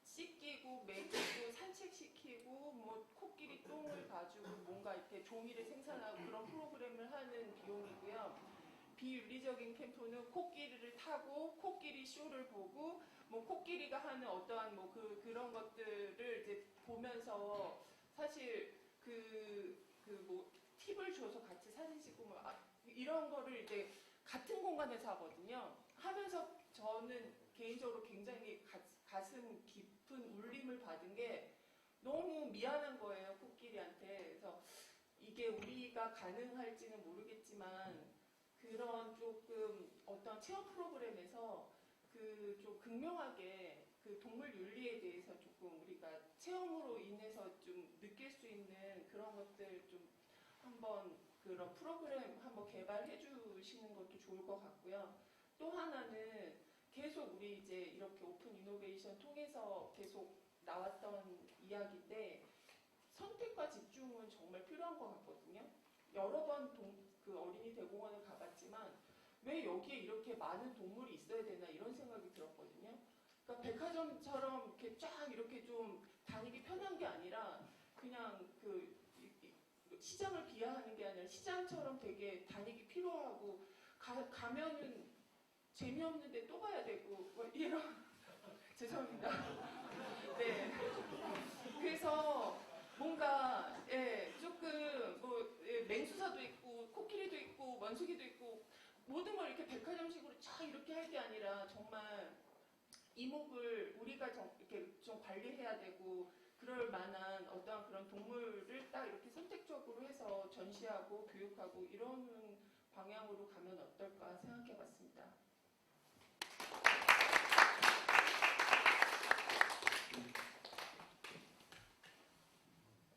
씻기고 먹이고 산책시키고 뭐 코끼리 똥을 가지고 뭔가 이렇게 종이를 생산하고 그런 프로그램을 하는 비용이고요. 비윤리적인 캠프는 코끼리를 타고 코끼리 쇼를 보고 뭐 코끼리가 하는 어떠한 뭐 그런 것들을 이제 보면서 사실 뭐 팁을 줘서 같이 사진 찍고 뭐 이런 거를 이제 같은 공간에서 하거든요. 하면서 저는 개인적으로 굉장히 가슴 깊은 울림을 받은 게 너무 미안한 거예요, 코끼리한테. 그래서 이게 우리가 가능할지는 모르겠지만 그런 조금 어떤 체험 프로그램에서 그 좀 극명하게 그 동물 윤리에 대해서 조금 우리가 체험으로 인해서 좀 느낄 수 있는 그런 것들 좀 한번 그런 프로그램 한번 개발해 주시는 것도 좋을 것 같고요. 또 하나는 계속 우리 이제 이렇게 오픈 이노베이션 통해서 계속 나왔던 이야기인데, 선택과 집중은 정말 필요한 것 같거든요. 여러 번 그 어린이 대공원을 가봤지만 왜 여기에 이렇게 많은 동물이 있어야 되나 이런 생각이 들었거든요. 그러니까 백화점처럼 이렇게 쫙 이렇게 좀 다니기 편한 게 아니라 그냥 그 시장을 비하하는 게 아니라 시장처럼 되게 다니기 필요하고 가면은 재미없는데 또 가야 되고 뭐 이런 죄송합니다. 네. 그래서 뭔가 조금 뭐 맹수사도 있고 코끼리도 있고 원숭이도 있고 모든 걸 이렇게 백화점식으로 쫙 이렇게 할 게 아니라 정말 이목을 우리가 이렇게 좀 관리해야 되고 그럴 만한 어떠한 그런 동물을 딱 이렇게 선택적으로 해서 전시하고 교육하고 이러는 방향으로 가면 어떨까 생각해봤습니다.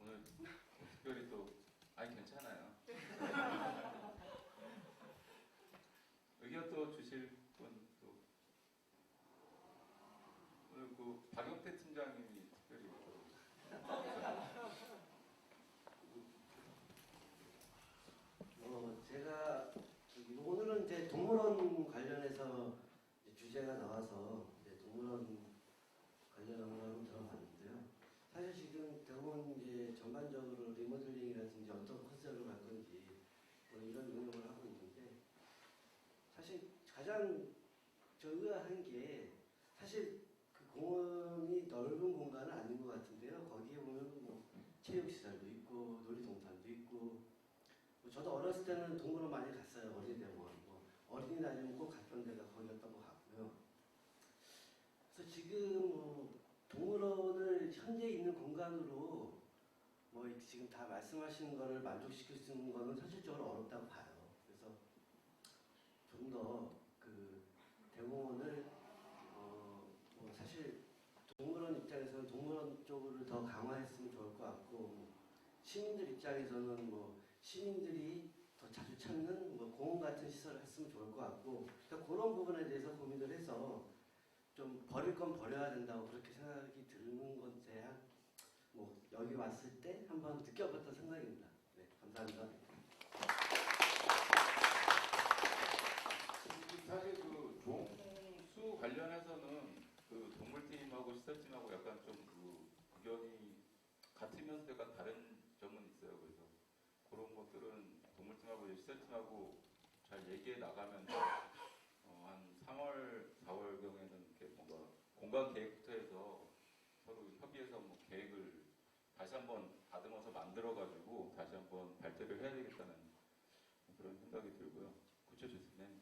오늘 특별히 또 아니 괜찮아요. 의견 또 주실 분 또 오늘 그 박영태 팀장님이 특별히 또 제가 오늘은 이제 동물원 관련해서 이제 주제가 나와서 이제 동물원 관련한 들어봤는데요. 사실 지금 대부분 이제 전반적으로 리모델링이라든지 어떤 컨셉으로 갈 건지 뭐 이런 응용을 하고 있는데 사실 가장 의아한 게 사실 그 공원이 넓은 공간은 아닌 것 같은데요. 거기에 보면 뭐 체육시설도 있고 놀이동산도 있고 뭐 저도 어렸을 때는 동물원 많이 갔어요. 어린이대공원. 뭐 어린이날이면 꼭 갔던 데가 거기였던 것 같고요. 그래서 지금 뭐 동물원을 현재 있는 공간으로 뭐 지금 다 말씀하신 거를 만족시킬 수 있는 거는 현실적으로 어렵다고 봐요. 그래서 좀 더 그 대공원을 뭐 사실 동물원 입장에서는 동물원 쪽을 더 강화했으면 좋을 것 같고 뭐 시민들 입장에서는 뭐 시민들이 더 자주 찾는 뭐 공원 같은 시설을 했으면 좋을 것 같고 그러니까 그런 부분에 대해서 고민을 해서 좀 버릴 건 버려야 된다고 그렇게 생각이 드는 건데야 뭐 여기 왔을 때 한번 느껴봤던 생각입니다. 네, 감사합니다. 사실 그 종수 관련해서는 그 동물팀하고 시설팀하고 약간 좀 그 의견이 같으면서 약간 다른 점은 있어요. 그래서 그런 것들은 동물팀하고 시설팀하고 잘 얘기해 나가면서 한 3월, 4월 경에는 이렇게 뭔가 공간 계획부터 해서 서로 협의해서 뭐 계획을 다시 한번 다듬어서 만들어가지고 다시 한번 발표를 해야 되겠다는 그런 생각이 들고요. 구체주스네.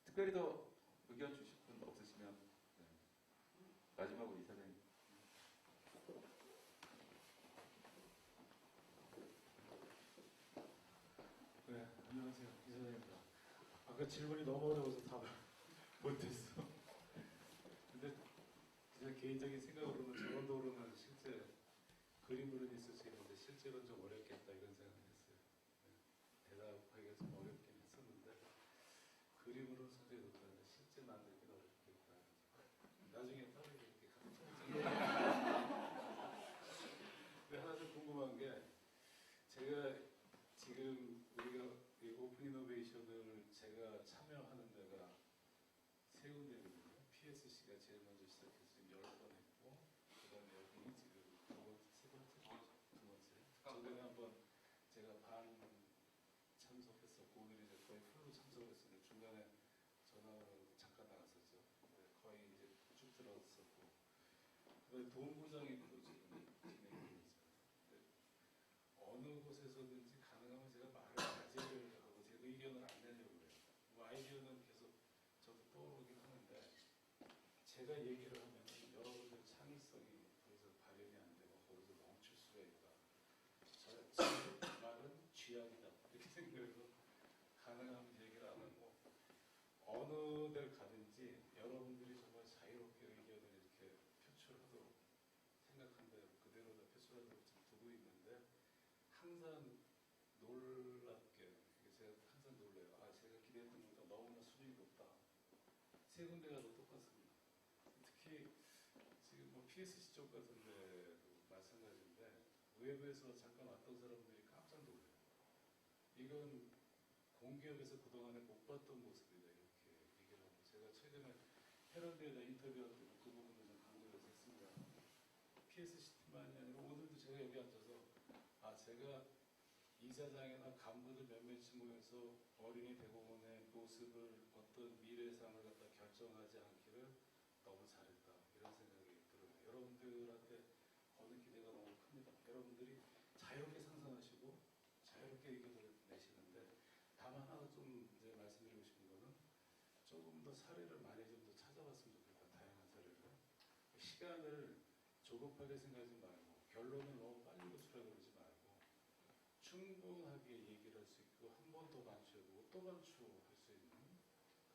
특별히 더 의견 주실 분 없으시면 네. 마지막으로 이사장님. 네, 안녕하세요. 이사장입니다. 아까 질문이 너무 어려워서 답을 못했어. 근데 제 개인적인 생각으로는 저런도로는 실제 그림으로는 있을 수 있는데 실제로는 좀 어렵겠다 이런 생각을 했어요. 네, 대답하기가 좀 어렵긴 했었는데 그림으로는 소재가 좋다는데 실제 만들기는 어렵겠다. 나중에 따로 이렇게 근데 하나 좀 궁금한 게 제가 지금 우리가 이 오픈 이노베이션을 제가 참여하는 데가 세 군데거든요. PSC가 제일 먼저 시작해서 지금 10번 했고 그다음에 여기 지금 세 번째? 저번에 한번 제가 반 참석했었고 오늘 이제 거의 풀로 참석했었는데 중간에 전화로 잠깐 나갔었죠. 거의 이제 쭉 들었었고 그다음에 동부장이 또 지금 진행되고 있어요. 어느 곳에서든지 가능하면 제가 말을 자제를 하고 제 의견을 안 내려고 해요. 뭐 아이디어는 계속 저도 떠오르긴 하는데 제가 얘기를 하면 여러분들 창의성이 거기서 발현이 안 되고 거기서 멈출 수가 있다. 제 말은 쥐약이다. 이렇게 생각해서 가능하면 얘기를 안 하고 어느 데를 가든지 여러분들이 정말 자유롭게 의견을 이렇게 표출하도록 생각한 대로 그대로 다 표출하도록 좀 두고 있는데 항상 놀랍게 제가 항상 놀래요. 아 제가 기대했던 것보다 너무나 수준이 높다. 세 군데가 다 똑같습니다. 특히 지금 뭐 PSC 쪽 같은 데도 마찬가지인데 외부에서 잠깐 왔던 사람들이 깜짝 놀래요. 이건 공기업에서 그동안에 못 봤던 모습이다 이렇게 얘기를 하고 제가 최근에 헤럴드에다 인터뷰할 때도 그 부분을 좀 강조를 했습니다. PSC뿐만이 아니라 오늘도 제가 여기 앉아서 아 제가 이사장이나 간부들 몇몇이 모여서 어린이 대공원의 모습을 어떤 미래상을 갖다 결정하지 않기를 너무 잘했다 이런 생각이 들어요. 여러분들한테 거는 기대가 너무 큽니다. 여러분들이 자유롭게 상상하시고 자유롭게 의견을 내시는데 다만 하나 좀 이제 말씀드리고 싶은 거는 조금 더 사례를 많이 좀 더 찾아봤으면 좋겠다. 다양한 사례를 시간을 조급하게 생각하지 말고 결론을 너무 빨리 도출하려고 그러지 말고 충분하게 얘기를 할 수 있고 한 번 더 반추해보고 또 반추할 수 있는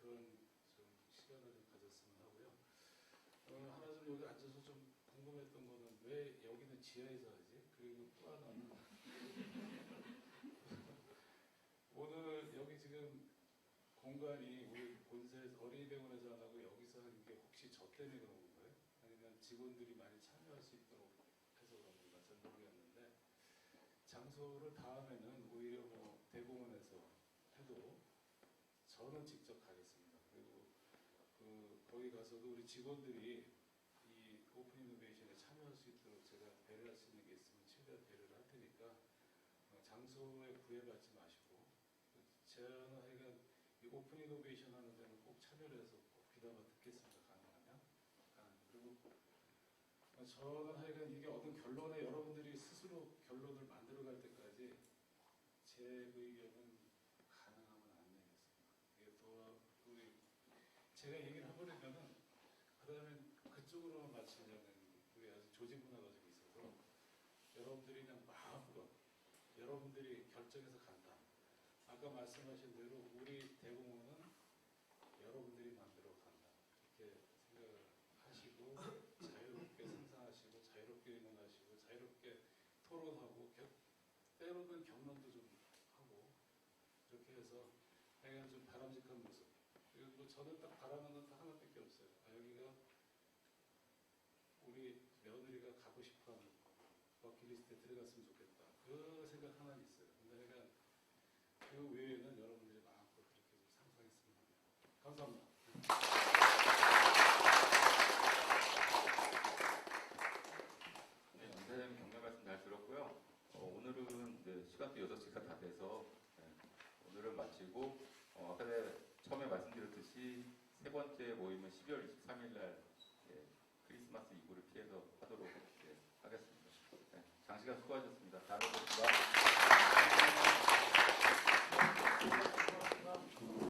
그런 좀 시간을 좀 가졌으면 하고요. 하나 좀 여기 앉아서 좀 궁금했던 거는 왜 여기는 지하에서 하지? 그리고 또 하나는 오늘 여기 지금 공간이 우리 본사에서 어린이병원에서 안 하고 여기서 하는 게 혹시 저 때문에 그런 건가요? 아니면 직원들이 많이 참여할 수 있도록 해서 그런 건가 잘 모르겠는데 장소를 다음에는 오히려 뭐 대공원에서 해도 저는 직접 가겠습니다. 그리고 거기 가서도 우리 직원들이 이 오픈 이노베이션에 참여할 수 있도록 제가 배려할 수 있는 게 있으면 최대한 배려를 할 테니까 장소에 구애받지 마시고 제안은 하여간 이 오픈 이노베이션 하는 데는 꼭 참여를 해서 꼭 귀담아 듣겠습니다. 가능하면. 그리고 저는 하여간 이게 어떤 결론에 여러분들이 스스로 결론을 만들어갈 때까지 제 의견은 가능하면 안 내겠습니다. 이게 더 우리 제가 얘기를 해버리면은 그다음에 그쪽으로만 맞추려는 우리 아주 조직 문화가 좀 있어서 여러분들이 그냥 마음껏 여러분들이 결정해서 간다. 아까 말씀하신 대로 우리 대공원은 여러분들이 만들어 간다. 이렇게 생각을 하시고 자유롭게 상상하시고 자유롭게 의논하시고 자유롭게 토론하고 때로는 격론도 좀 하고 이렇게 해서 하여간 좀 바람직한 모습. 그리고 뭐 저는 딱 바라는 건 딱 하나밖에 없어요. 여기가 우리 며느리가 가고 싶어하는 버킷리스트에 들어갔으면 좋겠다. 그 생각 하나 있어요. 근데 그러니까 그 외에는 여러분들이 마음껏 그렇게 좀 상상했으면 합니다. 감사합니다. 네, 이사장님 격려 말씀 잘 들었고요. 오늘은 시간도 6시가 다 돼서 오늘은 마치고 아까 처음에 말씀드렸듯이 세 번째 모임은 12월 23일 날 크리스마스 이브를 피해서 하도록 하겠습니다. 장시간 수고하셨습니다.